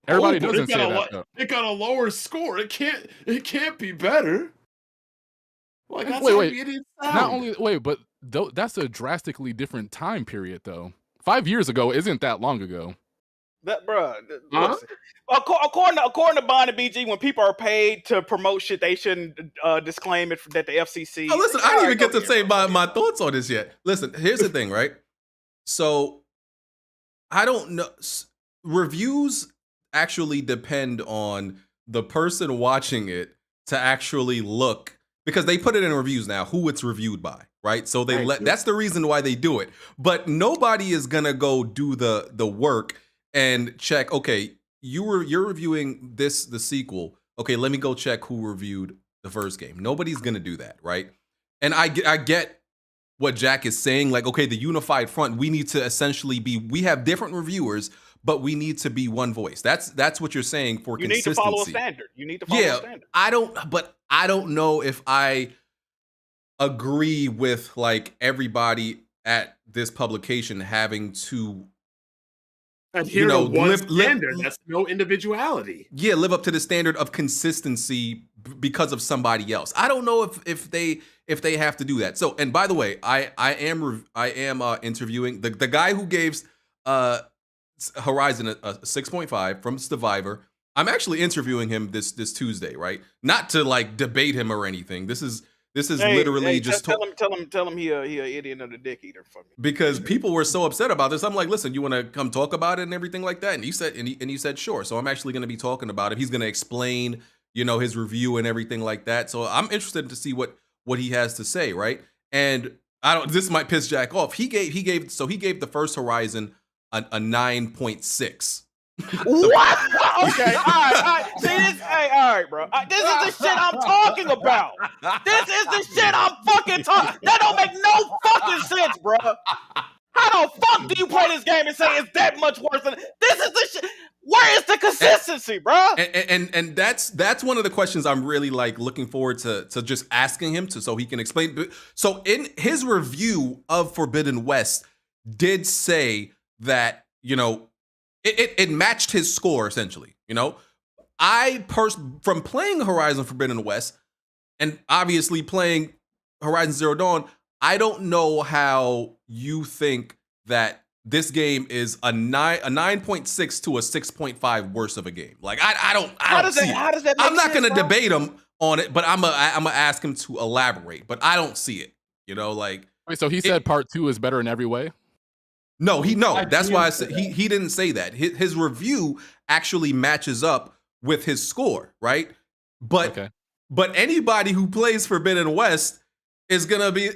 E: Everybody doesn't say that.
C: It got a lower score. It can't be better. Like, that's
E: wait. Not only but that's a drastically different time period, though. 5 years ago isn't that long ago.
D: That, bro. According to Bond and BG, when people are paid to promote shit, they shouldn't disclaim it that the FCC.
B: Oh, listen, I didn't even get to say my thoughts on this yet. Listen, here's the thing, right? So I don't know. reviews actually depend on the person watching it to actually look, because they put it in reviews now who it's reviewed by, right? So that's the reason why they do it. But nobody is gonna go do the work and check, okay, you're reviewing the sequel. Okay, let me go check who reviewed the first game. Nobody's gonna do that, right? And I get what Jack is saying, like, okay, the unified front, we need to essentially we have different reviewers, but we need to be one voice. That's what you're saying for consistency.
D: You need to follow a standard. You need to follow a standard.
B: I don't know if I agree with like everybody at this publication having to
C: adhere to one standard. That's no individuality.
B: Yeah, live up to the standard of consistency because of somebody else. I don't know if they have to do that. So, and by the way, I am interviewing the guy who gave Horizon a 6.5 from Survivor. I'm actually interviewing him this Tuesday, right? Not to like debate him or anything. This is literally just
D: tell him he a idiot and a dick eater for me.
B: Because people were so upset about this. I'm like, listen, you want to come talk about it and everything like that? And he said sure. So I'm actually going to be talking about it. He's going to explain, his review and everything like that. So I'm interested to see what he has to say, right? And this might piss Jack off. He gave the first Horizon a 9.6.
D: What? Okay, all right. See this? Hey, all right, bro. This is the shit I'm talking about. This is the shit I'm fucking talking. That don't make no fucking sense, bro. How the fuck do you play this game and say it's that much worse than this? Is the shit? Where is the consistency, bro?
B: And that's one of the questions I'm really like looking forward to just asking him so he can explain. So in his review of Forbidden West, did say that it matched his score essentially. From playing Horizon Forbidden West and obviously playing Horizon Zero Dawn, I don't know how you think that this game is a 9.6 to a 6.5 worse of a game. Like I don't see it.
D: How does that make
B: I'm not
D: sense,
B: gonna debate him on it, but I'm gonna ask him to elaborate. But I don't see it. Wait,
E: so he said part 2 is better in every way?
B: No, that's why I said he didn't say that. His review actually matches up with his score, right? But anybody who plays Forbidden West is gonna be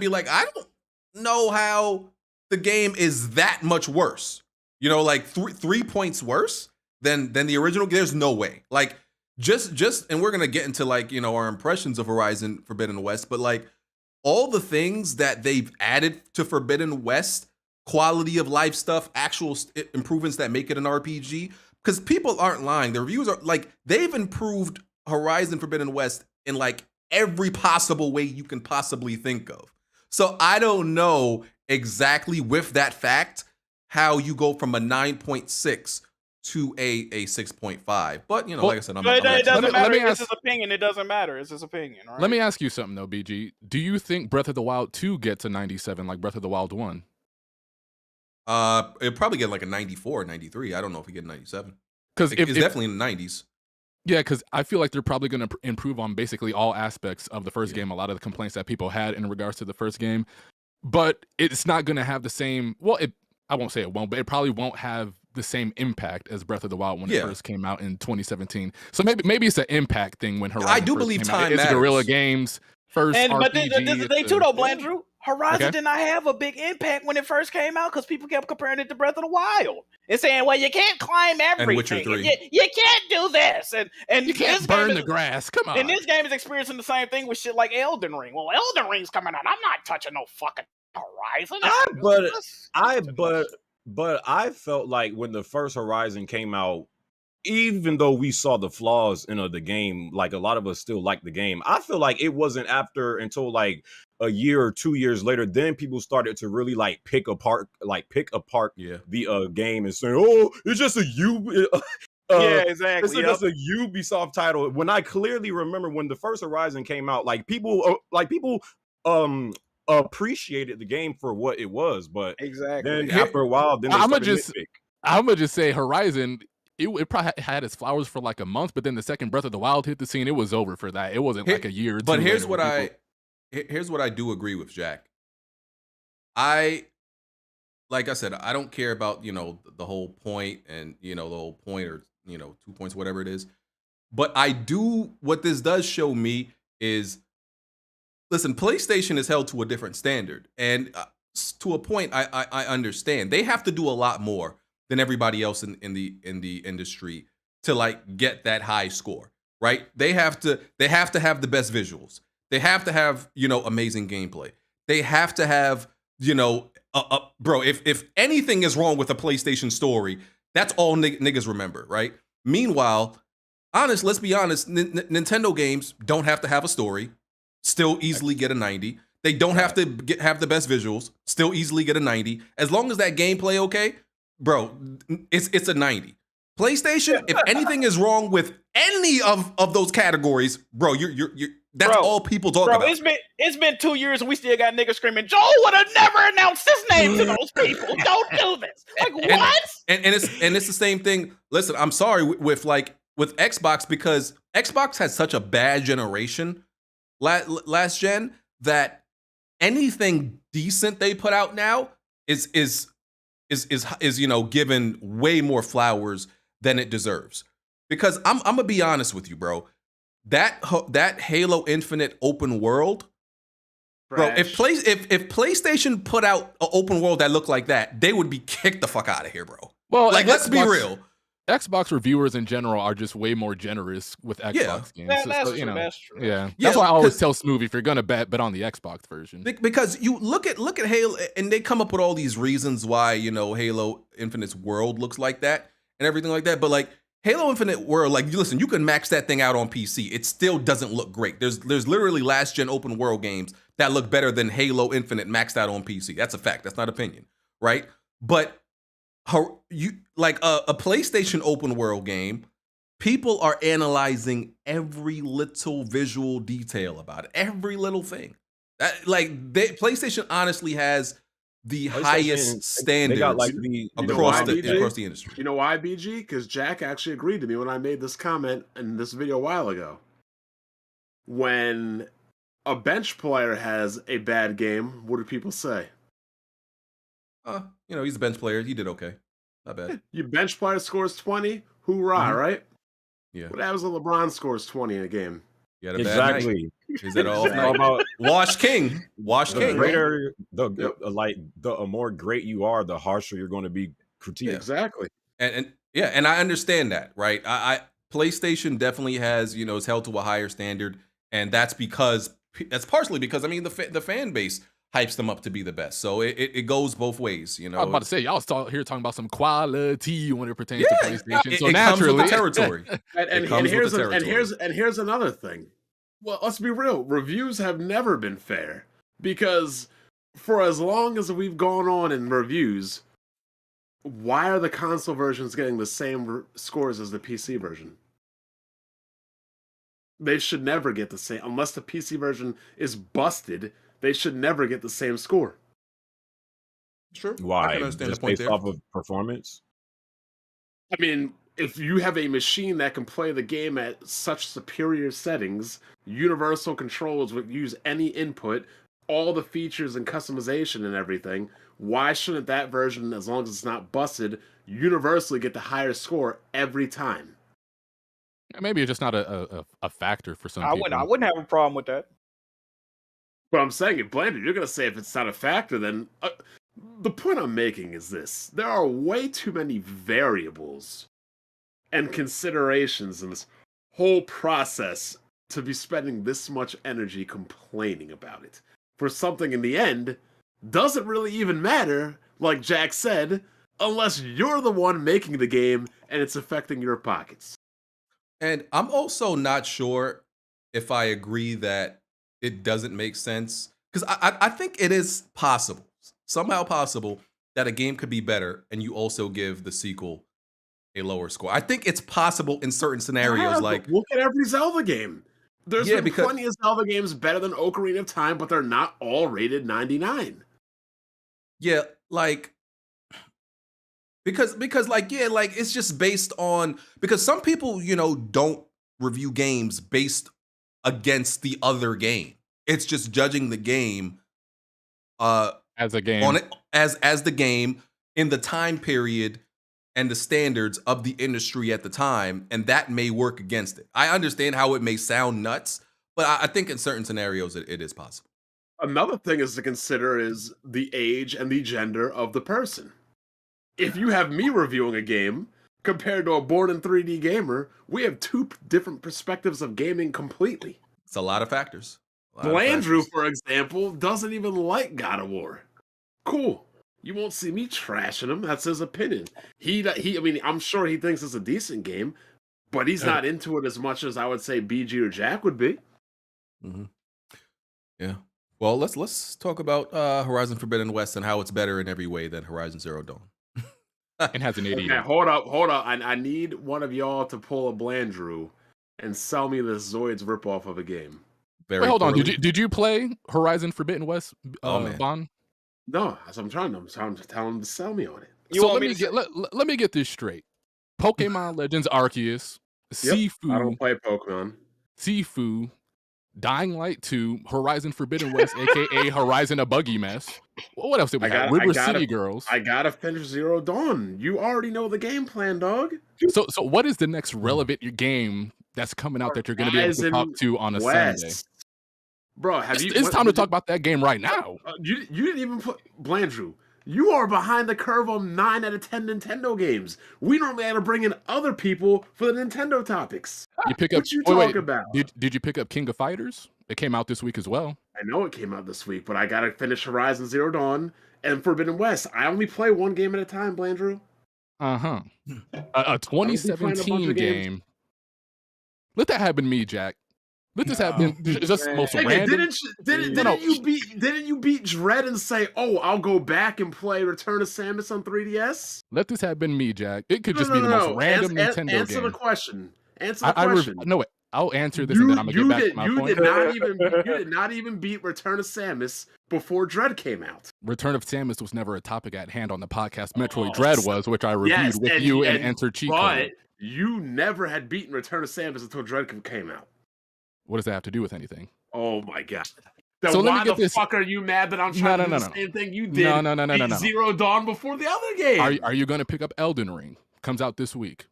B: like, I don't know how the game is that much worse. Like 3 points worse than the original. There's no way. Like just and we're gonna get into like our impressions of Horizon Forbidden West, but like all the things that they've added to Forbidden West, quality of life stuff, actual improvements that make it an RPG. Because people aren't lying. The reviews are like, they've improved Horizon Forbidden West in like every possible way you can possibly think of. So I don't know exactly with that fact how you go from a 9.6 to a 6.5. But like I said,
D: it doesn't matter. It's his opinion. It doesn't matter. It's his opinion. Right?
E: Let me ask you something though, BG. Do you think Breath of the Wild 2 gets a 97 like Breath of the Wild 1?
B: It'll probably get like a 94, 93. I don't know if we get 97.
E: Because
B: it's definitely in the 90s.
E: Yeah, because I feel like they're probably going to improve on basically all aspects of the first game. A lot of the complaints that people had in regards to the first game, but it's not going to have the same. Well, I won't say it won't, but it probably won't have the same impact as Breath of the Wild when it first came out in 2017. So maybe it's an impact thing when Horizon.
B: I do believe time matters.
E: It's Guerrilla Games first RPG.
D: But this is the thing too, though, Blandrew. Horizon did not have a big impact when it first came out because people kept comparing it to Breath of the Wild and saying, "Well, you can't climb everything.
B: And Witcher 3.
D: You can't do this, and
E: you can't burn the grass. Come on."
D: And this game is experiencing the same thing with shit like Elden Ring. Well, Elden Ring's coming out. I'm not touching no fucking Horizon.
F: But I felt like when the first Horizon came out, even though we saw the flaws in the game, like a lot of us still liked the game. I feel like it wasn't until like a year or 2 years later, then people started to really like pick apart the game and say, "Oh, it's just a
D: exactly.
F: It's just a Ubisoft title." When I clearly remember when the first Horizon came out, people appreciated the game for what it was, but then after a while, then
E: I'm gonna just say Horizon. It probably had its flowers for like a month, but then the second Breath of the Wild hit the scene, it was over for that. It wasn't like a year or two.
B: But here's what I do agree with Jack. I like I said, I don't care about the whole point and the whole point or 2 points, whatever it is. But I do. What this does show me is, listen, PlayStation is held to a different standard, and to a point, I understand they have to do a lot more than everybody else in the industry to like get that high score, right? They have to have the best visuals. They have to have amazing gameplay. They have to have bro. If anything is wrong with a PlayStation story, that's all niggas remember, right? Meanwhile, let's be honest, Nintendo games don't have to have a story. Still easily get a 90. They don't have to have the best visuals. Still easily get a 90. As long as that gameplay okay, bro, it's a 90. PlayStation, if anything is wrong with any of those categories, bro, you're that's all people talk about.
D: It's been 2 years and we still got niggas screaming, Joel would have never announced his name to those people. Don't do this. Like, what?
B: And it's the same thing. Listen, I'm sorry with Xbox, because Xbox had such a bad generation last gen that anything decent they put out now is given way more flowers than it deserves. Because I'm gonna be honest with you, bro. That Halo Infinite open world, bro. If PlayStation put out an open world that looked like that, they would be kicked the fuck out of here, bro.
E: Well,
B: like, let's be real.
E: Xbox reviewers in general are just way more generous with Xbox games.
D: That's true.
E: Yeah, that's why I always tell Smoove, if you're gonna bet on the Xbox version.
B: Because you look at Halo, and they come up with all these reasons why Halo Infinite's world looks like that and everything like that. But like Halo Infinite world, like, listen, you can max that thing out on PC. It still doesn't look great. There's literally last gen open world games that look better than Halo Infinite maxed out on PC. That's a fact. That's not opinion, right? But a PlayStation open world game, people are analyzing every little visual detail about it, every little thing. PlayStation honestly has the highest standards across the industry.
C: You know why, BG? Because Jack actually agreed to me when I made this comment in this video a while ago. When a bench player has a bad game, what do people say?
B: He's a bench player. He did okay. Not bad.
C: Your bench player scores 20, hoorah, right?
B: Yeah.
C: What happens when LeBron scores 20 in a game?
B: You had a bad night. Is that all night?
F: About
B: Wash King.
F: The more great you are, the harsher you're going to be critiqued.
C: Yeah, exactly.
B: And I understand that, right? I PlayStation definitely has, is held to a higher standard, and that's partially because the fan base hypes them up to be the best. So it goes both ways,
E: I was about to say, y'all here talking about some quality when it pertains to PlayStation. So
B: it
E: naturally,
B: comes with the territory.
C: and here's another thing. Well, let's be real. Reviews have never been fair, because for as long as we've gone on in reviews, why are the console versions getting the same scores as the PC version? They should never get the same, unless the PC version is busted. They should never get the same score.
B: Sure.
F: Why?
B: I can understand
F: Just
B: the point
F: based off of performance?
C: I mean, if you have a machine that can play the game at such superior settings, universal controls would use any input, all the features and customization and everything, why shouldn't that version, as long as it's not busted, universally get the higher score every time?
E: Maybe it's just not a factor for some people.
D: I wouldn't have a problem with that.
C: But I'm saying, if Blandrew, you're going to say if it's not a factor, then the point I'm making is this. There are way too many variables and considerations in this whole process to be spending this much energy complaining about it. For something in the end doesn't really even matter, like Jack said, unless you're the one making the game and it's affecting your pockets.
B: And I'm also not sure if I agree that it doesn't make sense, because I think it is possible, somehow possible, that a game could be better and you also give the sequel a lower score. I think it's possible in certain scenarios. Like,
C: look at every Zelda game. There's been plenty of Zelda games better than Ocarina of Time, but they're not all rated 99.
B: Yeah, because it's just based on, because some people, don't review games based against the other game. It's just judging the game
E: as a game.
B: on it as the game in the time period and the standards of the industry at the time, and that may work against it. I understand how it may sound nuts, but I think in certain scenarios it is possible.
C: Another thing is to consider is the age and the gender of the person. If you have me reviewing a game compared to a born in 3D gamer, we have two different perspectives of gaming completely.
B: It's a lot of factors.
C: Blandrew, for example, doesn't even like God of War. Cool. You won't see me trashing him. That's his opinion. I mean, I'm sure he thinks it's a decent game, but he's not into it as much as I would say BG or Jack would be.
B: Mm-hmm. Yeah. Well, let's talk about Horizon Forbidden West and how it's better in every way than Horizon Zero Dawn.
E: It has an 88.
C: Okay, hold up. I need one of y'all to pull a Blandrew and sell me this Zoids ripoff of a game.
E: Wait, hold on. Did you play Horizon Forbidden West, Bond?
C: No, I'm trying to tell him to sell me on it.
E: So let me get this straight. Pokemon Legends Arceus, Sifu.
C: I don't play Pokemon.
E: Sifu, Dying Light 2, Horizon Forbidden West, aka Horizon a Buggy Mess. What else did we have? River City Girls.
C: I gotta finish Zero Dawn. You already know the game plan, dog.
E: So what is the next relevant game that's coming out that you're going to be able to talk to on a Sunday?
C: Bro,
E: it's time to talk about that game right now.
C: You didn't even put Blandrew. You are behind the curve on 9 out of 10 Nintendo games. We normally have to bring in other people for the Nintendo topics.
E: You pick up.
C: What you talking about?
E: Did you pick up King of Fighters? It came out this week as well.
C: I know it came out this week, but I gotta finish Horizon Zero Dawn and Forbidden West. I only play one game at a time, Blandrew.
E: A 2017 game. Let that happen to me, Jack. Let this happen. Just the most random.
C: Didn't you beat Dread and say, "Oh, I'll go back and play Return of Samus on 3DS"?
E: Let this happen to me, Jack. It could just be the most random Nintendo game.
C: Answer the question. Answer the question.
E: No, I'll answer this and then I'm gonna get back to my point.
C: You did not even beat Return of Samus before Dread came out.
E: Return of Samus was never a topic at hand on the podcast. Metroid Dread was, which I reviewed with you and entered cheat code.
C: But you never had beaten Return of Samus until Dread came out.
E: What does that have to do with anything?
C: Oh my god. So why the fuck are you mad that I'm trying to do the same thing you did? No. Zero Dawn before the other game.
E: Are you going to pick up Elden Ring? Comes out this week.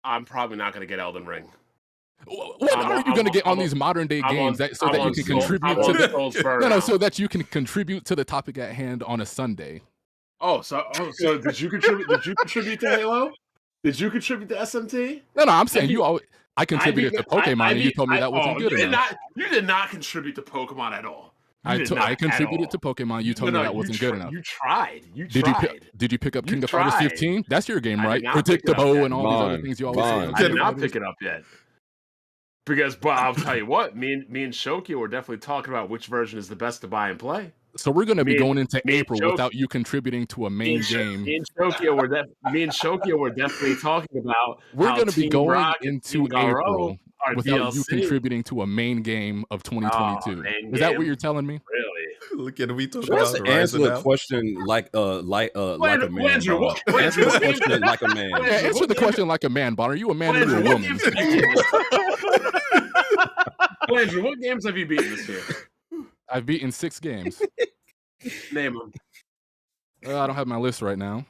C: I'm probably not going to get Elden Ring.
E: What are you going to get on these modern day games so that you can contribute to so that you can contribute to the topic at hand on a Sunday?
C: So did you contribute? Did you contribute to Halo? Did you contribute to SMT?
E: No, I'm saying I contributed to Pokemon, and you told me that wasn't good enough.
C: You did not contribute to Pokemon at all.
E: I contributed to Pokemon. You told me that wasn't good enough.
C: You tried.
E: Did you pick up King of Fighters 15? That's your game, right? Predictable and all these other things you always say.
C: I did not pick it up yet. But I'll tell you what, me and Shokyo were definitely talking about which version is the best to buy and play.
E: So we're going to be going into April without you contributing to a main game.
C: Me and Shokyo were definitely talking about.
E: We're going to be going into April without you contributing to a main game of 2022. Is that what you're telling me?
C: Really?
B: Look at we talking about
F: answer the question like a man.
C: Answer the question
F: like a man.
E: Answer the question like a man, Bon. Are you a man or you a woman?
C: Blandrew, what games have you beaten this year?
E: I've beaten 6 games.
C: Name them.
E: I don't have my list right now.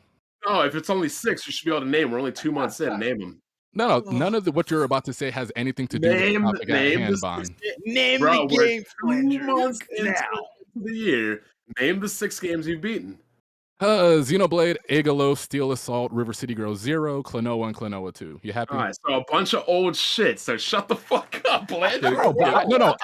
C: No, if it's only 6, you should be able to name. We're only 2 months in. Name them.
E: No, none of what you're about to say has anything to do with the topic at hand, Bon.
D: Name the game.
C: 2 months into the year. Name the 6 games you've beaten.
E: Xenoblade, Agalo, Steel Assault, River City Girls 0, Klonoa, and Klonoa 2. You happy?
C: All right, so a bunch of old shit. So shut the fuck up, Blandrew.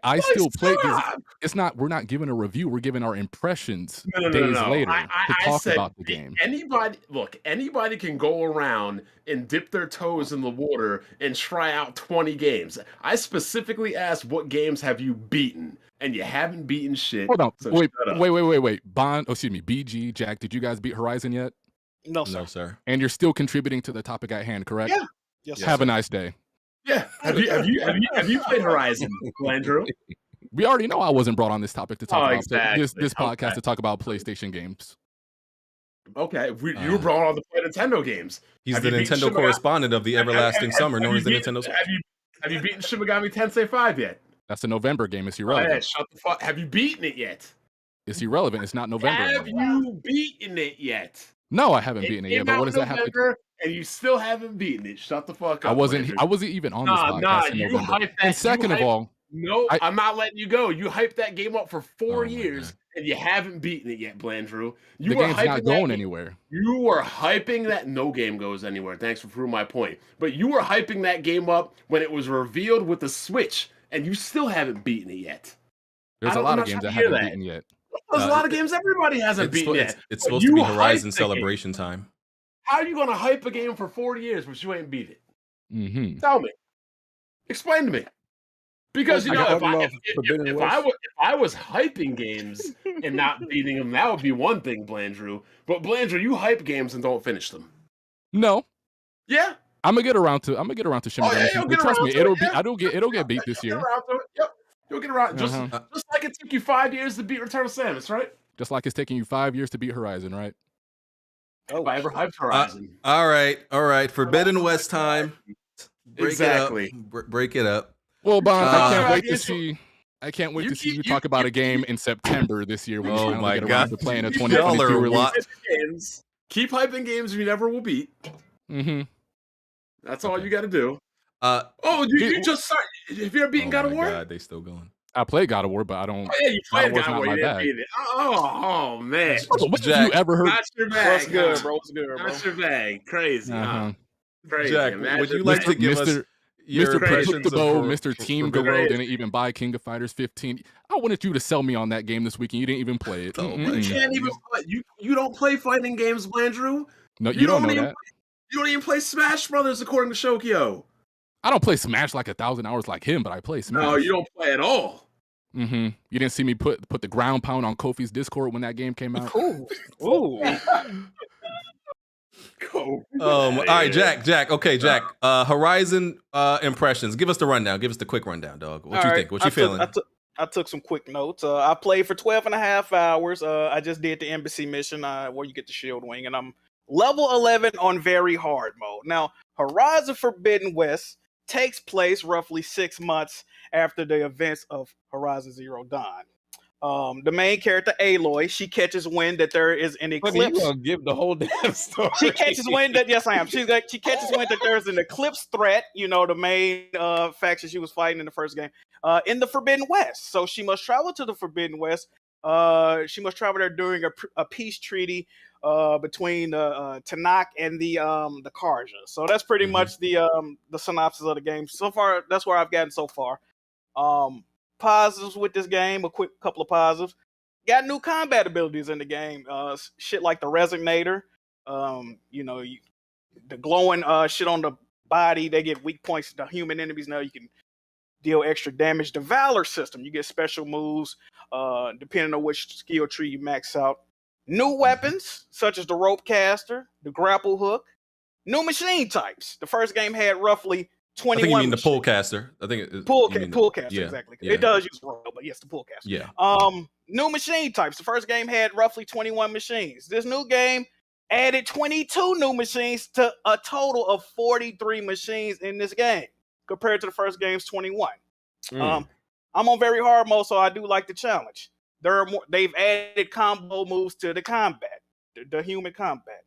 E: I still played these. It's not. We're not giving a review. We're giving our impressions days later to talk about the game.
C: Anybody can go around and dip their toes in the water and try out 20 games. I specifically asked, what games have you beaten? And you haven't beaten shit.
E: Hold on. So wait. Bond, BG, Jack, did you guys beat Horizon yet?
D: No, sir.
B: No, sir.
E: And you're still contributing to the topic at hand, correct?
D: Yeah. Yes,
E: Have a nice day.
C: Yeah. Have you played Horizon, Blandrew?
E: We already know I wasn't brought on this topic to talk about this podcast to talk about PlayStation games.
C: Okay, you were brought on to play Nintendo games.
B: He's the Nintendo correspondent of the Everlasting Summer, known as the Nintendo.
C: Have you beaten Shin Megami Tensei 5 yet?
E: That's a November game. It's
C: Oh,
E: irrelevant.
C: yeah, shut the fuck. Have you beaten it yet?
E: It's irrelevant. It's not November
C: Have
E: anymore.
C: you beaten it yet?
E: No, I haven't
C: It
E: beaten it yet.
C: came
E: But
C: out
E: what does
C: in
E: that have to do?
C: November, and you still haven't beaten it. Shut the fuck up.
E: I wasn't
C: Blandrew.
E: even on this
C: Nah,
E: podcast in
C: you
E: November.
C: hyped that.
E: And second of all,
C: no,
E: I-
C: I'm not letting you go. You hyped that game up for 4
B: Oh my
C: years,
B: God.
C: and you haven't beaten it yet, Blandrew. You
E: the
C: were
E: game's
C: hyping
E: not
C: that
E: going
C: game-
E: anywhere.
C: You were hyping that. No game goes anywhere. Thanks for proving my point. But you were hyping that game up when it was revealed with the Switch, and you still haven't beaten it yet.
E: There's a
C: I'm
E: lot
C: not
E: of games
C: trying
E: I
C: to hear
E: haven't
C: that.
E: beaten yet.
C: There's a lot of games everybody hasn't beaten yet.
B: It's
C: But
B: supposed to be
C: you hyped
B: Horizon
C: the game.
B: celebration time.
C: How are you going to hype a game for 40 years but you ain't beat it?
E: Mm-hmm.
C: Tell me. Explain to me. Because, you know, if I was hyping games and not beating them, that would be one thing, Blandrew. But Blandrew, you hype games and don't finish them.
E: No,
C: Yeah.
E: I'm gonna get around to Shin
C: Oh, yeah,
E: Megami
C: you'll
E: Tensei.
C: get
E: Trust
C: around
E: me,
C: to
E: it'll
C: it,
E: be.
C: yeah.
E: It'll get beat this
C: You'll
E: year.
C: get around to it. Yep. You'll get around. Just like it took you 5 years to beat Return of Samus, right?
E: Just like it's taking you 5 years to beat Horizon, right?
C: If I ever hyped Horizon.
B: All right. Forbidden West time. Break
C: Exactly.
B: it up. Break it up.
E: Well, Bon, I can't
C: Uh,
E: wait to see. I can't wait to see you talk about a game in September this year. When you
B: Oh
E: finally
B: my
E: get around
B: God.
E: to playing a
C: Y'all
E: 2022
B: are
E: release.
B: what?
C: Keep hyping games you never will beat.
E: Mm-hmm.
C: That's all
B: Okay.
C: you got to do.
B: Uh,
C: Oh, you just started. Have you ever beaten God of War?
B: God, they still going.
E: I played God of War, but I don't.
C: Oh, yeah, you
E: God of
C: played
E: War's
C: God of
E: not
C: War.
E: my
C: You didn't
E: bag.
C: beat it. Oh, man.
E: What
B: Jack,
E: have you ever heard?
C: That's your bag.
D: What's good,
C: huh?
D: bro? What's good, bro?
C: That's your bag. Crazy, huh?
E: Uh-huh.
C: Crazy.
B: Jack,
C: Imagine
B: would you like
C: that.
B: to give us
E: Mr.
B: your
E: Mr.
C: crazy.
E: Predictable,
B: impressions of
E: Mr. Team
B: Forbidden
E: Garo
C: West?
E: didn't even buy King of Fighters 15. I wanted you to sell me on that game this weekend. You didn't even play it.
B: Oh my
C: You
E: Mm-mm.
B: God.
C: can't even play. You don't play fighting games, Blandrew.
E: No, you don't know
C: even
E: that.
C: You don't even play Smash Brothers, according to Shokyo.
E: I don't play Smash like 1,000 hours like him, but I play Smash.
C: No, you don't play at all.
E: Mm-hmm. You didn't see me put the ground pound on Kofi's Discord when that game came out.
D: Ooh. Ooh.
C: Go.
B: All right, Jack. Okay, Jack. Horizon impressions. Give us the rundown. Give us the quick rundown, dog. What
D: All
B: you
D: right,
B: think? What you feeling?
D: I took some quick notes. I played for 12 and a half hours. I just did the embassy mission where you get the shield wing, and I'm level 11 on very hard mode. Now, Horizon Forbidden West takes place roughly 6 months after the events of Horizon Zero Dawn. The main character, Aloy, she catches wind that there is an
F: You
D: eclipse.
F: gonna give the whole damn story?
D: She catches wind that yes, I am. She catches wind that there's an eclipse threat. You know, the main faction she was fighting in the first game, in the Forbidden West. So she must travel to the Forbidden West. She must travel there during a peace treaty between Tanakh and the Karja. So that's pretty much the synopsis of the game. So far, that's where I've gotten so far. Positives with this game, a quick couple of positives. Got new combat abilities in the game. Shit like the Resonator. The glowing shit on the body. They get weak points to human enemies. Now you can deal extra damage. The Valor system. You get special moves depending on which skill tree you max out. New weapons, such as the rope caster, the grapple hook. New machine types. The first game had roughly 21.
B: I think you mean the
C: Oh,
B: pull caster. I think
D: Pull
B: you mean
D: caster,
B: yeah,
D: exactly.
B: yeah.
D: It does use rope, but yes, the pull caster.
B: Yeah.
D: New machine types. The first game had roughly 21 machines. This new game added 22 new machines to a total of 43 machines in this game, compared to the first game's 21. I'm on very hard mode, so I do like the challenge. They've added combo moves to the combat, the human combat.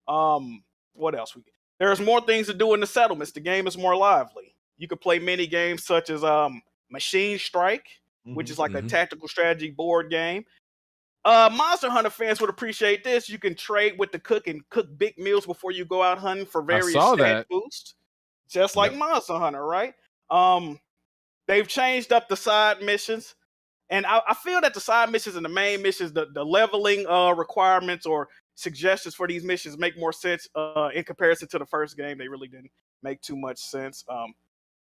D: What else? There's more things to do in the settlements. The game is more lively. You can play mini games such as Machine Strike, which is like a tactical strategy board game. Monster Hunter fans would appreciate this. You can trade with the cook and cook big meals before you go out hunting for various stat boosts. Just like Monster Hunter, right? They've changed up the side missions. And I feel that the side missions and the main missions, the leveling requirements or suggestions for these missions make more sense in comparison to the first game. They really didn't make too much sense.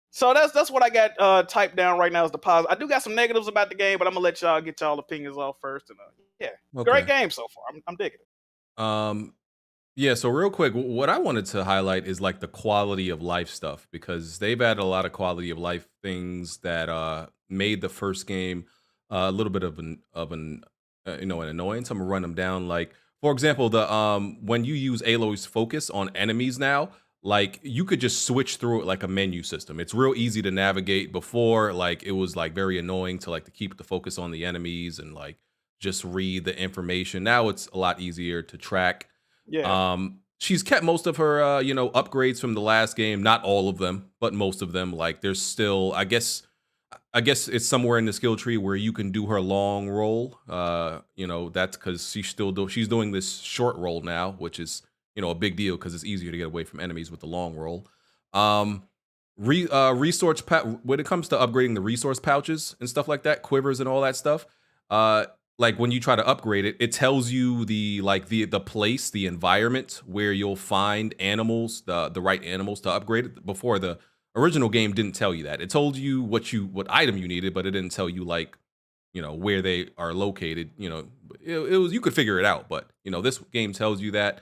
D: So that's what I got typed down right now as the positive. I do got some negatives about the game, but I'm gonna let y'all get y'all opinions off first. And great game so far. I'm digging it.
B: Yeah, so real quick, what I wanted to highlight is like the quality of life stuff, because they've added a lot of quality of life things that made the first game a little bit of an annoyance. I'm gonna run them down. Like, for example, the when you use Aloy's focus on enemies now, like you could just switch through it like a menu system. It's real easy to navigate. Before, like it was like very annoying to keep the focus on the enemies and like just read the information. Now it's a lot easier to track.
D: Yeah.
B: She's kept most of her upgrades from the last game, not all of them, but most of them. Like there's still, I guess it's somewhere in the skill tree where you can do her long roll. That's because she's doing this short roll now, which is a big deal because it's easier to get away from enemies with the long roll. Resource when it comes to upgrading the resource pouches and stuff like that, quivers and all that stuff. Like when you try to upgrade it, it tells you the place, the environment where you'll find animals, the right animals to upgrade it. Before, the original game didn't tell you that. It told you what item you needed, but it didn't tell you where they are located. It was, you could figure it out, but this game tells you that.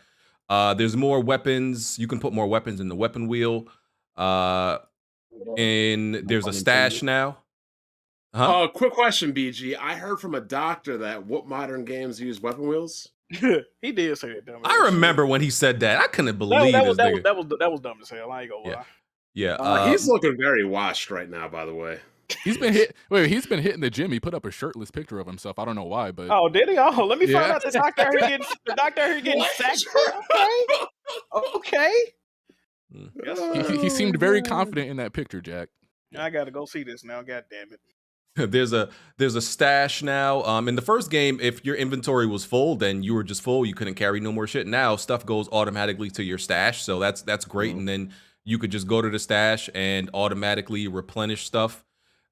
B: There's more weapons. You can put more weapons in the weapon wheel. And there's a stash now. Huh?
C: Quick question, BG. I heard from a doctor that what modern games use weapon wheels?
D: He did say that. Dumb
B: I remember when he said that. I couldn't believe
D: that
B: this nigga.
D: was dumb as hell. I ain't gonna lie.
B: Yeah.
C: He's looking very washed right now, by the way.
E: He's been hitting the gym. He put up a shirtless picture of himself. I don't know why, but
D: oh, did he? Oh, let me find out the doctor here getting sacked. Okay.
E: Yes, he seemed very confident in that picture, Jack.
D: I gotta go see this now. God damn it.
B: There's a stash now. In the first game, if your inventory was full, then you were just full. You couldn't carry no more shit. Now stuff goes automatically to your stash, so that's great. Mm-hmm. And then you could just go to the stash and automatically replenish stuff.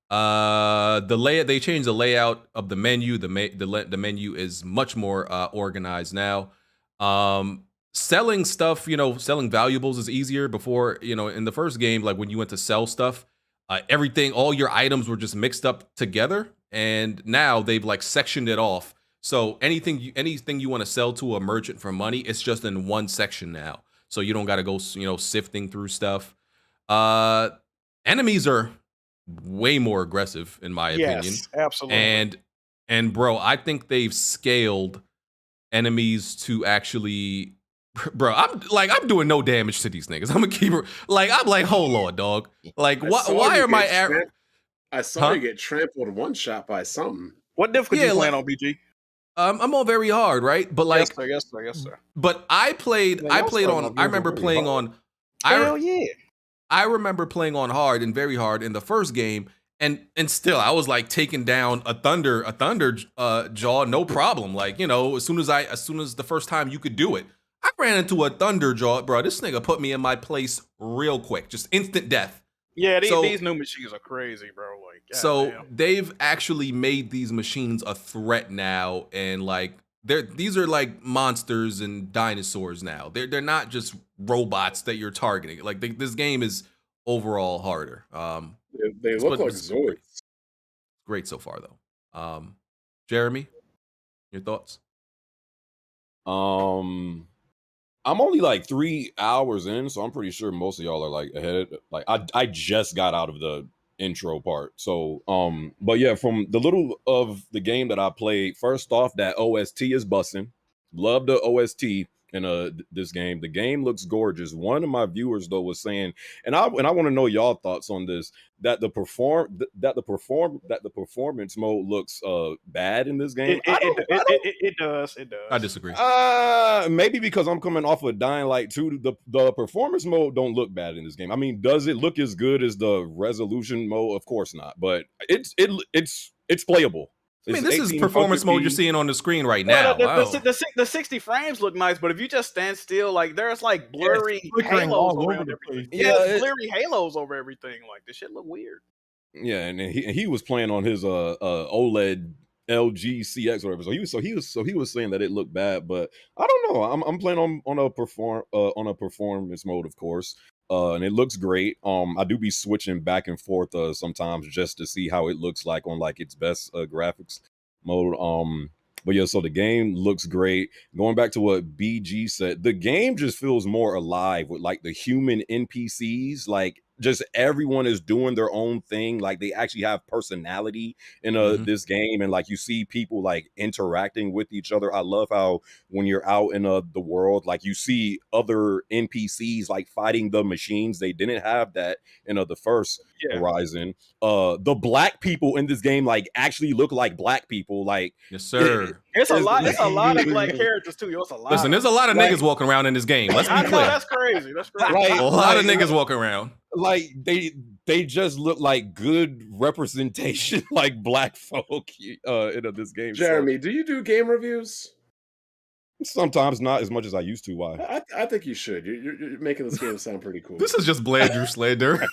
B: They changed the layout of the menu. The menu is much more organized now. Selling stuff, selling valuables is easier. Before, in the first game, like when you went to sell stuff, all your items were just mixed up together, and now they've sectioned it off. So anything you want to sell to a merchant for money, it's just in one section now. So you don't got to go, sifting through stuff. Enemies are way more aggressive, in my opinion.
D: Yes, absolutely.
B: And bro, I think they've scaled enemies to actually. Bro, I'm doing no damage to these niggas. I'm a keeper. I'm like, hold on, dog. Why are my
C: I saw you get trampled one shot by something.
D: What difficulty you playing on, BG?
B: I'm on very hard, right? But
D: yes, sir.
B: But I remember playing on.
D: Hell yeah.
B: I remember playing on hard and very hard in the first game, and still I was taking down a thunder jaw, no problem. As soon as the first time you could do it. I ran into a Thunderjaw, bro. This nigga put me in my place real quick. Just instant death.
D: Yeah, these new machines are crazy, bro. Damn.
B: They've actually made these machines a threat now, and these are monsters and dinosaurs now. They're not just robots that you're targeting. This game is overall harder.
C: They look like Zoids.
B: Great so far though. Jeremy, your thoughts?
F: I'm only 3 hours in, so I'm pretty sure most of y'all are ahead. I just got out of the intro part. So, but yeah, from the little of the game that I played, first off, that OST is busting. Love the OST in this game. The game looks gorgeous. One of my viewers though was saying, and I want to know y'all thoughts on this, that the performance mode looks bad in this game.
D: It does.
B: I disagree.
F: Maybe because I'm coming off of Dying Light 2, the performance mode don't look bad in this game. I mean, does it look as good as the resolution mode? Of course not, but it's playable.
B: I mean, this is performance mode you're seeing on the screen right now.
D: The 60 frames look nice, but if you just stand still, there's blurry halos around everything. Yeah, blurry halos over everything. This shit look weird.
F: Yeah, and he was playing on his OLED LG CX or whatever. So he was saying that it looked bad, but I don't know. I'm playing on a performance mode, of course. And it looks great. I do be switching back and forth sometimes just to see how it looks like on its best graphics mode. But yeah, so the game looks great. Going back to what BG said, the game just feels more alive with the human NPCs. just everyone is doing their own thing. Like they actually have personality in this game, and like you see people like interacting with each other. I love how when you're out in the world, like you see other NPCs like fighting the machines. They didn't have that in the first Horizon. The black people in this game like actually look like black people. Like
B: yes, sir.
D: It's a lot of black characters too. It's a lot.
B: Listen, there's a lot of niggas walking around in this game. Let's be
D: I know,
B: clear.
D: that's crazy. That's crazy.
F: Like,
B: a lot of niggas walking around.
F: Like they just look like good representation, like black folk in this game.
C: Jeremy, do you do game reviews?
F: Sometimes, not as much as I used to. Why?
C: I think you should. You're making this game sound pretty cool.
B: This is just Blandrew slander.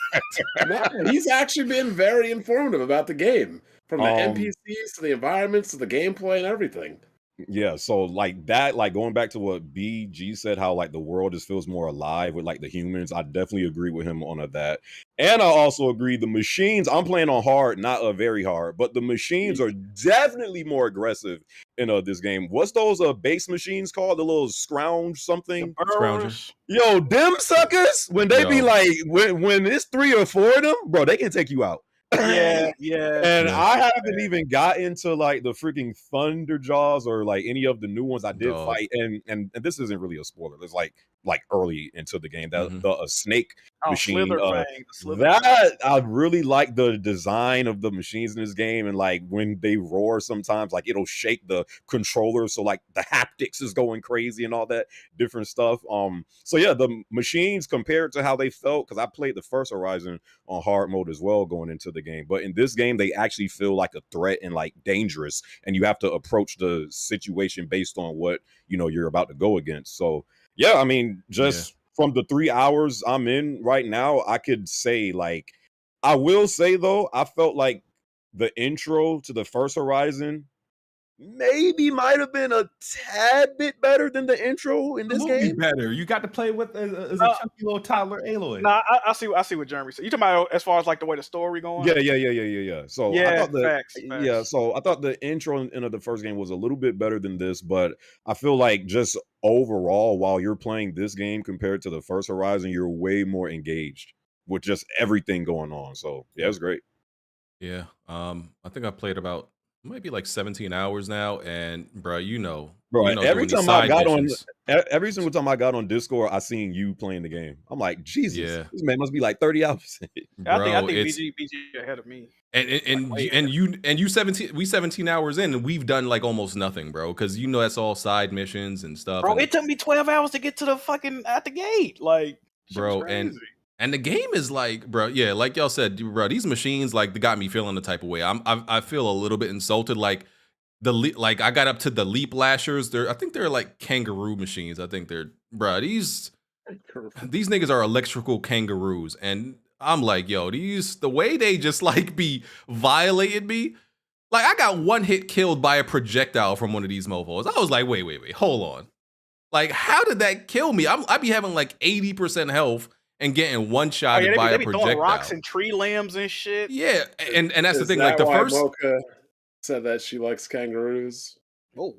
C: No, he's actually been very informative about the game, from the NPCs to the environments to the gameplay and everything.
F: Yeah, so like that, like going back to what BG said, how like the world just feels more alive with like the humans. I definitely agree with him on that. And I also agree the machines, I'm playing on hard, not very hard, but the machines are definitely more aggressive in this game. What's those base machines called? The little scrounge something?
B: Scroungers.
F: Yo, them suckers, when they be like, when it's 3 or 4 of them, bro, they can take you out.
D: Yeah.
F: And I haven't even got into like the freaking Thunder Jaws or like any of the new ones I did fight. And this isn't really a spoiler. It's like early into the game that the snake machine. That I really like the design of the machines in this game, and like when they roar, sometimes like it'll shake the controller, so like the haptics is going crazy and all that different stuff. So yeah, the machines compared to how they felt, because I played the first Horizon on hard mode as well going into the game, but in this game they actually feel like a threat and like dangerous, and you have to approach the situation based on what you're about to go against. So yeah, I mean, just from the 3 hours I'm in right now, I could say like, I will say though, I felt like the intro to the first Horizon maybe might have been a tad bit better than the intro in this game.
H: Better. You got to play with as a chunky little toddler Aloy.
D: Nah, I see what Jeremy said. You talking about as far as like the way the story going?
F: Yeah. So
D: yeah,
F: I thought
D: facts.
F: So I thought the intro in the first game was a little bit better than this, but I feel like just overall, while you're playing this game compared to the first Horizon, you're way more engaged with just everything going on. So yeah, it's great.
B: Yeah. I think I played about maybe like 17 hours now, and bro,
F: every time I got on Discord, I seen you playing the game. I'm like, Jesus, this man must be like 30 hours.
D: I think BG ahead of me.
B: And you 17 hours in, and we've done like almost nothing, bro, because that's all side missions and stuff.
D: Bro, it took me 12 hours to get to the fucking at the gate, like,
B: bro, and the game is like, bro, yeah, like y'all said, bro, these machines like they got me feeling the type of way. I feel a little bit insulted. Like I got up to the leap lashers. I think they're like kangaroo machines. I think they're, bro, these niggas are electrical kangaroos, and I'm like, yo, the way they just like be violating me. Like I got one hit killed by a projectile from one of these mofos. I was like, wait, hold on. Like, how did that kill me? I be having like 80% health and getting one shot by a projectile.
D: Throwing rocks and tree limbs and shit.
B: Yeah, and that's the thing.
C: That
B: like the
C: why
B: first
C: Mocha said that she likes kangaroos.
D: Oh,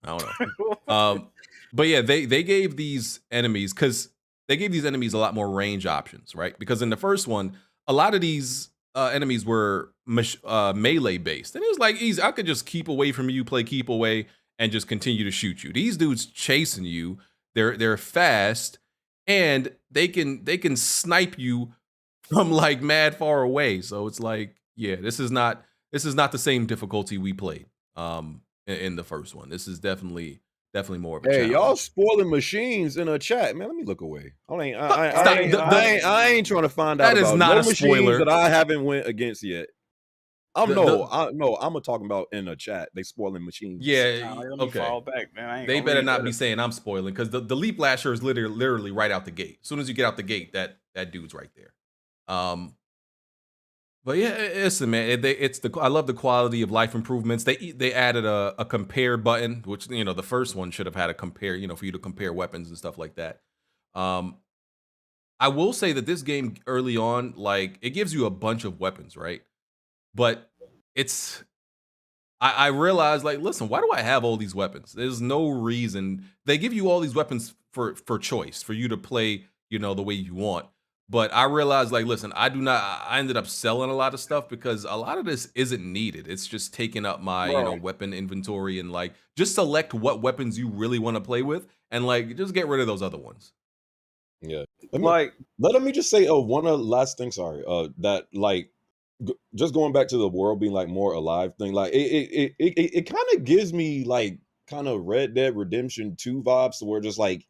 B: I don't know. But yeah, they gave these enemies a lot more range options, right? Because in the first one, a lot of these enemies were melee based, and it was like easy. I could just keep away from you, play keep away, and just continue to shoot you. These dudes chasing you. They're fast. And they can snipe you from like mad far away. So it's like, yeah, this is not the same difficulty we played in the first one. This is definitely more of a challenge.
F: Y'all spoiling machines in a chat, man. Let me look away. I ain't trying to find out.
B: That is not a spoiler
F: that I haven't went against yet. I'm talking about in a chat. They spoiling machines.
B: Yeah, okay.
D: Fall back, man.
B: They better not be saying I'm spoiling, because the leap lasher is literally right out the gate. As soon as you get out the gate, that dude's right there. But yeah, listen, man. I love the quality of life improvements. They added a compare button, which the first one should have had a compare. For you to compare weapons and stuff like that. I will say that this game early on, like, it gives you a bunch of weapons, right? But I realized, like, listen, why do I have all these weapons? There's no reason. They give you all these weapons for choice, for you to play, the way you want. But I realized, like, listen, I ended up selling a lot of stuff because a lot of this isn't needed. It's just taking up my,
D: Bro.
B: weapon inventory, and like just select what weapons you really want to play with and like just get rid of those other ones.
F: Yeah.
D: Like,
F: Let me just say one last thing. Sorry. That like just going back to the world being like more alive thing. Like it kind of gives me like kind of Red Dead Redemption 2 vibes, to where just like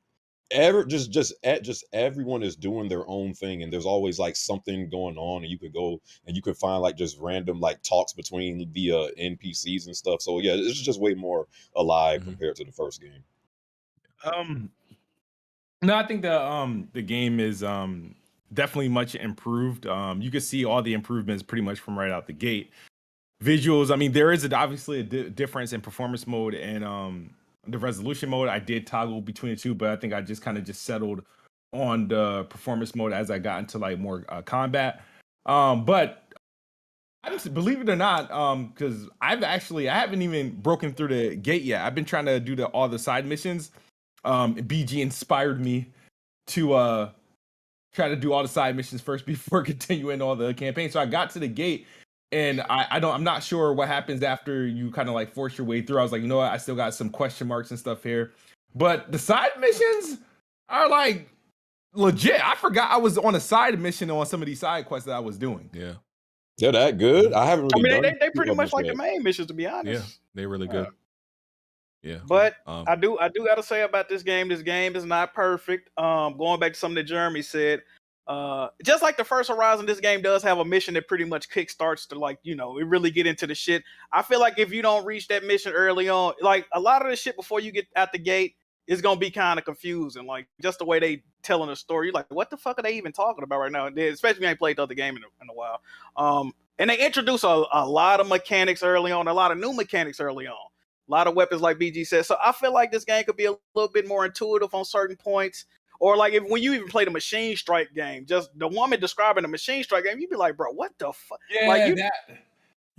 F: just everyone is doing their own thing, and there's always like something going on, and you could go and you could find like just random like talks between the NPCs and stuff. So yeah, it's just way more alive
B: Mhm.
F: compared to the first game.
H: No, I think the game is definitely much improved. You can see all the improvements pretty much from right out the gate. Visuals, I mean, there is obviously a difference in performance mode and the resolution mode. I did toggle between the two, but I think I just kind of settled on the performance mode as I got into like more combat. But believe it or not, because I haven't even broken through the gate yet. I've been trying to do all the side missions. BG inspired me to try to do all the side missions first before continuing all the campaign. So I got to the gate, and I'm not sure what happens after you kind of like force your way through. I was like, you know what, I still got some question marks and stuff here, but the side missions are like legit. I forgot I was on a side mission on some of these side quests that I was doing.
B: Yeah.
F: They're that good. I haven't
D: I
F: really
D: mean,
F: done
D: they
F: too
D: pretty much
F: much
D: like
F: yet.
D: the main missions, to be honest.
B: Yeah. They're really good. Yeah.
D: But I do gotta say about this game is not perfect. Going back to something that Jeremy said, just like the first Horizon, this game does have a mission that pretty much kickstarts to like, it really get into the shit. I feel like if you don't reach that mission early on, like a lot of the shit before you get out the gate is gonna be kind of confusing. Like just the way they telling the story, you're like, what the fuck are they even talking about right now? Especially if you ain't played the other game in a while. And they introduce a lot of mechanics early on, a lot of new mechanics early on. A lot of weapons, like BG said. So I feel like this game could be a little bit more intuitive on certain points. Or like when you even play the Machine Strike game, just the woman describing the Machine Strike game, you'd be like, bro, what the fuck?
H: Yeah,
D: like
B: you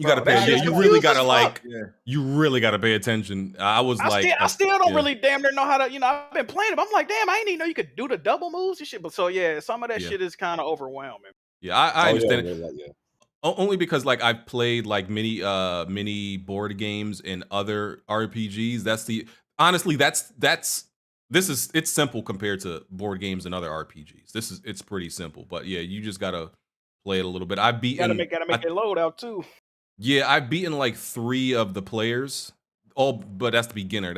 B: gotta
D: bro,
B: pay.
D: that
B: Yeah,
D: shit
B: you really
D: confused as
B: gotta
D: fuck.
B: you really gotta pay attention. I
D: still don't really damn near know how to. I've been playing it. But I'm like, damn, I didn't even know you could do the double moves and shit. But so yeah, some of that shit is kind of overwhelming.
B: Yeah, I understand.
F: Yeah.
B: Only because like I've played like mini board games and other RPGs. It's simple compared to board games and other RPGs. It's pretty simple. But yeah, you just gotta play it a little bit. I've beaten
D: Gotta make it load out too.
B: Yeah, I've beaten like 3 of the players. But that's beginner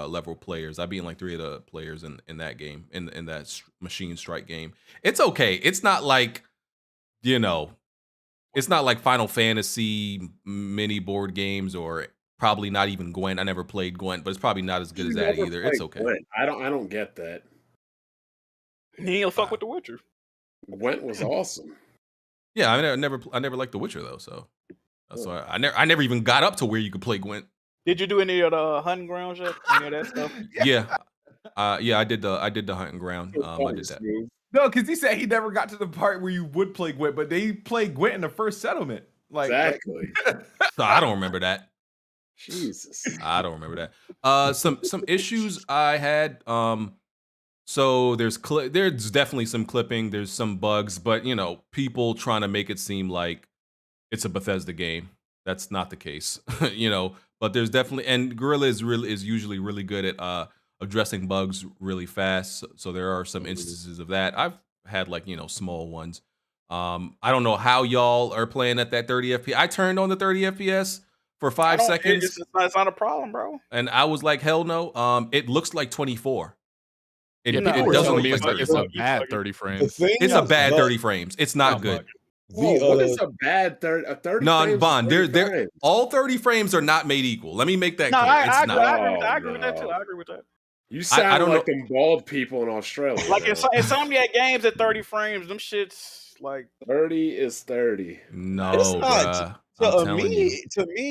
B: level players. I've beaten like 3 of the players in that game, in that Machine Strike game. It's okay. It's not like, it's not like Final Fantasy mini board games, or probably not even Gwent. I never played Gwent, but it's probably not as good as that either. It's okay.
C: Gwent. I don't get that.
D: He ain't fuck with The Witcher.
C: Gwent was awesome.
B: Yeah, I never liked The Witcher though, so that's why I never even got up to where you could play Gwent.
D: Did you do any of the hunting grounds yet? Any of that stuff?
B: Yeah. I did the hunting ground. I did that.
H: No, because he said he never got to the part where you would play Gwent, but they played Gwent in the first settlement. Like
C: exactly.
B: So I don't remember that.
C: Jesus.
B: I don't remember that. Some issues I had. So there's definitely some clipping. There's some bugs, but people trying to make it seem like it's a Bethesda game. That's not the case. But there's definitely, and Guerrilla is usually really good at addressing bugs really fast. So there are some instances of that. I've had like small ones. I don't know how y'all are playing at that 30 FPS. I turned on the 30 FPS for 5 seconds.
D: It's not a problem, bro.
B: And I was like, hell no. It looks like 24. It
E: people
B: doesn't
E: telling
B: look
E: me
B: like
E: it's a bad 30 frames.
B: It's a bad 30 frames. It's not good.
C: What is a bad 30?
B: No, Bond. They're all 30 frames are not made equal. Let me make that clear.
D: I agree with that too. I agree with that.
C: You sound like them bald people in Australia.
D: Like in Insomniac games at 30 frames, them shits like
C: 30 is 30.
B: No,
F: it's not. To me,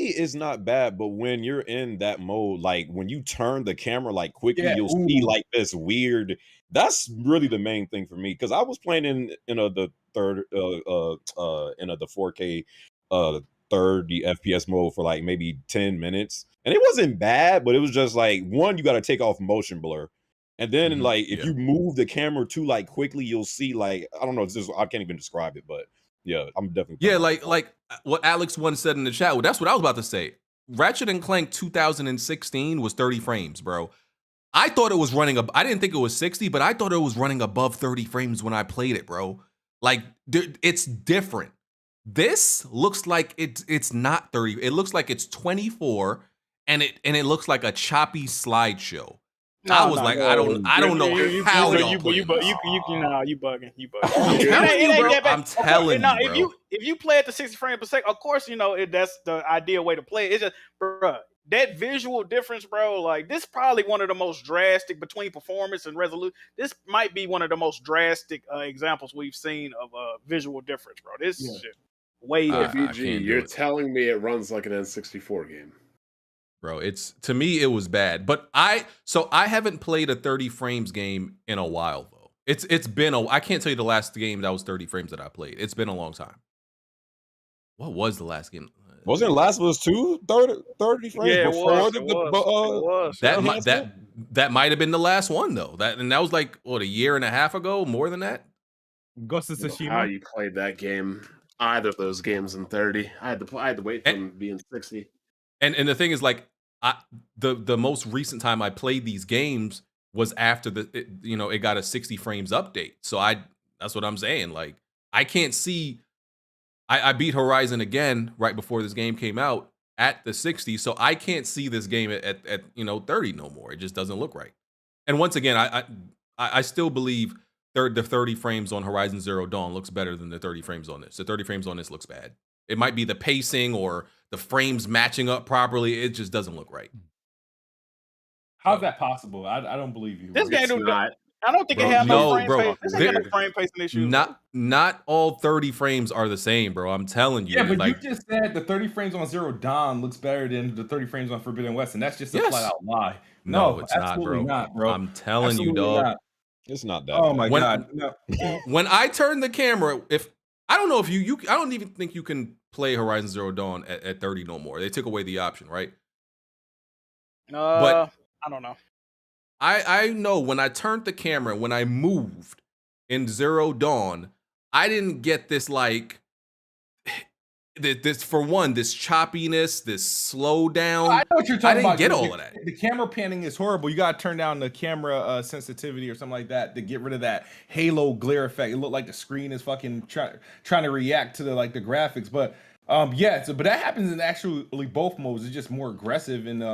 B: it's
F: not bad. But when you're in that mode, like when you turn the camera like quickly, you'll see like this weird. That's really the main thing for me, because I was playing in the 4K 30 FPS mode for like maybe 10 minutes, and it wasn't bad, but it was just like, one, you got to take off motion blur, And then like if
B: Yeah.
F: you move the camera too like quickly, you'll see like I don't know. It's just I can't even describe it, but yeah, I'm definitely
B: Yeah, like what Alex once said in the chat. Well, that's what I was about to say. Ratchet and Clank 2016 was 30 frames, bro. I thought it was running I didn't think it was 60, but I thought it was running above 30 frames when I played it, bro. Like it's different. This looks like it's not 30. It looks like it's 24 and it looks like a choppy slideshow. I was like, I don't know how y'all play this.
D: You bugging.
B: I'm telling you, bro. I'm telling you, bro.
D: If you play at the 60 frames per second, of course, that's the ideal way to play. It's just, bro, that visual difference, bro. Like this, probably one of the most drastic between performance and resolution. This might be one of the most drastic examples we've seen of visual difference, bro. This is just way different.
C: VG, you're telling me it runs like an N64 game.
B: Bro, to me it was bad. But I haven't played a 30 frames game in a while though. It's been I can't tell you the last game that was 30 frames that I played. It's been a long time. What was the last game?
F: Wasn't Last of Us 2 30 frames?
D: Yeah,
F: before
D: it was.
B: That might have been the last one though. That was like what, a year and a half ago, more than that.
H: Ghost of Tsushima.
C: How you played that game? Either of those games in 30. I had to wait for them being 60.
B: And the thing is, like, the most recent time I played these games was after it got a 60 frames update. So that's what I'm saying. Like, I can't see. I beat Horizon again right before this game came out at the 60, so I can't see this game at 30 no more. It just doesn't look right. And once again, I still believe the 30 frames on Horizon Zero Dawn looks better than the 30 frames on this. The 30 frames on this looks bad. It might be the pacing or the frames matching up properly. It just doesn't look right.
H: How's that possible? I don't believe you.
D: This game
C: not.
D: I don't think it has no frame pace. This ain't got no frame pacing issues.
B: Not all 30 frames are the same, bro. I'm telling you.
H: Yeah, but you just said the 30 frames on Zero Dawn looks better than the 30 frames on Forbidden West, and that's just a flat out lie.
B: No, it's not, bro. I'm telling you, dog.
H: Not.
F: It's not that.
H: Oh my god. No.
B: When I turn the camera, I don't know if you I don't even think you can play Horizon Zero Dawn at 30 no more. They took away the option, right?
D: But I don't know.
B: I know when I turned the camera, when I moved in Zero Dawn, I didn't get this like this for one, this choppiness, this slowdown.
H: I know what you're talking about.
B: I didn't get all of that.
H: The camera panning is horrible. You gotta turn down the camera sensitivity or something like that to get rid of that halo glare effect. It looked like the screen is fucking trying to react to the graphics. But but that happens in actually both modes. It's just more aggressive in the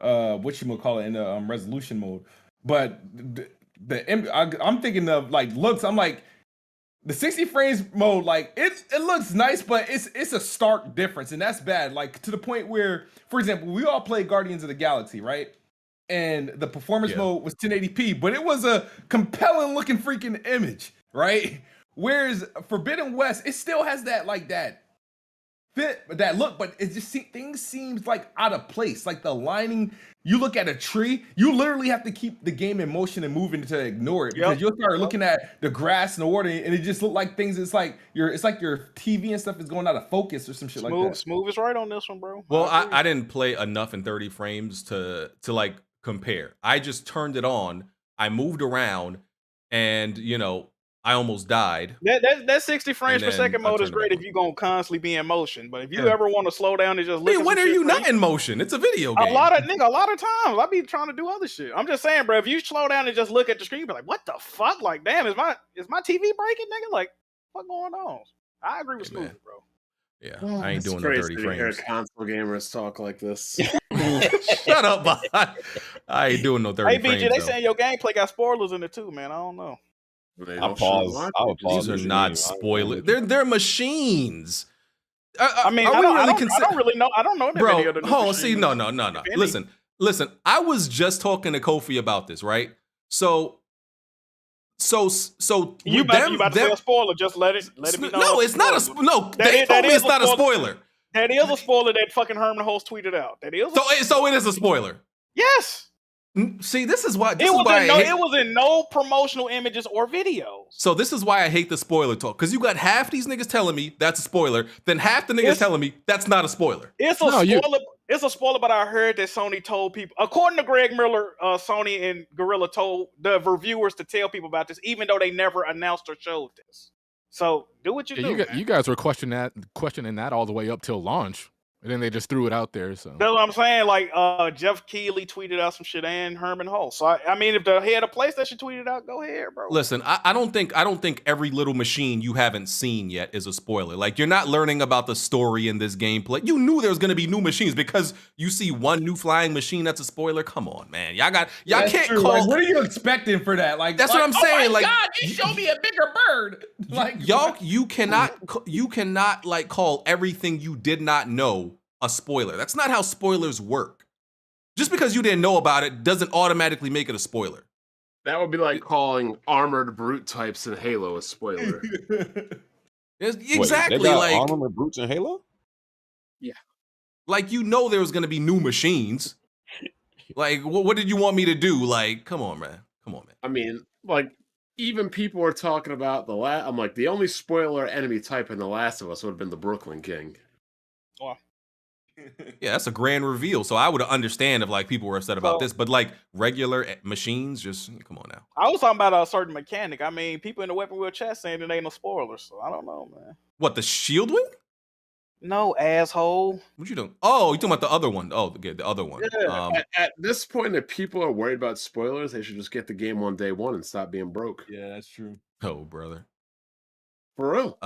H: in the resolution mode. But I'm thinking of like looks. I'm like, the 60 frames mode, like it looks nice, but it's a stark difference, and that's bad. Like to the point where, for example, we all played Guardians of the Galaxy, right? And the performance mode was 1080p, but it was a compelling looking freaking image, right? Whereas Forbidden West, it still has that look, but it just things seems like out of place. Like the lining, you look at a tree, you literally have to keep the game in motion and moving to ignore it, because you'll start looking at the grass and the water, and it just look like things. It's like your TV and stuff is going out of focus or some shit like that.
D: Smoove is right on this one, bro.
B: Well, I didn't play enough in 30 frames to like compare. I just turned it on, I moved around, and I almost died.
D: That 60 frames per second mode is great if you're gonna constantly be in motion. But if you ever want to slow down and just look,
B: when are you not in motion? It's a video game.
D: A lot of times I be trying to do other shit. I'm just saying, bro. If you slow down and just look at the screen, you be like, "What the fuck? Like, damn, is my TV breaking, nigga? Like, what's going on?" I agree with Smooth, bro.
B: Yeah, I ain't doing no 30 frames.
C: Hear console gamers talk like this.
B: Shut up, bot. I ain't doing no 30 frames.
D: Hey, BG, they saying your gameplay got spoilers in it too, man. I don't know.
F: I pause.
B: These are not spoilers. They're machines.
D: I don't really know. I don't know.
B: Bro, no. Listen. I was just talking to Kofi about this, right? So
D: you about to say a spoiler? Just let it be known.
B: No, it's not a no. They told me it's not a spoiler.
D: That is a spoiler that fucking Herman Host tweeted out. That is.
B: So it is a spoiler.
D: Yes.
B: See, this is why.
D: It was in no promotional images or videos.
B: So this is why I hate the spoiler talk, because you got half these niggas telling me that's a spoiler, then half the niggas telling me that's not a spoiler.
D: It's a spoiler. It's a spoiler, but I heard that Sony told people, according to Greg Miller, Sony and Gorilla told the reviewers to tell people about this, even though they never announced or showed this. So do what you do.
E: You guys were questioning that all the way up till launch, and then they just threw it out there. So
D: that's what I'm saying. Like Jeff Keighley tweeted out some shit, and Herman Hull. So I mean, if the head of PlayStation tweeted out, go ahead, bro.
B: Listen, I don't think every little machine you haven't seen yet is a spoiler. Like, you're not learning about the story in this gameplay. You knew there was gonna be new machines because you see one new flying machine that's a spoiler. Come on, man. Y'all
H: That's
B: can't
H: true.
B: call.
H: Like, what are you expecting for that? Like,
B: That's what I'm saying.
H: Oh my
B: Like,
H: God, you show me a bigger bird. Like,
B: you cannot like call everything you did not know a spoiler. That's not how spoilers work. Just because you didn't know about it doesn't automatically make it a spoiler.
C: That would be like calling armored brute types in Halo a spoiler.
B: Exactly.
F: Wait, they got
B: like
F: armored brutes in Halo?
C: Yeah.
B: Like, you know there was going to be new machines. Like, what did you want me to do? Like, come on, man.
C: I mean, like, even people are talking about I'm like, the only spoiler enemy type in The Last of Us would have been the Brooklyn King.
D: Wow.
B: Yeah, that's a grand reveal. So I would understand if like people were upset about this, but like regular machines, just come on now.
D: I was talking about a certain mechanic. I mean, people in the Weapon Wheel chat saying it ain't no spoilers, so I don't know, man.
B: What, the shield wing?
D: No, asshole.
B: What you doing? Oh, you talking about the other one? Oh, the other one.
C: Yeah. At this point, if people are worried about spoilers, they should just get the game on day one and stop being broke.
H: Yeah, that's true.
B: Oh, brother.
C: For real.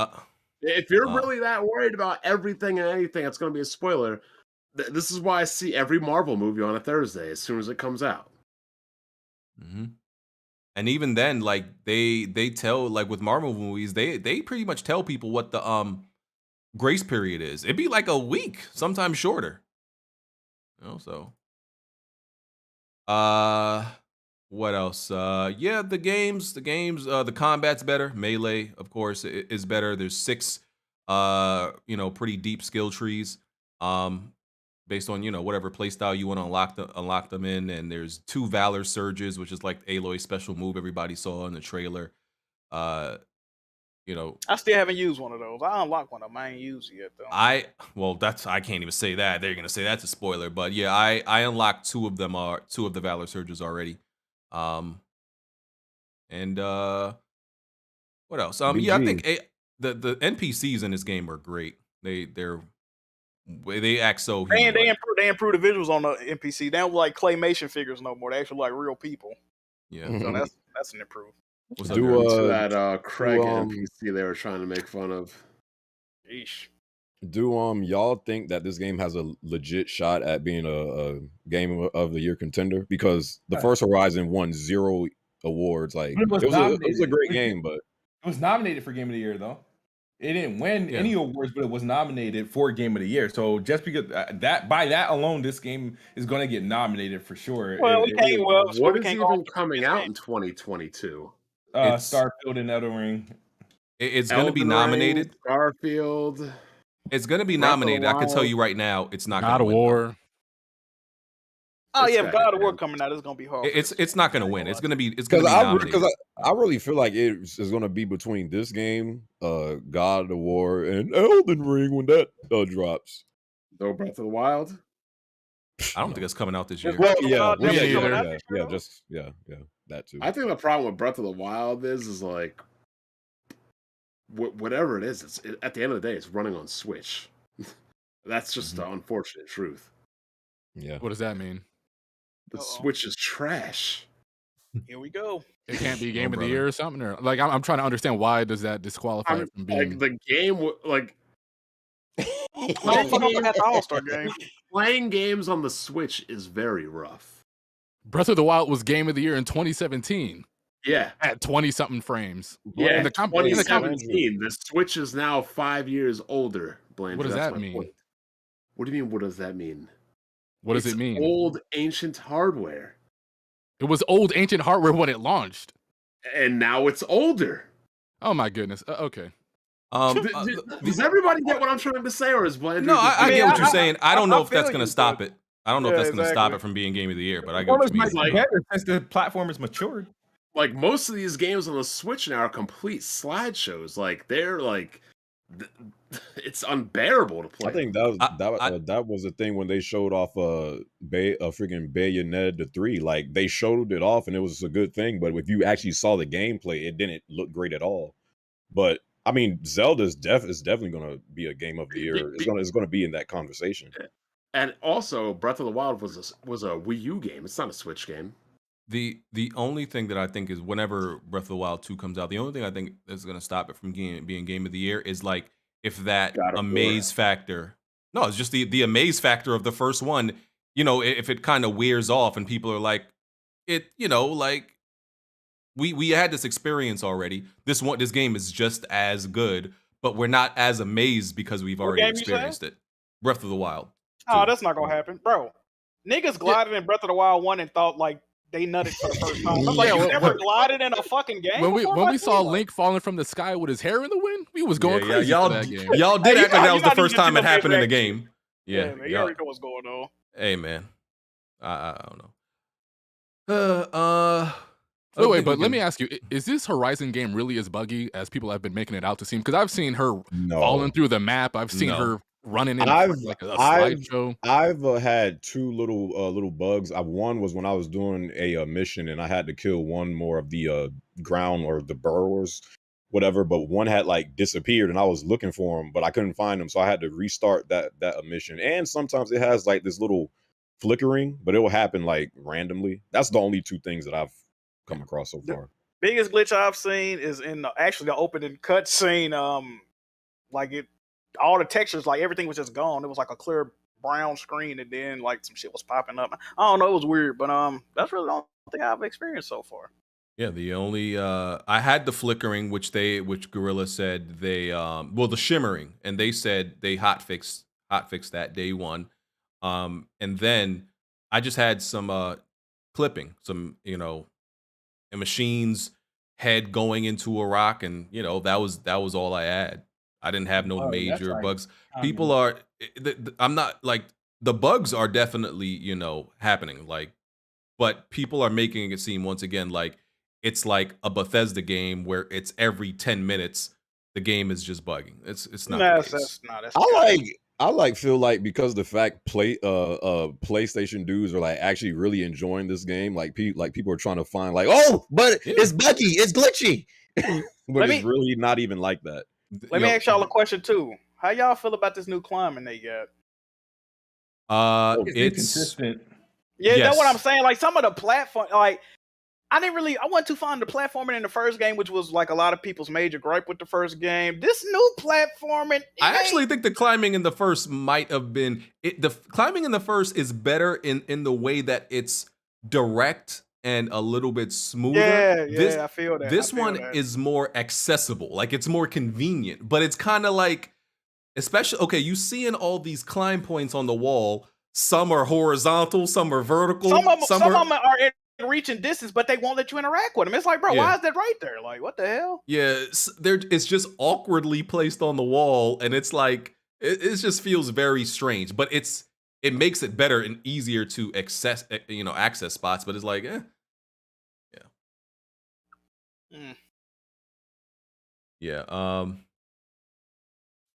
C: If you're really that worried about everything and anything that's going to be a spoiler, this is why I see every Marvel movie on a Thursday as soon as it comes out.
B: Mm-hmm. And even then, like they tell, like with Marvel movies, they pretty much tell people what the grace period is. It'd be like a week, sometimes shorter. You know, so what else? Yeah, the games, the combat's better. Melee, of course, is better. There's 6 pretty deep skill trees. Based on, whatever playstyle you want to unlock them in. And there's 2 Valor Surges, which is like Aloy's special move everybody saw in the trailer.
D: I still haven't used one of those. I unlocked one of them. I ain't used it yet, though.
B: I can't even say that. They're going to say that's a spoiler. But yeah, I unlocked 2 of them, 2 of the Valor Surges already. And what else? Yeah, I think the NPCs in this game are great. They act so human.
D: They improved the visuals on the NPC. They don't like claymation figures no more. They actually like real people.
B: Yeah,
D: so that's an improvement.
B: What's up,
C: that Craig NPC they were trying to make fun of.
D: Eesh.
F: Do y'all think that this game has a legit shot at being a game of the year contender? Because the first Horizon won 0 awards. Like it was a great game, but
H: it was nominated for Game of the Year though. It didn't win any awards, but it was nominated for Game of the Year. So just because by that alone, this game is going to get nominated for sure.
C: Well, what is even coming out in 2022?
H: Starfield and Elden Ring.
B: It's going to be nominated.
C: Starfield.
B: It's going to be nominated. I can tell you right now, it's not going
E: to
B: win.
E: God of War.
D: Oh yeah, if God of War coming out, it's gonna be hard.
B: It's not gonna win. It's gonna be nominated.
F: Because I really feel like it's gonna be between this game, God of War, and Elden Ring when that drops.
C: No Breath of the Wild.
B: I don't think it's coming out this year.
F: Well, yeah, that too.
C: I think the problem with Breath of the Wild is like whatever it is, at the end of the day, it's running on Switch. That's just the unfortunate truth.
F: Yeah.
E: What does that mean?
C: The Switch is trash.
D: Here we go.
E: It can't be Game of the Year or something, or like I'm trying to understand why does that disqualify it from being
C: like the game
D: All-Star game.
C: Playing games on the Switch is very rough.
E: Breath of the Wild was Game of the Year in 2017.
C: Yeah,
E: at 20-something frames.
C: Yeah, in 2017. The Switch is now 5 years older. Blandrew,
E: what does that mean?
C: Point. What do you mean? What does that mean?
E: What does it mean?
C: Old ancient hardware.
E: It was old ancient hardware when it launched,
C: and now it's older.
E: Oh my goodness. Okay.
C: Does everybody get what I'm trying to say, or is Blandrew?
B: No, I get what you're saying. I don't know if that's going to stop it. I don't know if that's going to stop it from being Game of the Year, but I get what you mean.
H: Better since the platform is matured.
C: Like most of these games on the Switch now are complete slideshows. Like they're like it's unbearable to play.
F: I think that was the thing when they showed off freaking Bayonetta 3. Like they showed it off and it was a good thing, but if you actually saw the gameplay, it didn't look great at all. But I mean, Zelda's is definitely going to be a game of the year. It's going to be in that conversation.
C: And also, Breath of the Wild was a Wii U game. It's not a Switch game.
B: The only thing that I think is whenever Breath of the Wild 2 comes out, the only thing I think is going to stop it from being game of the year is like if that amaze factor. No, it's just the amaze factor of the first one. You know, if it kind of wears off and people are like, like we had this experience already. This game is just as good, but we're not as amazed because we've already experienced it. Breath of the Wild.
D: Oh, that's not gonna happen, bro. Niggas glided in Breath of the Wild 1 and thought like they nutted for the first time. I'm like, you never glided in a fucking game.
E: When we saw Link falling from the sky with his hair in the wind, we was going crazy for that game.
B: Y'all did act like that was the first time it happened in the game.
D: Yeah, man, you already know what's going on.
B: Hey, man, I don't know.
E: Wait, but let me ask you: is this Horizon game really as buggy as people have been making it out to seem? Because I've seen her falling through the map. I've seen her running in like a slideshow.
F: I've had two little bugs. One was when I was doing a mission and I had to kill one more of the ground or the burrowers, whatever. But one had like disappeared and I was looking for him, but I couldn't find him, so I had to restart that mission. And sometimes it has like this little flickering, but it will happen like randomly. That's the only two things that I've come across so far.
D: Biggest glitch I've seen is in the opening cutscene. Like all the textures, like everything was just gone. It was like a clear brown screen, and then like some shit was popping up. I don't know, it was weird, but that's really the only thing I've experienced so far.
B: Yeah, the only I had the flickering, which Gorilla said they the shimmering, and they said they hot fixed that day one, and then I just had some clipping, some a machine's head going into a rock, and that was all I had. I didn't have no major bugs. People are I'm not like the bugs are definitely happening, like, but people are making it seem once again like it's like a Bethesda game where it's every 10 minutes the game is just bugging. It's not.
D: That's not.
F: I feel like because the fact PlayStation dudes are like actually really enjoying this game, like people are trying to find like, but it's buggy, it's glitchy, but it's really not even like that.
D: Let me ask y'all a question too. How y'all feel about this new climbing they got?
B: It's
H: consistent.
D: Yeah, that's what I'm saying. Like some of the platform, like I wasn't too fond of the platforming in the first game, which was like a lot of people's major gripe with the first game. This new platforming,
B: I actually think the climbing in the first might have been the climbing in the first is better in the way that it's direct and a little bit smoother.
D: I feel that.
B: This one is more accessible, like it's more convenient, but it's kind of like, especially you seeing all these climb points on the wall. Some are horizontal, some are vertical.
D: Some of them are in reaching distance, but they won't let you interact with them. It's like, bro, why is that right there? Like, what the hell?
B: Yeah, it's just awkwardly placed on the wall, and it's like it just feels very strange. But it makes it better and easier to access spots. But it's like,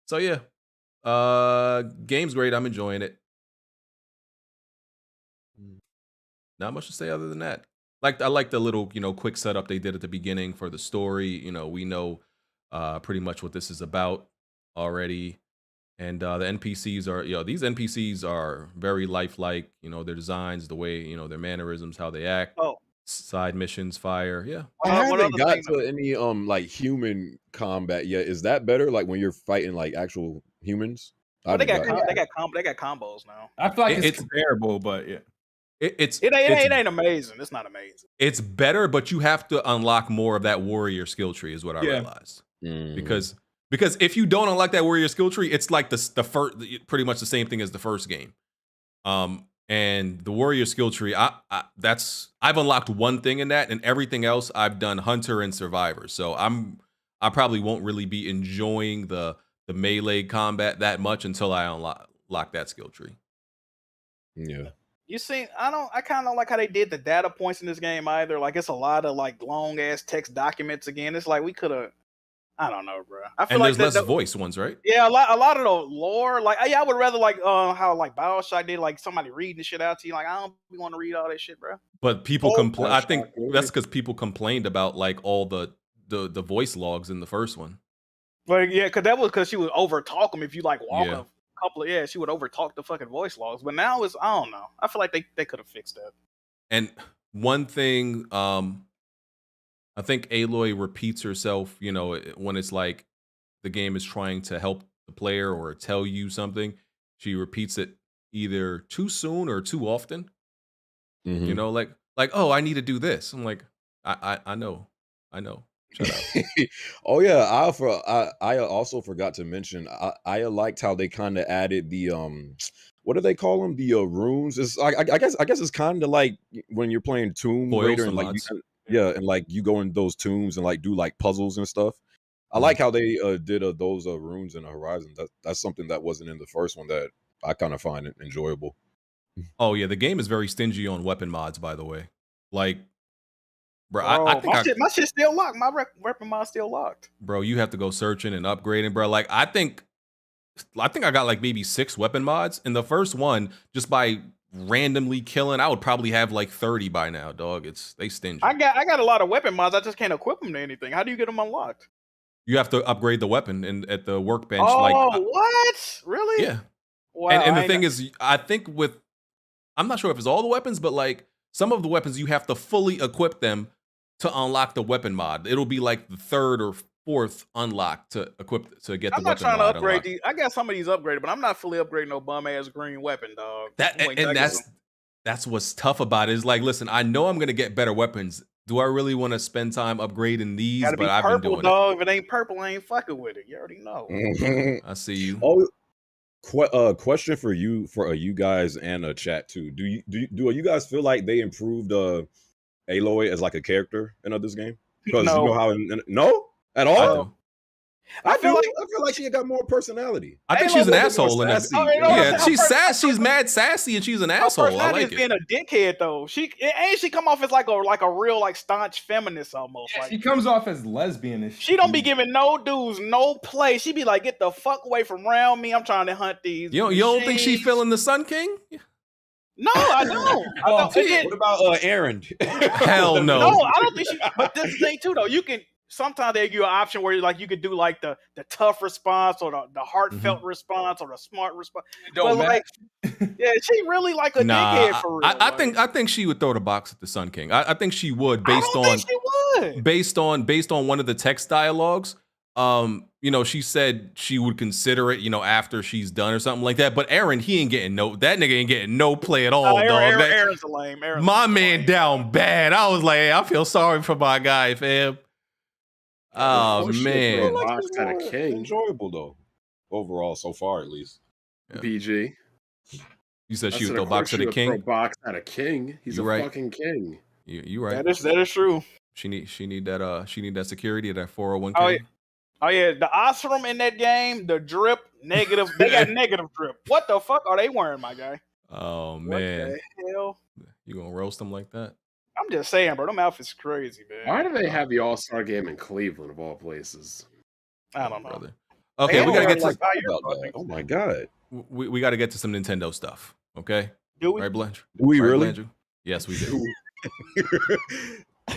B: So yeah, game's great. I'm enjoying it. Not much to say other than that. I like the little quick setup they did at the beginning for the story. We know pretty much what this is about already, and the NPCs are these NPCs are very lifelike. Their designs, the way their mannerisms, how they act. Side missions, fire. Yeah.
F: I haven't got to any like human combat yet. Is that better? Like when you're fighting like actual humans?
D: They got combos now.
H: I feel like it's comparable, but yeah.
B: It
D: ain't amazing. It's not amazing.
B: It's better, but you have to unlock more of that warrior skill tree, is what I realized. Because if you don't unlock that warrior skill tree, it's like the first, pretty much the same thing as the first game. And the warrior skill tree, I've unlocked one thing in that, and everything else I've done hunter and survivor. So I probably won't really be enjoying the melee combat that much until I unlock that skill tree.
F: Yeah.
D: You see, I kind of don't like how they did the data points in this game either. Like it's a lot of like long ass text documents again. It's like we could have I don't know, bro. I feel
B: And
D: like
B: there's less voice ones, right?
D: Yeah, a lot of the lore, like I would rather like how like Bioshock did, like somebody reading the shit out to you. Like I don't want to read all that shit, bro.
B: But people complain. I think
C: Bioshock,
B: that's because people complained about like all the voice logs in the first one.
D: But yeah, because she would over talk them if you like walk
B: Yeah.
D: a couple of she would over talk the fucking voice logs. But now it's I don't know. I feel like they could have fixed that.
B: And one thing, I think Aloy repeats herself, you know, when it's like the game is trying to help the player or tell you something, she repeats it either too soon or too often.
F: Mhm.
B: You know, like, oh, I need to do this. I'm like, I know. Shut up.
F: Oh yeah, I also forgot to mention I liked how they kind of added the what do they call them, the runes. It's like I guess it's kind of like when you're playing Tomb
B: Foils
F: Raider
B: and
F: and like
B: mods.
F: and like you go in those tombs and like do like puzzles and stuff. I
B: Mhm.
F: like how they did those runes in the Horizon. That's something that wasn't in the first one that I kind of find it enjoyable.
B: Oh yeah, the game is very stingy on weapon mods, by the way. Like, bro,
D: Bro,
B: I think
D: my shit's still locked. My weapon mod's still locked.
B: bro, you have to go searching and upgrading, bro. Like, I think I got like maybe 6 weapon mods. In the first one, just by randomly killing, I would probably have like 30 by now, dog. They stingy.
D: I got a lot of weapon mods. I just can't equip them to anything. How do you get them unlocked?
B: You have to upgrade the weapon at the workbench.
D: Oh,
B: like,
D: what? Really?
B: yeah.
D: Wow.
B: And the thing is, I think I'm not sure if it's all the weapons, but like some of the weapons, you have to fully equip them to unlock the weapon mod. It'll be like the 3rd or 4th unlock to equip to get the
D: I'm not
B: weapon
D: trying to
B: mod
D: upgrade
B: unlocked.
D: these. I got some of these upgraded, but I'm not fully upgrading no bum ass green weapon, dog.
B: That's what's tough about it. Is like, listen, I know I'm gonna get better weapons. Do I really want to spend time upgrading these?
D: Gotta be
B: But I've
D: purple,
B: been doing
D: dog. If it ain't purple, I ain't fucking with it. You already know.
B: it. I see you.
F: Oh, question for you guys and chat too. Do you guys feel like they improved Aloy as like a character in this game? Because you know
D: No.
F: how no at
B: I
F: all.
B: do.
F: I
D: feel
F: feel like she got more personality.
B: I think
D: Aloy
B: she's an
F: was more
B: asshole.
F: sassy.
B: Yeah, she's sassy. She's mad sassy, and she's an
D: Her
B: asshole. I
D: personality
B: like
D: is
B: it.
D: being a dickhead though. She come off as like a real like staunch feminist almost. Like
H: She comes off as lesbian.
D: she don't be giving no dudes no play. She be like, get the fuck away from around me. I'm trying to hunt these.
B: You don't think she
D: machines."
B: feeling the Sun King?
D: No, I don't. I don't.
F: What about Aaron?
B: Hell no.
D: No, I don't think she. But this is the thing too, though. You can sometimes they give you an option where like you could do like the tough response or the heartfelt response or the smart response. But like, yeah, she really like a dickhead for real.
B: I think she would throw the box at the Sun King. I think she would based
D: I don't
B: on
D: think she would.
B: based on one of the text dialogues. You know, she said she would consider it, you know, after she's done or something like that. But Aaron, that nigga ain't getting no play at all, dog.
D: Aaron's a lame.
B: My man down bad. I was like, I feel sorry for my guy, fam. Oh man,
C: Box kind of king.
F: Enjoyable though, overall so far at least.
B: Yeah.
C: BG.
B: You said
C: I
B: she
C: said,
B: would throw
C: of
B: box
C: course
B: at
C: she
B: a
C: would
B: king.
C: throw box at a king. He's
B: You
C: a
B: right.
C: fucking king.
B: You right.
D: That is true.
B: She need that security, that 401k.
D: Oh yeah. Oh yeah, the Osram in that game, the drip negative. They got negative drip. What the fuck are they wearing, my guy?
B: Oh
D: What
B: man,
D: the hell?
B: you gonna roast them like that?
D: I'm just saying, bro. Them outfits crazy, man.
C: Why do they have the All-Star game in Cleveland of all places?
D: I don't know.
B: Brother. Okay,
D: They
B: we gotta
D: wear
B: get
D: like
B: to
D: 5 years
F: About
D: ago, I
F: that.
D: think.
F: Oh my god.
B: we got to get to some Nintendo stuff. Okay,
D: Do we?
B: right, Blandrew?
F: Do we
B: Right,
F: really?
B: Blandrew? Yes, we do.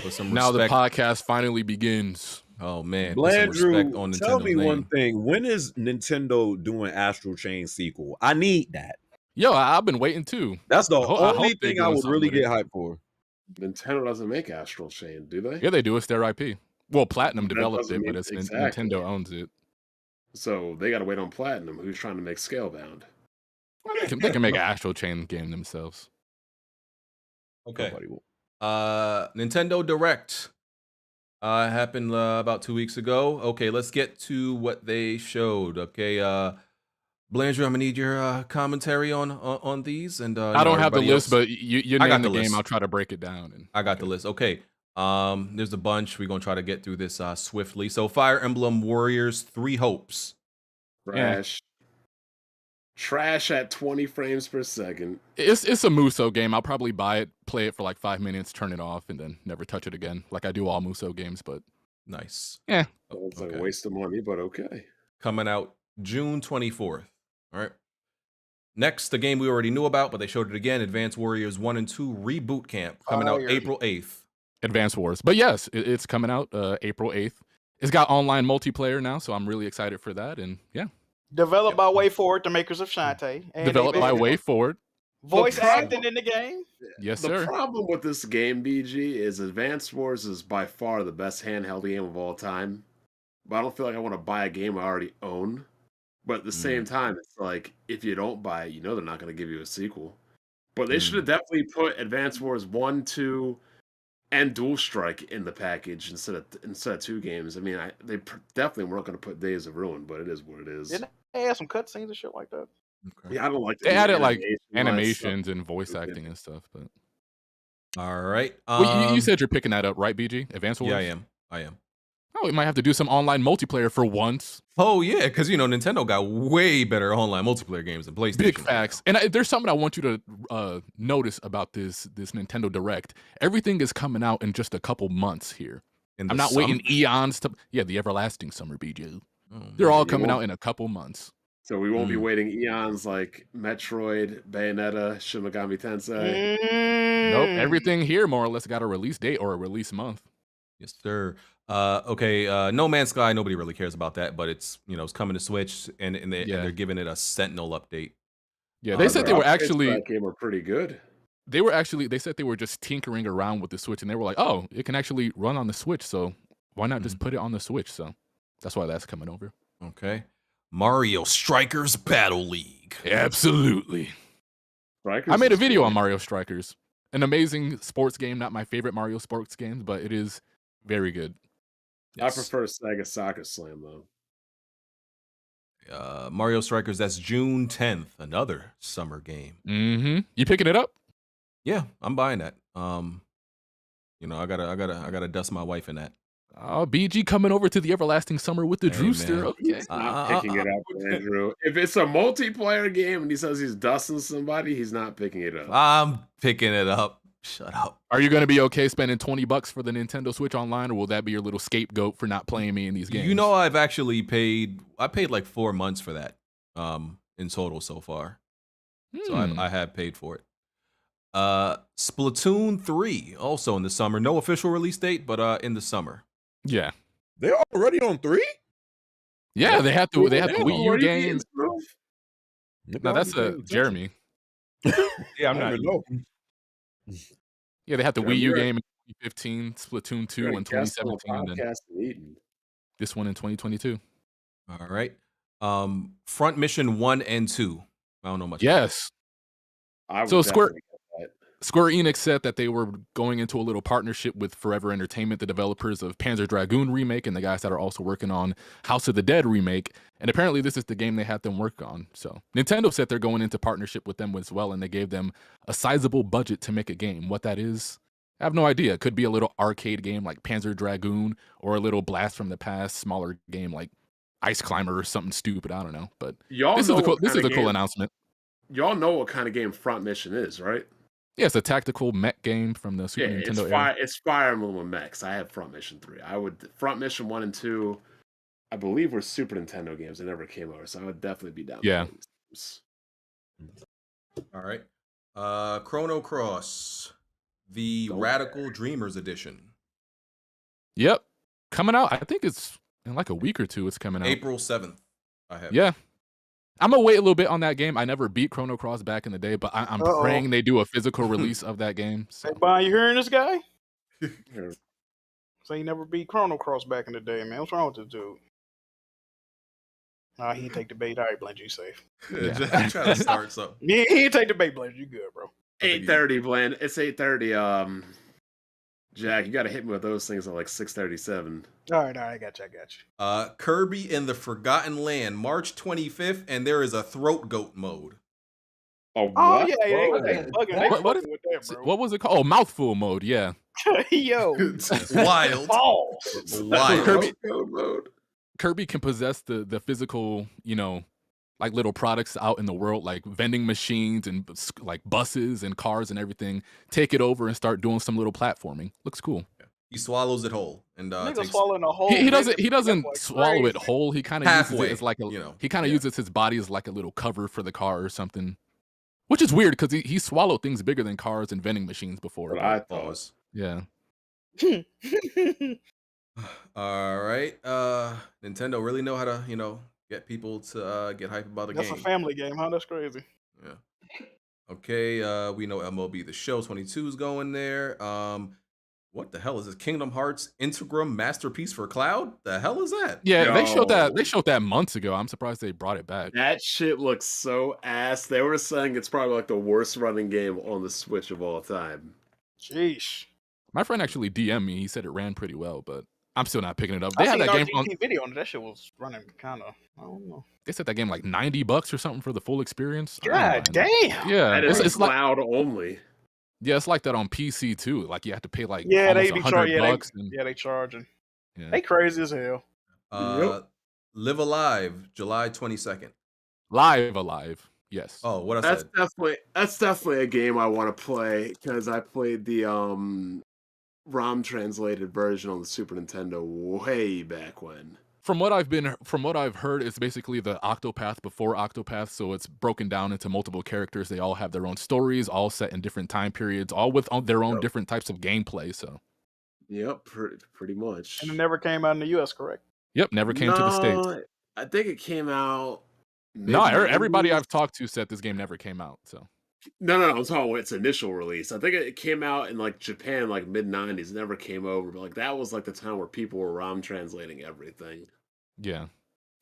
B: Put some
E: Now the
B: respect.
E: podcast finally begins.
B: Oh man, put some respect on
F: Blandrew,
B: Nintendo's
F: tell me
B: name.
F: one thing. When is Nintendo doing Astral Chain sequel? I need that.
E: Yo, I've been waiting too.
F: That's the
E: I hope
F: only
E: they're
F: thing I
E: doing
F: would
E: something
F: really
E: with
F: get
E: it.
F: hyped for.
C: Nintendo doesn't make Astral Chain, do they?
E: Yeah, they do. It's their IP. Well, Platinum
C: That
E: developed
C: doesn't
E: it,
C: mean-
E: but it's
C: exactly.
E: Nintendo owns it.
C: So they got to wait on Platinum, who's trying to make Scalebound.
E: They can make an Astral Chain game themselves.
B: Okay.
F: Nobody will.
B: Nintendo Direct happened about 2 weeks ago. Okay, let's get to what they showed. Okay, Blandrew, I'm gonna need your commentary on these. And
E: I don't have the
B: everybody
E: list,
B: else.
E: but you
B: I got
E: name the
B: the
E: game.
B: list.
E: I'll try to break it down. And
B: I got the list. Okay. There's a bunch. We're gonna try to get through this swiftly. So Fire Emblem Warriors 3 Hopes.
C: Trash. Trash at 20 frames per second.
E: It's a Muso game. I'll probably buy it, play it for like 5 minutes, turn it off, and then never touch it again. Like I do all Muso games, but
B: Nice.
E: Yeah.
C: It's like a
B: Okay.
C: waste of money, but okay.
B: Coming out June 24th. All right. Next, the game we already knew about, but they showed it again. Advance Warriors 1 and 2 Reboot Camp coming out
D: Fire.
B: April 8th.
E: Advance Wars. But yes, it's coming out April 8th. It's got online multiplayer now, so I'm really excited for that. And yeah,
D: Developed by Way Forward, the makers of Shantae. And
E: developed by Way Forward.
D: Voice
C: The problem-
D: acting in the game.
E: Yes,
C: The
E: sir.
C: problem with this game, BG, is Advance Wars is by far the best handheld game of all time. But I don't feel like I want to buy a game I already own. But at the same time, it's like, if you don't buy it, you know they're not going to give you a sequel. But they should have definitely put Advance Wars 1, 2, and Dual Strike in the package instead of 2 games. I mean, they definitely weren't going to put Days of Ruin, but it is what it is.
D: Didn't they add some cutscenes and shit like that?
B: Okay.
C: Yeah, I don't like
E: They
C: the
E: added like
C: animation-wise
E: animations
C: stuff.
E: and voice acting and stuff. But
B: All right.
E: well, you said you're picking that up, right, BG? Advance Wars?
B: Yeah, I am.
E: Oh, we might have to do some online multiplayer for once.
B: Oh yeah, because Nintendo got way better online multiplayer games than PlayStation.
E: Big facts. And there's something I want you to notice about this Nintendo Direct. Everything is coming out in just a couple months here.
B: In
E: I'm
B: the
E: not
B: summer?
E: waiting eons to. Yeah, the everlasting summer, BG.
B: Oh,
E: They're
B: man.
E: all coming out in a couple months.
C: So we won't be waiting eons like Metroid, Bayonetta, Shin Megami Tensei.
E: Nope. Everything here more or less got a release date or a release month.
B: Yes, sir. Okay. No Man's Sky. Nobody really cares about that, but it's it's coming to Switch, and they're giving it a Sentinel update.
E: Yeah, they said they were actually
C: that game were pretty good.
E: they said they were just tinkering around with the Switch, and they were like, oh, it can actually run on the Switch, so why not just put it on the Switch? So that's why that's coming over.
B: Okay. Mario Strikers Battle League.
E: Absolutely.
C: Strikers
E: I made a
C: is
E: video
C: good.
E: on Mario Strikers. An amazing sports game, not my favorite Mario sports games, but it is very good.
C: I prefer Sega Soccer Slam though.
B: Mario Strikers. That's June 10th. Another summer game.
E: Mm-hmm. You picking it up?
B: Yeah, I'm buying that. I gotta dust my wife in that.
E: Oh, BG coming over to the everlasting summer with the
B: Hey,
E: Drewster.
B: man.
E: Okay.
C: He's not picking it up, Andrew. If it's a multiplayer game and he says he's dusting somebody, he's not picking it up.
B: I'm picking it up. Shut up.
E: Are you going to be okay spending $20 for the Nintendo Switch Online, or will that be your little scapegoat for not playing me in these games?
B: I've actually paid like 4 months for that in total so far. So I have paid for it. Splatoon 3 also in the summer. No official release date, but in the summer.
E: Yeah.
F: They're already on 3?
E: Yeah, they have the Wii U
C: What are you
E: game.
C: getting, Smoove?
E: No, that's Jeremy.
H: Yeah, I'm not.
E: Yeah, they had the
C: Jeremy,
E: Wii U
C: you're-
E: game in 2015, Splatoon 2
C: You're
E: in
C: a guest on a
E: 2017, and
C: podcast and eating.
E: this one in 2022.
B: All right. Front Mission 1 and 2. I don't know much.
E: Yes.
C: I would
E: So Square-
C: definitely get that.
E: Square Enix said that they were going into a little partnership with Forever Entertainment, the developers of Panzer Dragoon Remake, and the guys that are also working on House of the Dead Remake. And apparently this is the game they had them work on. So Nintendo said they're going into partnership with them as well, and they gave them a sizable budget to make a game. What that is, I have no idea. It could be a little arcade game like Panzer Dragoon, or a little blast from the past, smaller game like Ice Climber or something stupid. I don't know. But
C: Y'all
E: this
C: know
E: is a cool,
C: what
E: this is
C: kinda
E: a cool
C: game-
E: announcement.
C: Y'all know what kind of game Front Mission is, right?
E: Yeah, it's a tactical mech game from the Super
C: Yeah,
E: Nintendo era.
C: it's Fire Emblem with mechs. I have Front Mission 3. Front Mission 1 and 2, I believe, were Super Nintendo games. They never came over, so I would definitely be down.
E: Yeah.
C: For these games.
B: All right. Chrono Cross, the
C: Don't
B: Radical Dreamers Edition.
E: Yep. Coming out. I think it's in like a week or two it's coming out.
B: April 7th. I have.
E: Yeah. I'm going to wait a little bit on that game. I never beat Chrono Cross back in the day, but I'm
D: Uh-oh.
E: praying they do a physical release of that game. So.
D: Hey, Brian, you hearing this guy?
C: Here.
D: So he never beat Chrono Cross back in the day, man. What's wrong with this dude? Nah, he didn't take the bait. All right, Blandrew, you safe.
B: Just try to start something.
D: He didn't take the bait, Blandrew. You good, bro.
C: 8:30, Bland. It's 8:30. Jack, you got to hit me with those things at like 6:37.
D: All right, I got you.
B: Kirby and the Forgotten Land, March 25th, and there is a throat goat mode.
C: Oh,
D: Oh,
C: what?
D: yeah, they
C: Whoa.
D: bugging
E: What is-
D: with that, bro.
E: What was it called? Oh, Mouthful Mode. Yeah.
D: Yo,
B: It's wild.
D: balls.
B: Wild.
E: Kirby-
C: Code mode.
E: Kirby can possess the physical, like little products out in the world, like vending machines and like buses and cars and everything, take it over and start doing some little platforming. Looks cool.
B: He swallows it whole and
D: Nigga
B: takes
D: swallowing a whole.
E: He doesn't
D: minute. That's like
E: swallow it
D: crazy.
E: whole. He kind of uses
B: halfway.
E: it as like a
B: You know,
E: he kind of
B: yeah.
E: uses his body as like a little cover for the car or something. Which is weird because he swallowed things bigger than cars and vending machines before.
C: What
E: but-
C: I thought.
B: Pause.
E: yeah.
B: All right. Nintendo really know how to, get people to get hype about a
D: That's
B: game.
D: a family game, huh? That's crazy.
B: Yeah. Okay. We know MLB The Show 22 is going there. What the hell is this? Kingdom Hearts Integrum Masterpiece for Cloud? The hell is that?
E: Yeah, they showed that.
C: Yo.
E: They showed that months ago. I'm surprised they brought it back.
C: That shit looks so ass. They were saying it's probably like the worst running game on the Switch of all time.
D: Jeez.
E: My friend actually DM'd me. He said it ran pretty well, but I'm still not picking it up.
D: I
E: They had
D: seen
E: that
D: an
E: game on.
D: RGT video on it. That shit was running kind of. I don't know.
E: They said that game like $90 or something for the full experience. I ain't
D: God
E: buying that.
D: damn.
E: Yeah,
C: That is
E: it's like
C: Cloud only.
E: it's like that on PC too. Like you have to pay like
D: Yeah, they
E: almost
D: be
E: $100.
D: charging.
E: and,
D: They charging.
E: yeah.
D: They crazy as hell.
B: Live Alive, July 22nd.
E: Alive. Yes.
B: Oh, what I
C: That's
B: said.
C: definitely a game I want to play because I played the ROM translated version on the Super Nintendo way back when.
E: From what I've heard, it's basically the Octopath before Octopath, so it's broken down into multiple characters. They all have their own stories, all set in different time periods, all with their own different types of gameplay. So,
C: Yep, pretty much.
D: And it never came out in the US, correct?
E: yep, never came to the States.
C: No, I think it came out.
E: No, everybody
C: mid-90s.
E: I've talked to said this game never came out. So,
C: No, I'm talking about its initial release. I think it came out in like Japan, like mid-90s. It never came over, but like that was like the time where people were ROM translating everything.
E: yeah.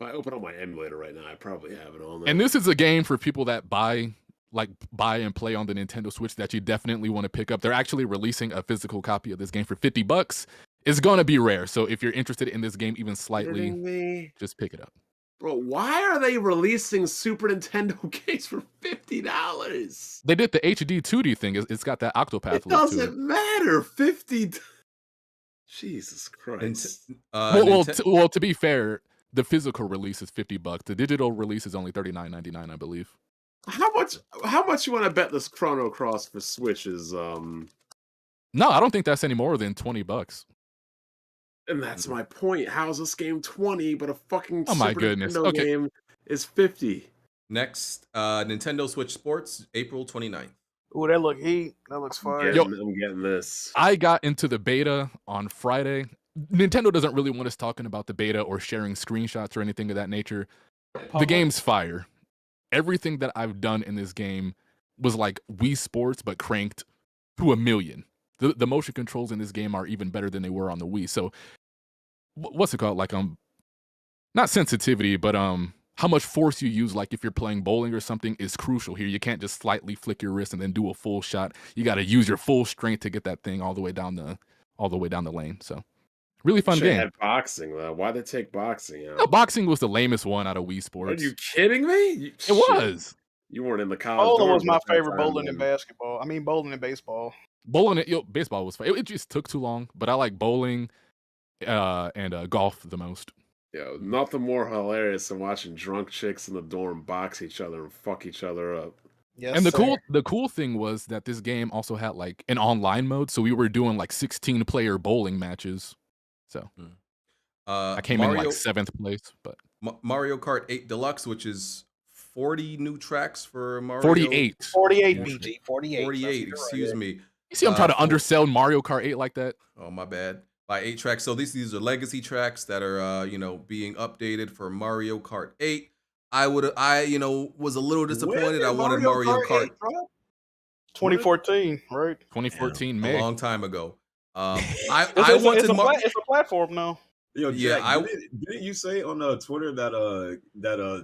C: If I open up my emulator right now, I probably have it on there.
E: And this is a game for people that buy and play on the Nintendo Switch that you definitely want to pick up. They're actually releasing a physical copy of this game for $50. It's going to be rare. So if you're interested in this game even slightly,
C: Kidding me?
E: just pick it up.
C: Bro, why are they releasing Super Nintendo games for $50?
E: They did the HD 2D thing. It's got that Octopath
C: It
E: look to it.
C: doesn't matter. 50. Jesus Christ.
E: Well, to be fair, the physical release is $50. The digital release is only $39.99, I believe.
C: How much you want to bet this Chrono Cross for Switch is
E: No, I don't think that's any more than $20.
C: and that's my point. How's this game 20 but a fucking
E: Oh my
C: Super
E: goodness.
C: Nintendo
E: Okay.
C: game is 50?
B: Next, Nintendo Switch Sports, April 29th.
D: Ooh, that look heat. That looks fire.
E: Yo.
C: I'm getting this.
E: I got into the beta on Friday. Nintendo doesn't really want us talking about the beta or sharing screenshots or anything of that nature. The game's fire. Everything that I've done in this game was like Wii Sports, but cranked to 1,000,000. The motion controls in this game are even better than they were on the Wii. So, what's it called? Like not sensitivity, but how much force you use, like if you're playing bowling or something, is crucial here. You can't just slightly flick your wrist and then do a full shot. You got to use your full strength to get that thing all the way down the lane. So, really fun
C: Should've
E: game.
C: had boxing though. Why'd they take boxing out?
E: No, boxing was the lamest one out of Wii Sports.
C: Are you kidding me?
E: It was.
C: You weren't in the college.
D: Bowling was
C: dorms
D: my
C: at that
D: favorite
C: time,
D: bowling
C: then.
D: and basketball. I mean, bowling and baseball.
E: Bowling, baseball was fun. It just took too long, but I like bowling and golf the most.
C: Yo, nothing more hilarious than watching drunk chicks in the dorm box each other and fuck each other up.
D: Yes,
E: And
D: sir.
E: the cool thing was that this game also had like an online mode, so we were doing like 16-player bowling matches. So I came in like 7th place, but
B: Mario Kart 8 Deluxe, which is 40 new tracks for Mario.
E: 48.
D: 48 BG. 48.
B: 48, excuse me.
E: You see, I'm trying to undersell Mario Kart 8 like that.
B: Oh, my bad. By 8 tracks. So these are legacy tracks that are being updated for Mario Kart 8. I was a little disappointed. I wanted Mario Kart
D: 2014, right?
E: 2014
B: a
E: May.
B: long time ago.
D: It's a platform now.
F: Yo,
B: Yeah,
F: Jack, didn't you say on Twitter that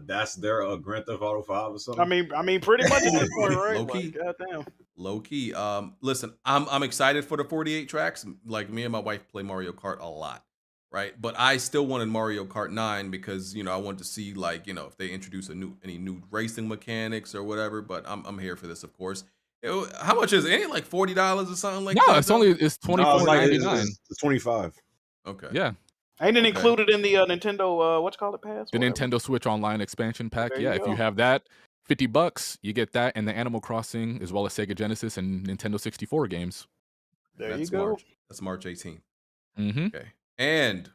F: that's their Grand Theft Auto 5 or something?
D: I mean, pretty much at this point, right?
B: Low-key.
D: Like, goddamn.
B: Low key. Listen, I'm excited for the 48 tracks. Like me and my wife play Mario Kart a lot, right? But I still wanted Mario Kart 9 because I wanted to see if they introduce any new racing mechanics or whatever. But I'm here for this, of course. How much is it? Ain't it like $40 or something like that?
E: No, it's $24.99.
F: It's 25.
B: Okay.
E: Yeah.
D: Ain't it included in the Nintendo, pass?
E: The
D: Whatever.
E: Nintendo Switch Online expansion pack.
D: There
E: Yeah,
D: you
E: if you
D: go.
E: have that, $50, you get that and the Animal Crossing as well as Sega Genesis and Nintendo 64 games.
D: There
B: That's
D: you go.
B: March. That's March 18th. Okay. And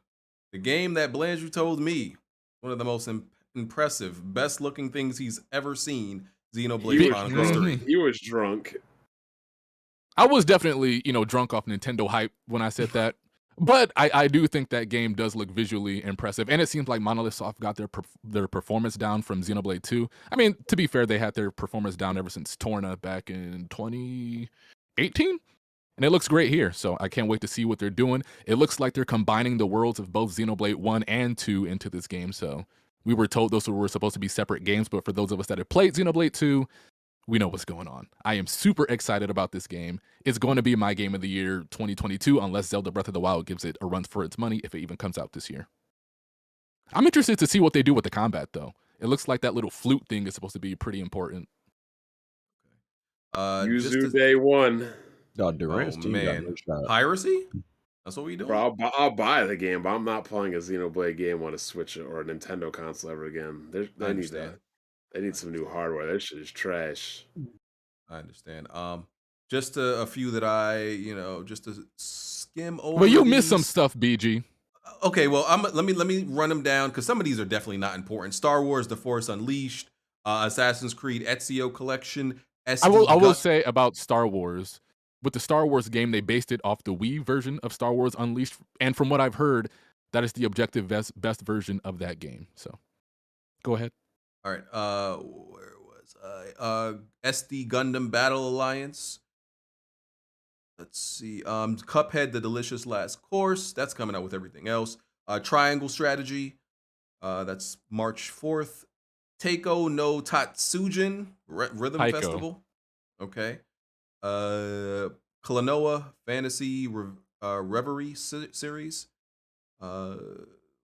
B: the game that Blandrew told me, one of the most impressive, best looking things he's ever seen, Xenoblade Chronicles 3.
C: He was drunk.
E: I was definitely, drunk off Nintendo hype when I said that. But I do think that game does look visually impressive. And it seems like Monolith Soft got their performance down from Xenoblade 2. I mean, to be fair, they had their performance down ever since Torna back in 2018. And it looks great here. So I can't wait to see what they're doing. It looks like they're combining the worlds of both Xenoblade 1 and 2 into this game. So we were told those were supposed to be separate games. But for those of us that have played Xenoblade 2, we know what's going on. I am super excited about this game. It's going to be my game of the year 2022, unless Zelda Breath of the Wild gives it a run for its money if it even comes out this year. I'm interested to see what they do with the combat, though. It looks like that little flute thing is supposed to be pretty important.
C: Yuzu Day 1.
F: Oh, Durant's team got no shot.
B: Piracy? That's what we do.
C: Bro, I'll buy the game, but I'm not playing a Xenoblade game on a Switch or a Nintendo console ever again. They need that. They need some new hardware. That shit is trash.
B: I understand. Just a few that I, just to skim over.
E: But you missed some stuff, BG.
B: Okay, well, let me run them down because some of these are definitely not important. Star Wars: The Force Unleashed, Assassin's Creed Ezio Collection.
E: I will say about Star Wars. With the Star Wars game, they based it off the Wii version of Star Wars Unleashed, and from what I've heard, that is the objective best version of that game. So, go ahead.
B: All right. Where was I? SD Gundam Battle Alliance. Let's see. Cuphead: The Delicious Last Course. That's coming out with everything else. Triangle Strategy. That's March 4th. Teiko no Tatsujin Rhythm
E: Taiko.
B: Festival. Okay. Klonoa Fantasy Reverie series.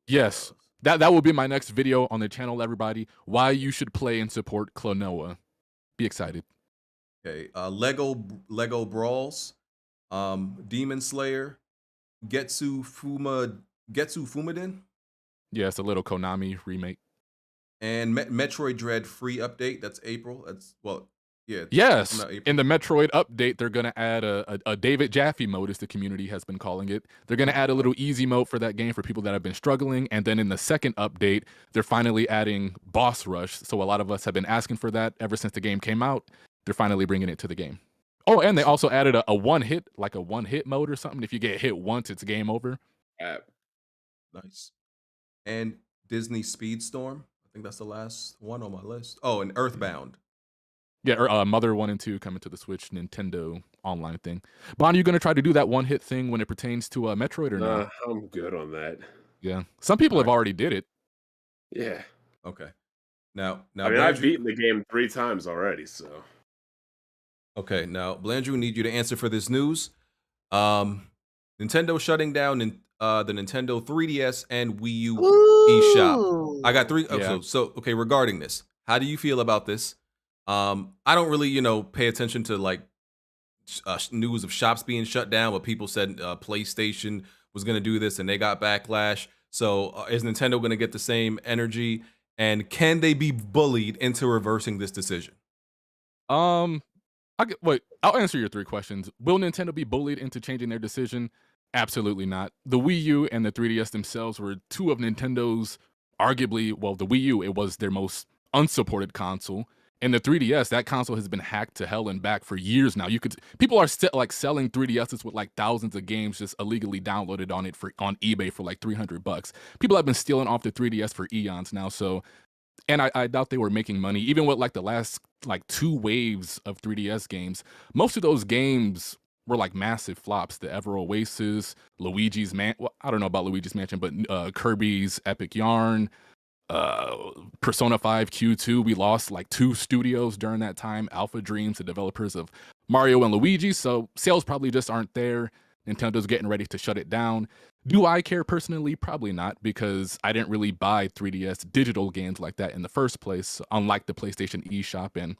E: Yes. That will be my next video on the channel, everybody. Why you should play and support Klonoa. Be excited.
B: Okay. Lego Brawls. Demon Slayer. Getsu Fumadin.
E: Yeah, it's a little Konami remake.
B: And Metroid Dread free update. That's April. Yeah.
E: Yes. In the Metroid update, they're going to add a David Jaffe mode, as the community has been calling it. They're going to add a little easy mode for that game for people that have been struggling. And then in the second update, they're finally adding Boss Rush. So a lot of us have been asking for that ever since the game came out. They're finally bringing it to the game. Oh, and they also added a one-hit mode or something. If you get hit once, it's game over.
B: Nice. And Disney Speedstorm. I think that's the last one on my list. Oh, and Earthbound.
E: Yeah, Mother 1 and 2 coming to the Switch Nintendo online thing. Bon, are you going to try to do that one-hit thing when it pertains to Metroid or not?
C: I'm good on that.
E: Yeah. Some people have already did it.
C: Yeah.
B: Okay. Now
C: I mean, I've beaten the game 3 times already, so.
B: Okay, now Blandrew, need you to answer for this news. Nintendo shutting down the Nintendo 3DS and Wii U eShop. I got 3.
E: Yeah.
B: So okay, regarding this, how do you feel about this? I don't really, pay attention to like news of shops being shut down, but people said PlayStation was going to do this and they got backlash. So is Nintendo going to get the same energy? And can they be bullied into reversing this decision?
E: I'll answer your 3 questions. Will Nintendo be bullied into changing their decision? Absolutely not. The Wii U and the 3DS themselves were 2 of Nintendo's arguably, well, the Wii U, it was their most unsupported console. And the 3DS, that console has been hacked to hell and back for years now. People are still selling 3DSs with thousands of games just illegally downloaded on eBay for $300. People have been stealing off the 3DS for eons now. So, and I doubt they were making money even with the last 2 waves of 3DS games. Most of those games were massive flops. The Ever Oasis, Luigi's I don't know about Luigi's Mansion, but Kirby's Epic Yarn. Persona 5 Q2, we lost 2 studios during that time. Alpha Dreams, the developers of Mario and Luigi. So sales probably just aren't there. Nintendo's getting ready to shut it down. Do I care personally? Probably not, because I didn't really buy 3DS digital games like that in the first place, unlike the PlayStation eShop. And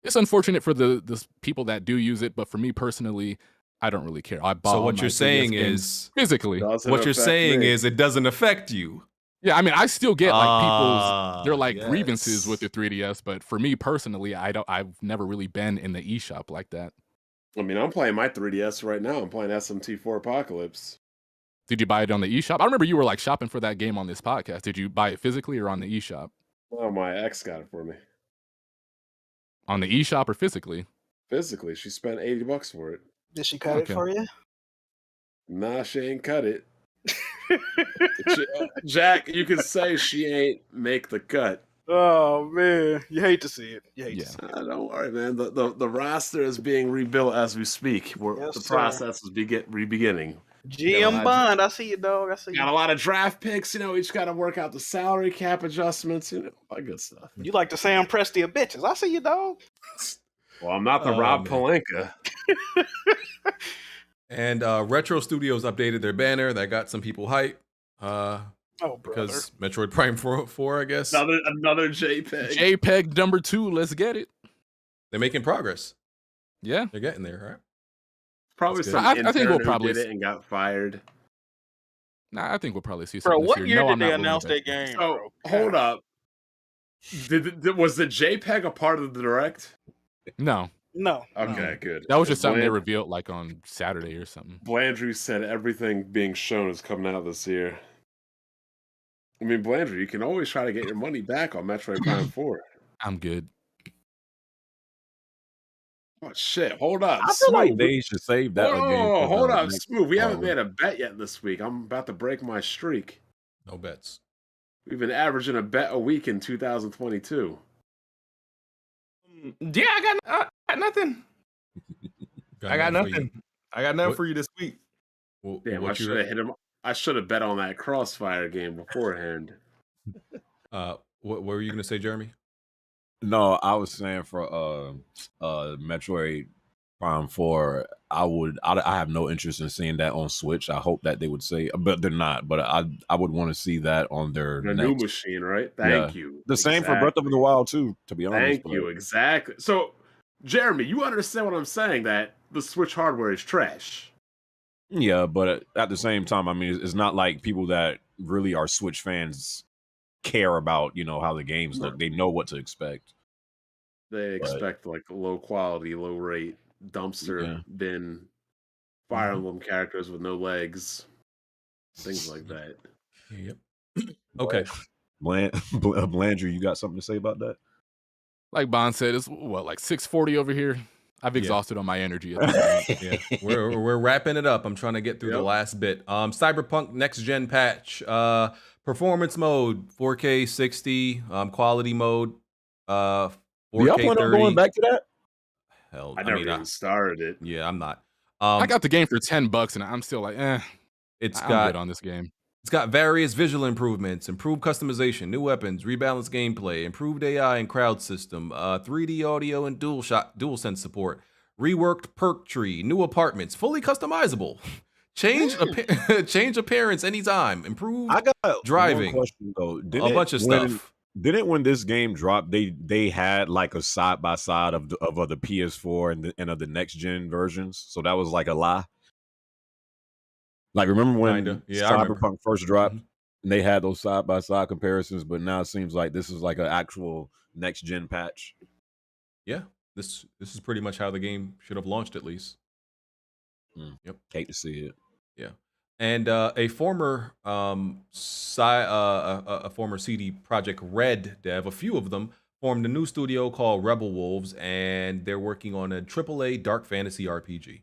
E: it's unfortunate for the people that do use it, but for me personally, I don't really care. I bought.
B: So what you're saying is
E: physically.
B: What you're saying is it doesn't affect you.
E: Yeah, I mean, I still get people's grievances with the 3DS, but for me personally, I've never really been in the eShop like that.
C: I mean, I'm playing my 3DS right now. I'm playing SMT4 Apocalypse.
E: Did you buy it on the eShop? I remember you were like shopping for that game on this podcast. Did you buy it physically or on the eShop?
C: Well, my ex got it for me.
E: On the eShop or physically?
C: Physically, she spent $80 for it.
D: Did she cut it for you?
C: Nah, she ain't cut it. Jack, you can say she ain't make the cut.
D: Oh man, you hate to see it. You hate to see it.
C: Don't worry, man. The roster is being rebuilt as we speak. The process is beginning.
D: GM Bond, I see you, dog. I see you.
C: Got a lot of draft picks. Each got to work out the salary cap adjustments. All that good stuff.
D: You like the Sam Presti of bitches. I see you, dog.
C: Well, I'm not the Rob Pelinka.
B: And Retro Studios updated their banner. That got some people hyped. Because Metroid Prime 4, I guess.
C: Another JPEG.
E: JPEG number 2. Let's get it.
B: They're making progress.
E: Yeah,
B: they're getting there, right?
C: Probably some
E: I think we'll probably
C: did it and got fired.
E: Nah, I think we'll probably see something.
D: Bro, what
E: this
D: year
E: year.
D: did they announce that game?
C: So hold up. Was the JPEG a part of the direct?
E: No.
C: Okay, good.
E: That was just something they revealed like on Saturday or something.
C: Blandrew said everything being shown is coming out this year. I mean, Blandrew, you can always try to get your money back on Metroid Prime 4.
E: I'm good.
C: Oh shit! Hold up.
F: I feel like they should save that.
C: Hold up, Smoove. We haven't made a bet yet this week. I'm about to break my streak.
B: No bets.
C: We've been averaging a bet a week in 2022.
H: Yeah, I got nothing. I got nothing. I got nothing for you this week.
C: Damn, I should have hit him. I should have bet on that Crossfire game beforehand.
B: What were you gonna say, Jeremy?
F: No, I was saying for Metroid Prime 4, I have no interest in seeing that on Switch. I hope that they would say, but they're not. But I would want to see that on their
C: new machine, right? Thank you.
F: The same for Breath of the Wild too, to be honest.
C: Thank you, exactly. So, Jeremy, you understand what I'm saying, that the Switch hardware is trash.
F: Yeah, but at the same time, I mean, it's not like people that really are Switch fans care about, how the games look. They know what to expect.
C: They expect like low quality, low rate, dumpster bin, Fire Emblem characters with no legs, things like that.
B: Yep. Okay.
F: Blandrew, you got something to say about that?
E: Like Bond said, it's like 6:40 over here. I've exhausted all my energy at this point.
B: Yeah, we're wrapping it up. I'm trying to get through the last bit. Cyberpunk next gen patch, performance mode, 4K 60, quality mode, 4K
F: y'all plan on going back to that?
B: Hell,
C: I never even started it.
B: Yeah, I'm not.
E: I got the game for $10 and I'm still like, I'm good on this game.
B: It's got various visual improvements, improved customization, new weapons, rebalanced gameplay, improved AI and crowd system, 3D audio and DualSense support, reworked perk tree, new apartments, fully customizable, change appearance anytime, improved driving.
F: One question, though.
B: A bunch of stuff.
F: When this game dropped, they had like a side by side of the PS4 and of the next gen versions, so that was like a lie. Like, remember when Cyberpunk first dropped, and they had those side by side comparisons, but now it seems like this is like an actual next gen patch.
B: Yeah, this is pretty much how the game should have launched, at least. Yep,
F: hate to see it.
B: Yeah, and a former CD Projekt Red dev, a few of them, formed a new studio called Rebel Wolves, and they're working on a AAA dark fantasy RPG.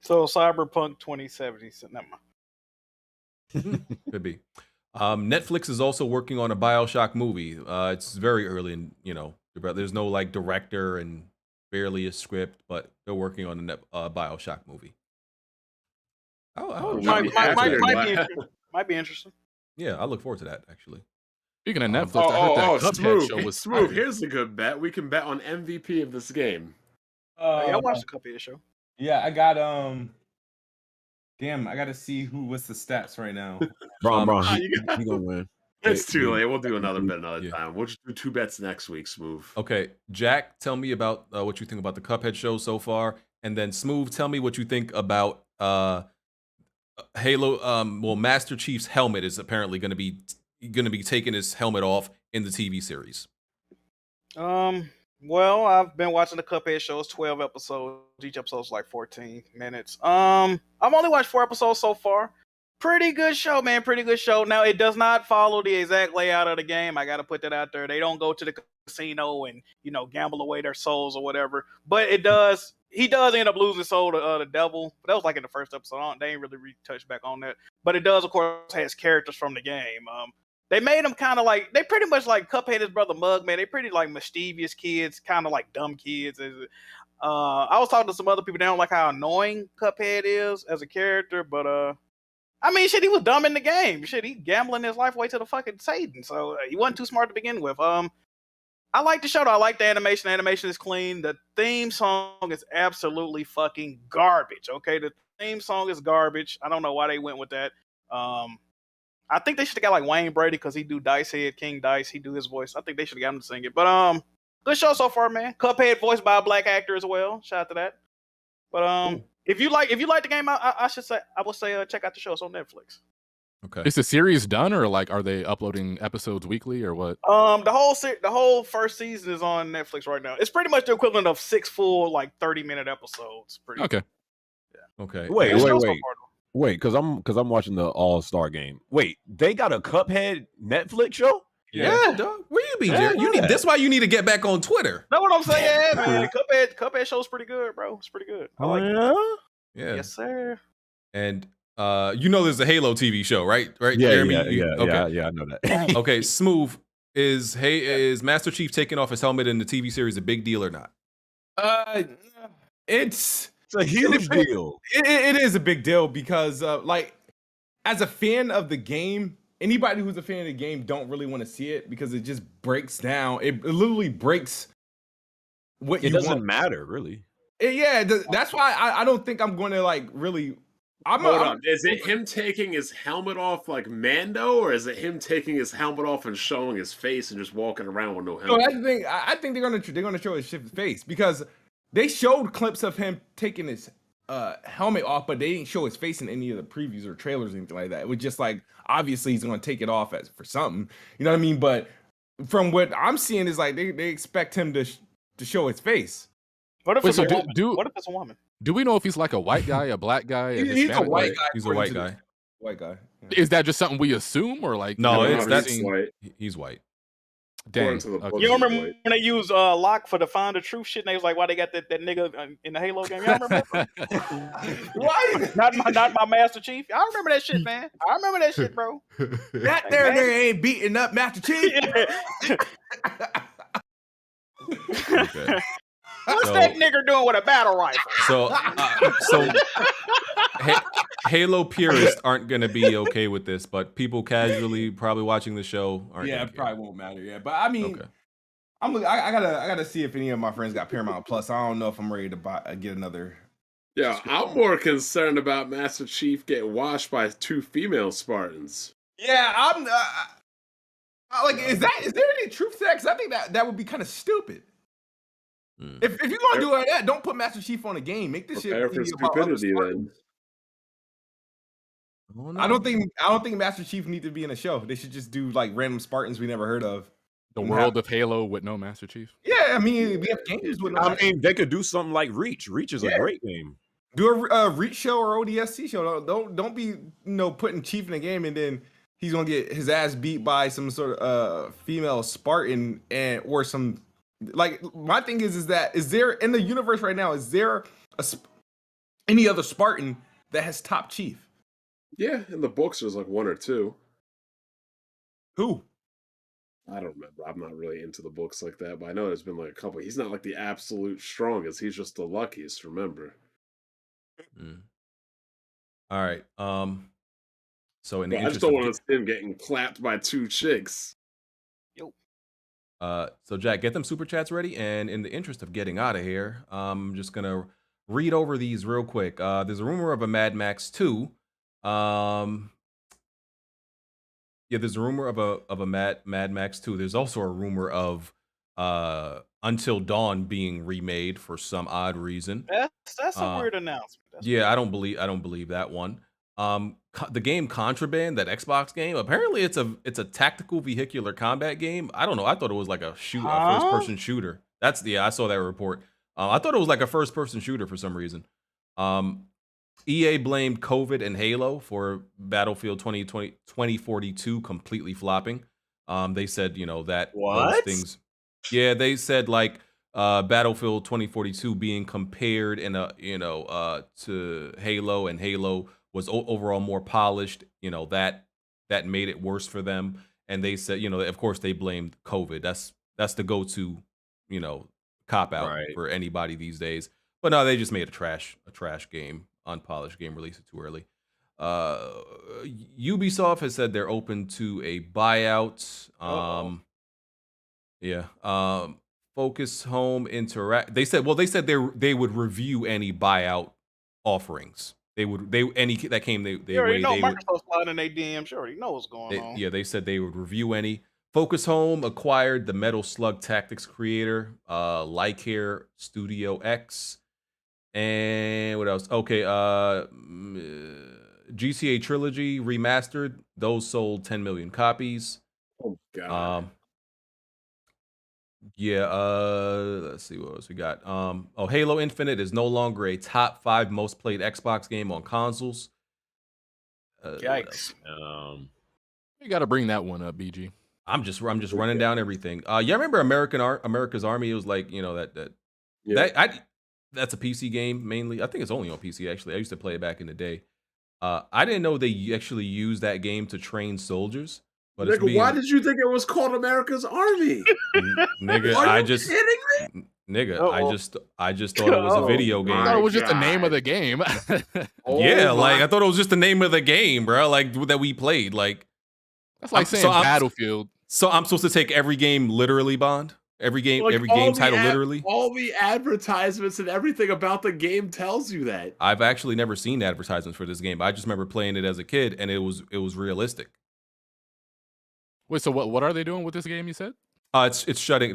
D: So Cyberpunk 2070, never
B: mind. Could be. Netflix is also working on a Bioshock movie. It's very early, and there's no like director and barely a script, but they're working on a Bioshock movie.
D: Might be interesting.
B: Yeah, I look forward to that actually.
E: Speaking of Netflix, I heard that Cuphead show was
C: smooth. Here's a good bet. We can bet on MVP of this game.
D: I watched the Cuphead show.
H: Yeah, I got Damn, I gotta see what's the stats right now.
F: Bro, he gonna win.
C: It's too late. We'll do another bet another time. We'll just do 2 bets next week, Smoove.
B: Okay, Jack, tell me about what you think about the Cuphead show so far, and then Smoove, tell me what you think about Halo. Master Chief's helmet is apparently gonna be taking his helmet off in the TV series.
D: Well, I've been watching the Cuphead show. It's 12 episodes. Each episode's like 14 minutes. I've only watched 4 episodes so far. Pretty good show, man. Pretty good show. Now, it does not follow the exact layout of the game. I got to put that out there. They don't go to the casino and, gamble away their souls or whatever. But it does. He does end up losing his soul to the devil. But that was like in the first episode. They ain't really touched back on that. But it does, of course, has characters from the game. They made them kind of like, they pretty much like Cuphead, his brother Mug, man. They pretty like mischievous kids, kind of like dumb kids. I was talking to some other people. They don't like how annoying Cuphead is as a character, but I mean, shit, he was dumb in the game. Shit, he gambling his life away to the fucking Satan. So he wasn't too smart to begin with. I like the show though. I like the animation. The animation is clean. The theme song is absolutely fucking garbage. Okay, the theme song is garbage. I don't know why they went with that. I think they should have got like Wayne Brady because he do Dice Head, King Dice. He do his voice. I think they should have got him to sing it. But good show so far, man. Cuphead voiced by a black actor as well. Shout out to that. But if you like the game, I would say check out the show. It's on Netflix.
B: Okay.
E: Is the series done, or like are they uploading episodes weekly, or what?
D: The whole first season is on Netflix right now. It's pretty much the equivalent of 6 full 30-minute episodes.
E: Okay.
D: Yeah.
B: Okay.
F: Wait, because I'm watching the All-Star game. Wait, they got a Cuphead Netflix show?
B: Yeah, dog. Where you be, Jared? That's why you need to get back on Twitter.
D: Know what I'm saying, man? The Cuphead show's pretty good, bro. It's pretty good. I like it.
B: Yeah.
D: Yes, sir.
B: And there's a Halo TV show, right? Right,
F: Yeah,
B: Jeremy?
F: yeah, I know that.
B: Okay, Smoove, is Master Chief taking off his helmet in the TV series a big deal or not?
H: It's
F: a huge deal.
H: It is a big deal because, as a fan of the game, anybody who's a fan of the game don't really want to see it because it just breaks down. It literally breaks what you want.
F: It doesn't matter, really.
H: That's why I don't think I'm going to really.
C: Hold on. Is it him taking his helmet off like Mando, or is it him taking his helmet off and showing his face and just walking around with no helmet?
H: No, that's the thing. I think they're gonna show his face because they showed clips of him taking his helmet off, but they didn't show his face in any of the previews or trailers or anything like that. It was just like obviously he's gonna take it off for something, you know what I mean? But from what I'm seeing is like they expect him to show his face.
D: What if it's a woman? What if it's a woman?
E: Do we know if he's like a white guy, a black guy?
H: He's a white guy.
B: He's a white guy.
H: White guy. Yeah.
E: Is that just something we assume, or like?
B: No,
C: that's white.
B: He's white.
E: Dang.
D: You remember when they used Locke for the Find the Truth shit? And they was like, "Why they got that nigga in the Halo game?" Y'all remember?
H: Why?
D: Not my Master Chief. I remember that shit, man. I remember that shit, bro.
H: That there ain't beating up Master Chief.
B: Okay.
D: What's that nigger doing with a battle rifle?
B: So Halo purists aren't going to be okay with this, but people casually probably watching the show aren't.
H: Yeah, it probably won't matter. Yeah, but I mean,
B: okay.
H: I gotta see if any of my friends got Paramount Plus. I don't know if I'm ready to get another.
C: Yeah, I'm more concerned about Master Chief getting washed by 2 female Spartans.
H: Yeah, I'm like, is there any truth to that? Because I think that would be kind of stupid. If you're gonna do that, don't put Master Chief on a game. Make this shit
C: for stupidity then.
H: I don't think Master Chief need to be in a show. They should just do like random Spartans we never heard of.
E: The world of Halo with no Master Chief.
H: Yeah, I mean we have games with.
F: I mean they could do something like Reach. Reach is a great game.
H: Do a Reach show or ODST show. Don't be putting Chief in a game and then he's gonna get his ass beat by some sort of female Spartan or some. Like my thing is there in the universe right now, is there any other Spartan that has top Chief?
C: Yeah, in the books there's like 1 or 2.
H: Who?
C: I don't remember. I'm not really into the books like that, but I know there's been like a couple. He's not like the absolute strongest. He's just the luckiest. Remember?
B: All right. So in the
C: I just don't want to see him getting clapped by 2 chicks.
B: So Jack, get them super chats ready, and in the interest of getting out of here, I'm just gonna read over these real quick. There's a rumor of a Mad Max 2. There's a rumor of a Mad Max 2. There's also a rumor of Until Dawn being remade for some odd reason.
D: That's a weird announcement.
B: I don't believe that one. The game Contraband, that Xbox game, apparently it's a tactical vehicular combat game. I don't know. I thought it was like a first person shooter. I saw that report. I thought it was like a first person shooter for some reason. EA blamed COVID and Halo for Battlefield 2042 completely flopping. They said, that those
F: What?
B: things. Yeah, they said like Battlefield 2042 being compared to Halo, and Halo was overall more polished. That made it worse for them. And they said, of course they blamed COVID. That's the go-to, cop out
F: Right.
B: for anybody these days. But no, they just made a trash game, unpolished game, released it too early. Ubisoft has said they're open to a buyout. Yeah. Focus Home Interact. They said they would review any buyout offerings. Any that came they
D: You already know
B: they would,
D: Microsoft's sliding in their DMs. You already know what's going on.
B: yeah, they said they would review any. Focus Home acquired the Metal Slug Tactics creator, Lycare Studio X. And what else? Okay, GTA Trilogy remastered. Those sold 10 million copies.
C: Oh god.
B: Yeah, let's see what else we got. Halo Infinite is no longer a top 5 most played Xbox game on consoles.
D: Yikes.
E: You got to bring that one up, BG.
B: I'm just running down everything. Yeah, remember America's Army? It was like, that's a PC game mainly. I think it's only on PC actually. I used to play it back in the day. I didn't know they actually used that game to train soldiers. But
C: Nigga, why did you think it was called America's Army?
B: Nigga,
C: Are you kidding me?
B: Nigga,
D: Uh-oh.
B: I just thought it was a video game.
E: I thought it was just the name of the game.
B: Yeah, like I thought it was just the name of the game, bro. Like that we played. Like
E: That's like saying Battlefield.
B: So I'm supposed to take every game literally, Bond? Every game title literally?
C: All the advertisements and everything about the game tells you that.
B: I've actually never seen advertisements for this game. I just remember playing it as a kid, and it was realistic.
E: Wait, so what are they doing with this game? You said?
B: They're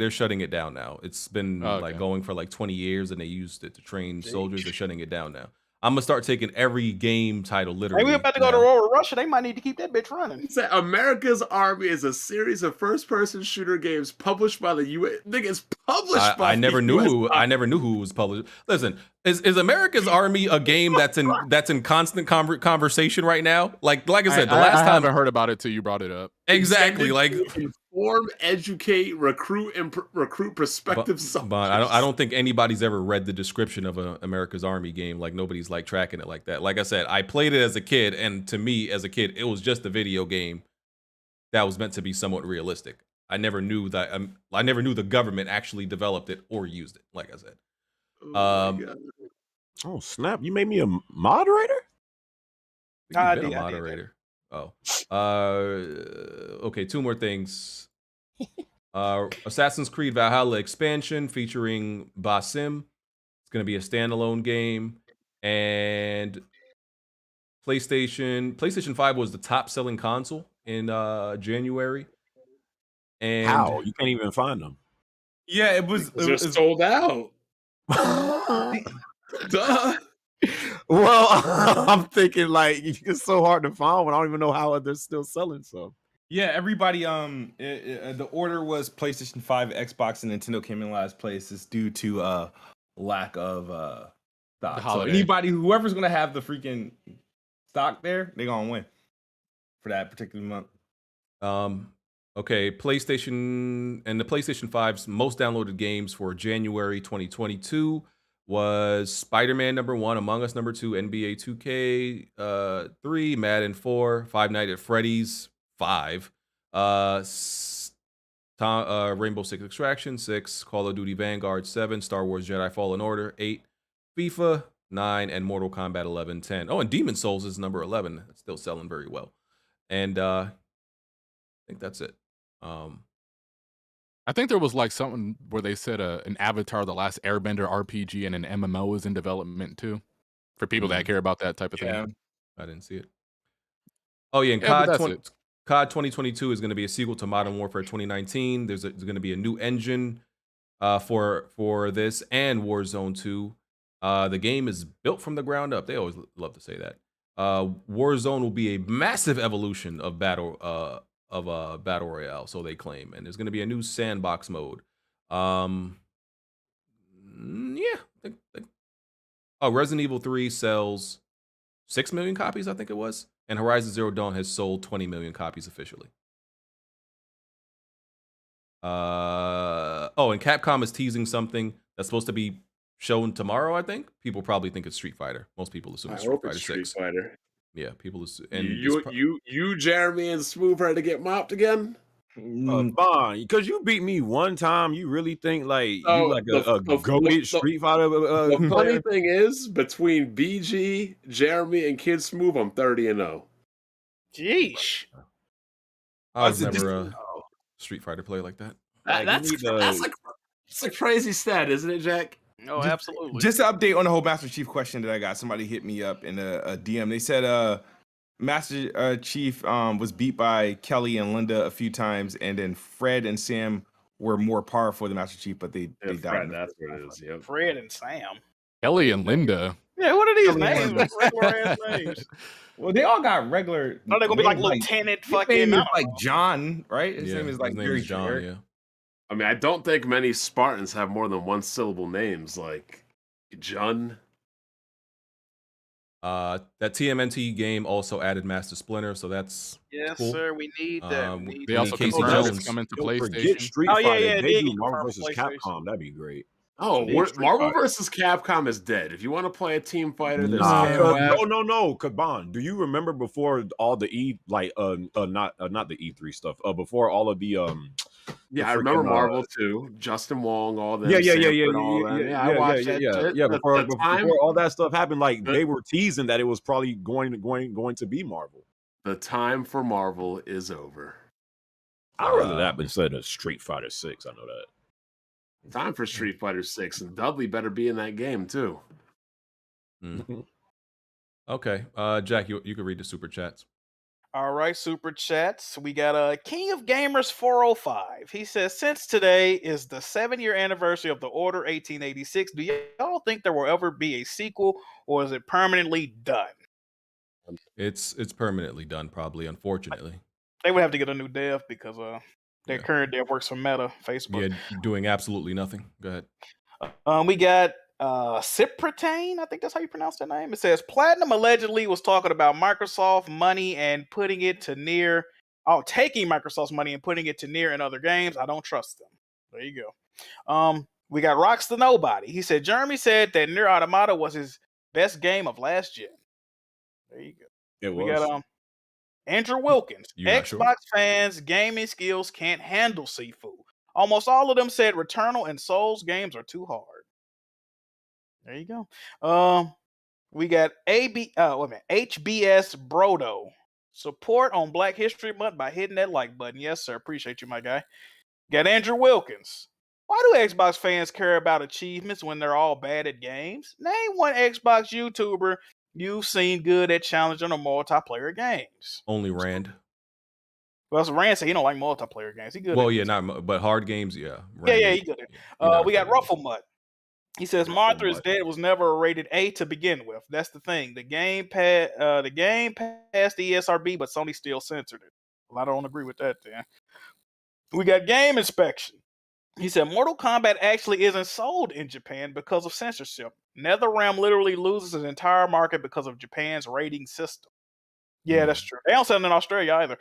B: shutting it down now. It's been
E: Okay.
B: going for like 20 years, and they used it to train soldiers. They're shutting it down now. I'm gonna start taking every game title literally.
D: Hey, we about to go to war with Russia. They might need to keep that bitch running.
C: America's Army is a series of first-person shooter games published by the U.S. Nigga, it's published by.
B: I never knew who it was published. Listen, is America's Army a game that's in constant conversation right now? Like I said, the last
E: I
B: time
E: haven't heard about it till you brought it up.
B: exactly like.
C: Inform, educate, recruit, and recruit prospective soldiers.
B: But I don't think anybody's ever read the description of an America's Army game. Like nobody's like tracking it like that. Like I said, I played it as a kid, and to me, as a kid, it was just a video game that was meant to be somewhat realistic. I never knew that. I never knew the government actually developed it or used it. Like I said.
F: Oh snap! You made me a moderator.
B: You've been a moderator. Oh. Okay, 2 more things. Assassin's Creed Valhalla expansion featuring Basim. It's going to be a standalone game. And PlayStation 5 was the top selling console in January. And
F: How? You can't even find them.
H: Yeah, it was
C: just sold out. Duh.
F: Well, I'm thinking like it's so hard to find one. I don't even know how they're still selling some.
H: Yeah, everybody. The order was PlayStation 5, Xbox, and Nintendo came in last place. It's due to lack of stock. So whoever's gonna have the freaking stock there, they're gonna win for that particular month.
B: Okay, PlayStation and the PlayStation 5's most downloaded games for January 2022 was Spider-Man #1, Among Us #2, NBA 2K 3, Madden 4, Five Nights at Freddy's 5, Rainbow Six Extraction 6, Call of Duty Vanguard 7, Star Wars Jedi Fallen Order 8, FIFA 9, and Mortal Kombat 11 10. Oh, and Demon Souls is number 11. It's still selling very well. And I think that's it.
E: I think there was like something where they said an Avatar: The Last Airbender RPG and an MMO is in development too, for people that care about that type of thing.
B: I didn't see it. Oh yeah, and COD 2022 is going to be a sequel to Modern Warfare 2019. There's going to be a new engine for this and Warzone 2. The game is built from the ground up. They always love to say that. Warzone will be a massive evolution of Battle Royale, so they claim, and there's going to be a new sandbox mode. Resident Evil 3 sells 6 million copies, I think it was. And Horizon Zero Dawn has sold 20 million copies officially. Oh, and Capcom is teasing something that's supposed to be shown tomorrow, I think. People probably think it's Street Fighter. Most people assume
C: I
B: it's Street
C: hope
B: Fighter
C: it's Street
B: 6.
C: Fighter.
B: Yeah, people assume. And
C: You, Jeremy and Smoove ready to get mopped again?
F: Bond, because you beat me one time, you really think like you
C: Oh,
F: like a goated Street Fighter
C: The funny
F: player?
C: thing is, between BG, Jeremy, and Kid Smoove, I'm 30-0.
D: Jeesh.
B: I was never a Street Fighter player like that.
C: That's a crazy stat, isn't it, Jack?
D: No, absolutely.
H: Just to update on the whole Master Chief question that I got. Somebody hit me up in a DM. They said Master Chief was beat by Kelly and Linda a few times, and then Fred and Sam were more powerful than Master Chief, but they died.
C: Fred, that's what it is. Yep.
D: Fred and Sam.
E: Ellie and Linda.
D: Yeah, what are these
H: Kelly and
D: names?
H: Linda.
D: Regular ass names.
H: Well, they all got regular.
D: No, they're gonna be like
H: names,
D: Lieutenant
H: his
D: fucking.
H: name
D: I
H: is
D: don't
H: like
D: know.
H: John, right? His
B: Yeah,
H: name is like very
B: John.
H: short.
B: Yeah.
C: I mean, I don't think many Spartans have more than one syllable names, like Jun.
B: That TMNT game also added Master Splinter, so that's
D: Yes,
B: cool.
D: sir. We need that. We need
E: They
D: that.
E: also
B: Casey
E: confirmed
B: Jones.
E: it's coming to
F: Yo, forget
E: PlayStation.
F: Street
D: Oh, yeah,
F: Fighter.
D: yeah,
F: They
D: they
F: do
D: can
F: Marvel
D: confirm
F: vs.
D: PlayStation.
F: Capcom. That'd be great.
C: Oh,
F: Big Street
C: Marvel
F: Fighter.
C: vs. Capcom is dead. If you want to play a team fighter, there's
F: Nah,
C: KOF.
F: no, Kaban. Do you remember before all the not the E3 stuff? Before all of the
C: Yeah,
F: the
C: I remember
F: freaking,
C: Marvel too. Justin Wong, all them.
F: yeah,
C: Sanford, all them. Yeah, I watched that shit.
F: yeah.
C: The
F: Before all that stuff happened, like
C: the-
F: they were teasing that it was probably going to be Marvel.
C: The time for Marvel is over.
F: I'd rather that instead of Street Fighter 6. I know that.
C: Time for Street Fighter 6, and Dudley better be in that game too.
B: Okay. Jack, you can read the super chats.
D: All right, super chats. We got King of Gamers 405. He says, since today is the 7-year anniversary of the Order 1886, do y'all think there will ever be a sequel, or is it permanently done?
B: It's permanently done, probably, unfortunately.
D: They would have to get a new dev because their
B: Yeah.
D: current dev works for Meta, Facebook.
B: Yeah, doing absolutely nothing. Go ahead.
D: We got Cyprotane, I think that's how you pronounce that name. It says Platinum allegedly was talking about Microsoft money and putting it to near, taking Microsoft's money and putting it to near in other games. I don't trust them. There you go. We got Rocks the Nobody. He said Jeremy said that Nier Automata was his best game of last gen. There you go.
F: It
D: We
F: was.
D: got Andrew Wilkins.
B: You not
D: Xbox
B: sure?
D: fans' gaming skills can't handle Sifu. Almost all of them said Returnal and Souls games are too hard. There you go. We got HBS Brodo. Support on Black History Month by hitting that like button. Yes, sir. Appreciate you, my guy. Got Andrew Wilkins. Why do Xbox fans care about achievements when they're all bad at games? Name one Xbox YouTuber you've seen good at challenging or multiplayer games.
B: Only Rand.
D: Well, so Rand said he don't like multiplayer games. He good.
B: Well,
D: at
B: yeah, but hard games, yeah.
D: Yeah, he good. We got Rufflemutt. He says Martha is
F: Rufflemutt.
D: dead. Was never a rated A to begin with. That's the thing. The game passed the ESRB, but Sony still censored it. Well, I don't agree with that. Then we got Game Inspection. He said Mortal Kombat actually isn't sold in Japan because of censorship. NetherRealm literally loses its entire market because of Japan's rating system. Yeah, that's true. They don't sell it in Australia either.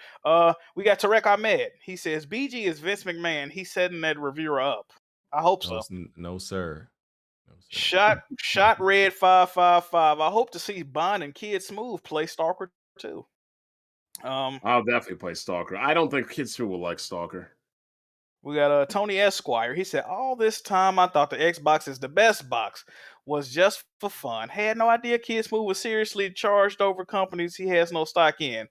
D: We got Tarek Ahmed. He says BG is Vince McMahon. He's setting that reviewer up. I hope so.
B: No, sir.
D: Shot Red 555. I hope to see Bond and Kid Smoove play Stalker 2.
C: I'll definitely play Stalker. I don't think Kid Smoove will like Stalker.
D: We got Tony Esquire. He said, all this time I thought the Xbox is the best box. Was just for fun. Had no idea Kid Smoove was seriously charged over companies he has no stock in.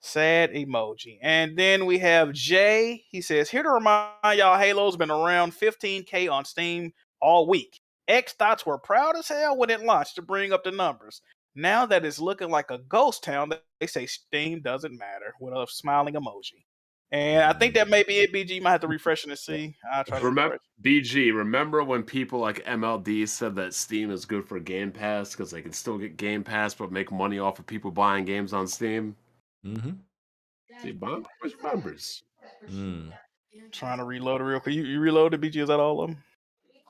D: Sad emoji. And then we have Jay. He says, here to remind y'all, Halo's been around 15K on Steam all week. X-Dots were proud as hell when it launched to bring up the numbers. Now that it's looking like a ghost town, they say Steam doesn't matter with a smiling emoji. And I think that may be it, BG. You might have to refresh it and see. I'll try to
C: Remember,
D: refresh.
C: BG, remember when people like MLD said that Steam is good for Game Pass because they can still get Game Pass but make money off of people buying games on Steam?
B: Mm-hmm.
C: See, Bond remembers.
D: Trying to reload it real quick. You reloaded, BG? Is that all of them?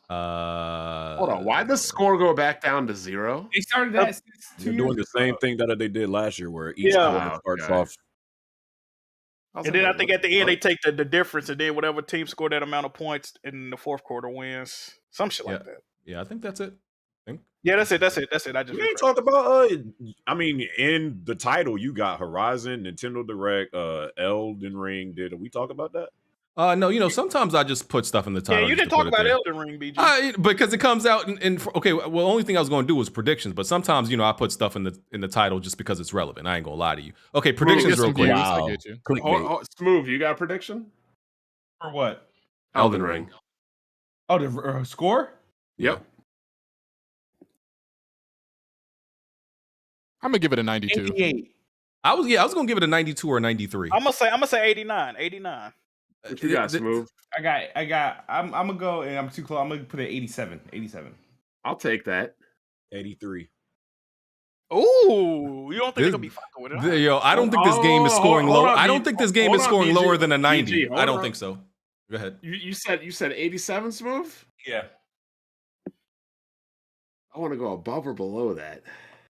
C: Hold on. Why did the score go back down to 0?
H: They started that 2
F: They're
H: years
F: doing the
H: ago.
F: same thing that they did last year, where each
D: Yeah.
F: quarter starts
C: Okay.
F: off.
D: And then I think at the end they take the difference, and then whatever team scored that amount of points in the fourth quarter wins. Some shit like that.
B: Yeah, I think that's it.
D: Yeah, that's it. I just
F: We ain't
D: refreshed.
F: talked about. I mean, in the title, you got Horizon, Nintendo Direct, Elden Ring. Did we talk about that?
B: No, sometimes I just put stuff in the title.
D: Yeah, you
B: just
D: didn't
B: to
D: talk
B: put it
D: about
B: there.
D: Elden Ring, BG.
B: Because it comes out okay. Well, the only thing I was going to do was predictions, but sometimes I put stuff in the title just because it's relevant. I ain't gonna lie to you. Okay, predictions real quick.
E: I get you.
C: Smoove, you got a prediction?
H: For what?
C: Elden Ring.
H: Oh, the score?
C: Yep.
E: I'm gonna give it a 92.
H: 88.
B: I was gonna give it a 92 or a 93.
D: I'm gonna say 89. 89.
C: What you got, Smoove?
H: I'm gonna go, and I'm too close. I'm gonna put it 87. 87.
C: I'll take that.
F: 83.
D: Ooh, you don't think they're gonna be fucking with it? Huh?
B: I don't think this game is scoring low. I don't think this game is scoring
C: BG.
B: lower than a 90.
C: BG,
B: I don't think so. Go ahead.
C: You said 87, Smoove?
H: Yeah.
C: I want to go above or below that.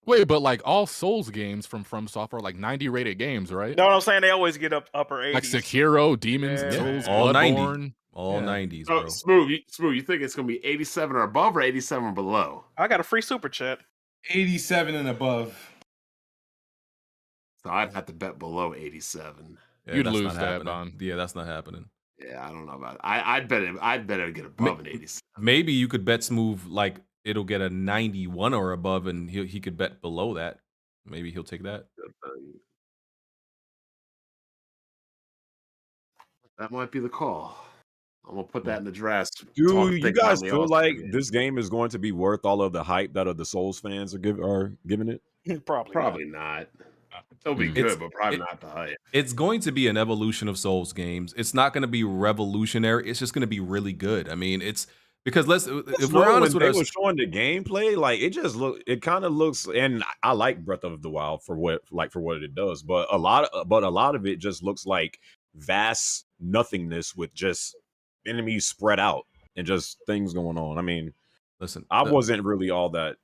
E: Wait, but like all Souls games from FromSoft are like 90 rated games, right?
D: You know what I'm saying? They always get up upper 80s.
E: Like Sekiro, Demons,
D: Yeah.
E: Souls,
B: All 90.
E: Bloodborne.
B: All
E: Yeah.
B: 90s,
C: So,
B: bro.
C: Smoove, you think it's going to be 87 or above or 87 or below?
D: I got a free super chat.
H: 87 and above.
C: So I'd have to bet below 87.
B: Yeah,
E: You'd
B: that's
E: lose
B: not
E: that,
B: happening.
E: Bon.
B: Yeah, that's not happening.
C: Yeah, I don't know about it. I'd bet it would get above an 87.
B: Maybe you could bet Smoove like it'll get a 91 or above, and he could bet below that. Maybe he'll take that.
C: That might be the call. I'm gonna put that in the draft.
F: Do you guys feel like this game is going to be worth all of the hype that the Souls fans are giving it?
C: Probably not. It'll be good, but probably not the hype.
B: It's going to be an evolution of Souls games. It's not going to be revolutionary. It's just going to be really good. I mean, it's because if we're honest with
F: they
B: us,
F: were showing the gameplay, like it kind of looks, and I like Breath of the Wild for what it does, but a lot of it just looks like vast nothingness with just enemies spread out and just things going on. I mean,
B: listen,
F: I wasn't really all that.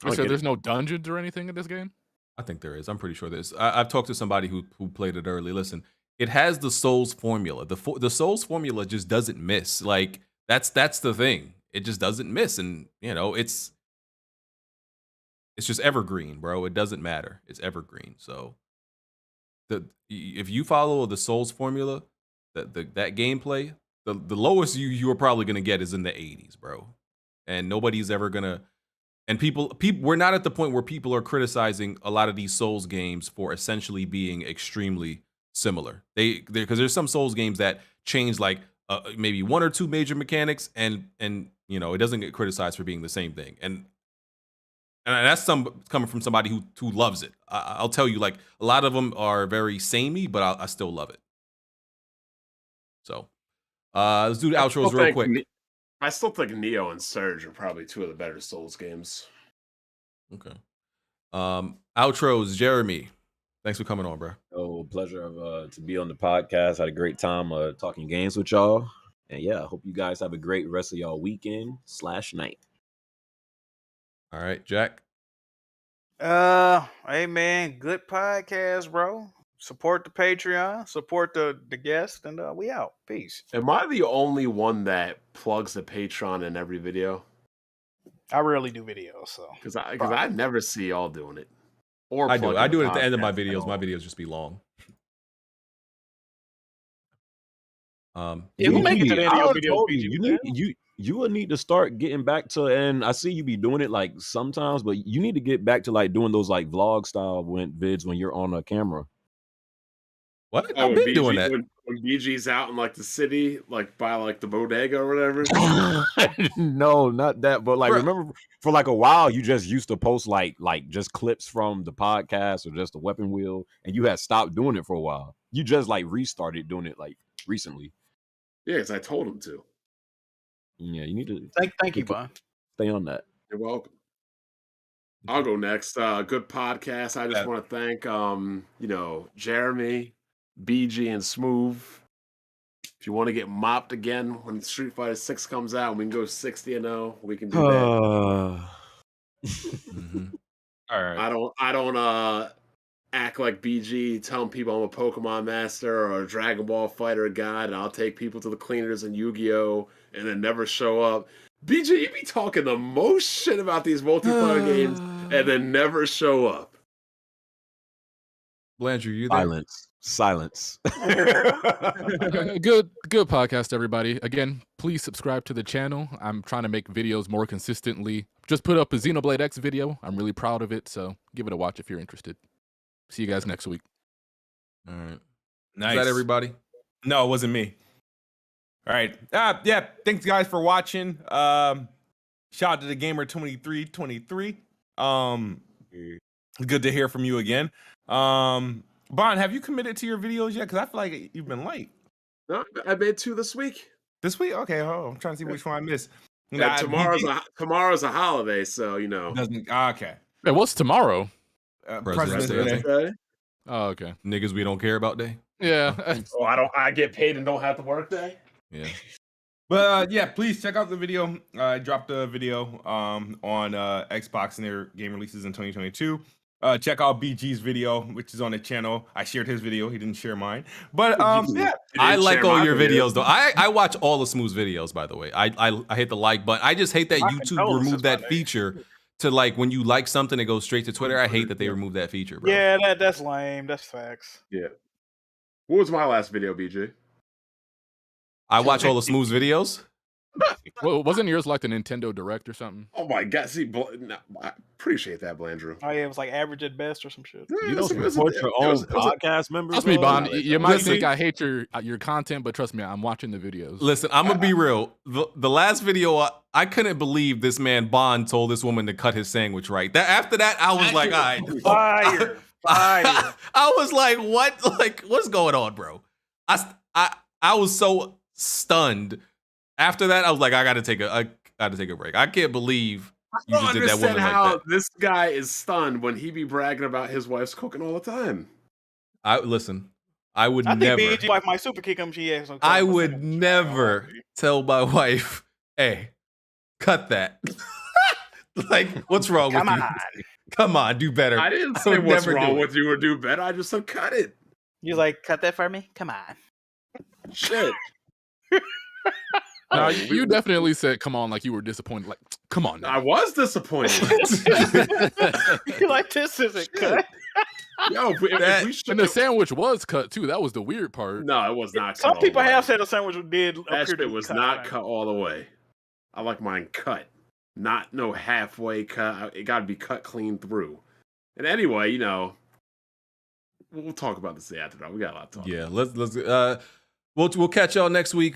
E: So there's no dungeons or anything in this game?
B: I think there is. I'm pretty sure there is. I've talked to somebody who played it early. Listen, it has the Souls formula. The Souls formula just doesn't miss. Like that's the thing. It just doesn't miss, and it's just evergreen, bro. It doesn't matter. It's evergreen. So if you follow the Souls formula, that gameplay, the lowest you are probably gonna get is in the 80s, bro. And nobody's ever gonna. And people, we're not at the point where people are criticizing a lot of these Souls games for essentially being extremely similar. Because there's some Souls games that change like maybe one or two major mechanics, and it doesn't get criticized for being the same thing. And that's coming from somebody who loves it. I'll tell you, like a lot of them are very samey, but I still love it. So let's do the outros real quick.
C: I still think Neo and Surge are probably two of the better Souls games.
B: Okay. Outros, Jeremy. Thanks for coming on, bro.
F: Oh, pleasure to be on the podcast. Had a great time talking games with y'all. And yeah, I hope you guys have a great rest of y'all weekend/night.
B: All right, Jack.
D: Hey man, good podcast, bro. Support the Patreon, support the guest, and we out. Peace.
C: Am I the only one that plugs the Patreon in every video?
D: I rarely do videos, so
C: because I never see y'all doing it. Or
B: I do it at the end of my videos. My videos just be long.
D: Yeah, we'll make it to the end of your video.
F: You will need to start getting back to, and I see you be doing it like sometimes, but you need to get back to like doing those like vlog style vids when you're on a camera.
B: What? I've been doing that.
C: When BG's out in like the city, like by like the bodega or whatever.
F: No, not that. But like, remember for like a while, you just used to post like just clips from the podcast or just the weapon wheel, and you had stopped doing it for a while. You just like restarted doing it like recently.
C: Yeah, because I told him to.
F: Yeah, you need to.
D: Thank you, Bon.
F: Stay on that.
C: You're welcome. I'll go next. Good podcast. I just want to thank Jeremy, BG, and Smoove. If you want to get mopped again when Street Fighter 6 comes out, we can go 60-0. We can do that.
B: Mm-hmm.
H: All right.
C: I don't act like BG telling people I'm a Pokemon master or a Dragon Ball fighter god, and I'll take people to the cleaners in Yu-Gi-Oh! And then never show up. BG, you be talking the most shit about these multiplayer games and then never show up.
B: Blandrew, you there?
F: Silence.
E: Good podcast, everybody. Again, please subscribe to the channel. I'm trying to make videos more consistently. Just put up a Xenoblade X video. I'm really proud of it, so give it a watch if you're interested. See you guys next week.
B: All right.
H: Nice.
B: Is that everybody?
H: No, it wasn't me. All right. Yeah. Thanks, guys, for watching. Shout out to the Gamer 2323. Good to hear from you again. Bond, have you committed to your videos yet? Because I feel like you've been late.
C: No, I made 2 this week.
H: This week? Okay. Oh, I'm trying to see which one I missed.
C: Yeah, tomorrow's a holiday, so you know.
H: Okay.
E: Hey, what's tomorrow?
B: President's Day, I think.
C: Okay.
E: Oh, okay.
B: Niggas we don't care about day.
E: Yeah.
C: Oh, I get paid and don't have to work day.
B: Yeah.
H: But yeah, please check out the video. I dropped a video on Xbox and their game releases in 2022. Check out BG's video, which is on the channel. I shared his video. He didn't share mine. But yeah.
B: I like all your videos though. I watch all of Smoove's videos, by the way. I hit the like button. I just hate that YouTube removed that feature to like when you like something, it goes straight to Twitter. I hate that they removed that feature, bro.
D: Yeah, that's lame. That's facts.
C: Yeah. What was my last video, BG?
B: I watch all of Smoove's videos.
E: Well, wasn't yours like the Nintendo Direct or something?
C: Oh my god! See, I appreciate that, Blandrew.
D: Oh yeah, it was like average at best or some shit.
F: You don't support your own podcast members.
E: Trust me, Bond. You might think I hate your content, but trust me, I'm watching the videos.
B: Listen, I'm gonna be real. The last video, I couldn't believe this man Bond told this woman to cut his sandwich right. After that, I was like, all right,
D: Fire.
B: I was like, what? Like, what's going on, bro? I was so stunned. After that, I was like, I gotta take a break. I can't believe you just did that woman like that.
C: This guy is stunned when he be bragging about his wife's cooking all the time.
B: I would never.
D: think BG wife my super kick him.
B: I would never tell my wife, "Hey, cut that." Like, what's wrong with you? Come on, do better.
C: I didn't say what's wrong with you or do better. I just said cut it.
D: You're like, cut that for me? Come on.
C: Shit.
E: No, you definitely said, come on, like you were disappointed. Like, come on now.
C: I was disappointed.
D: You're like, this isn't cut.
C: Yo,
E: and the sandwich was cut too. That was the weird part.
C: No, it was not cut.
D: Some people have said the sandwich did
C: that
D: appear
C: shit was not cut all the way. I like mine cut. Not no halfway cut. It gotta be cut clean through. And anyway, you know, we'll talk about this after that. We got a lot to talk about.
B: Yeah, let's we'll catch y'all next week.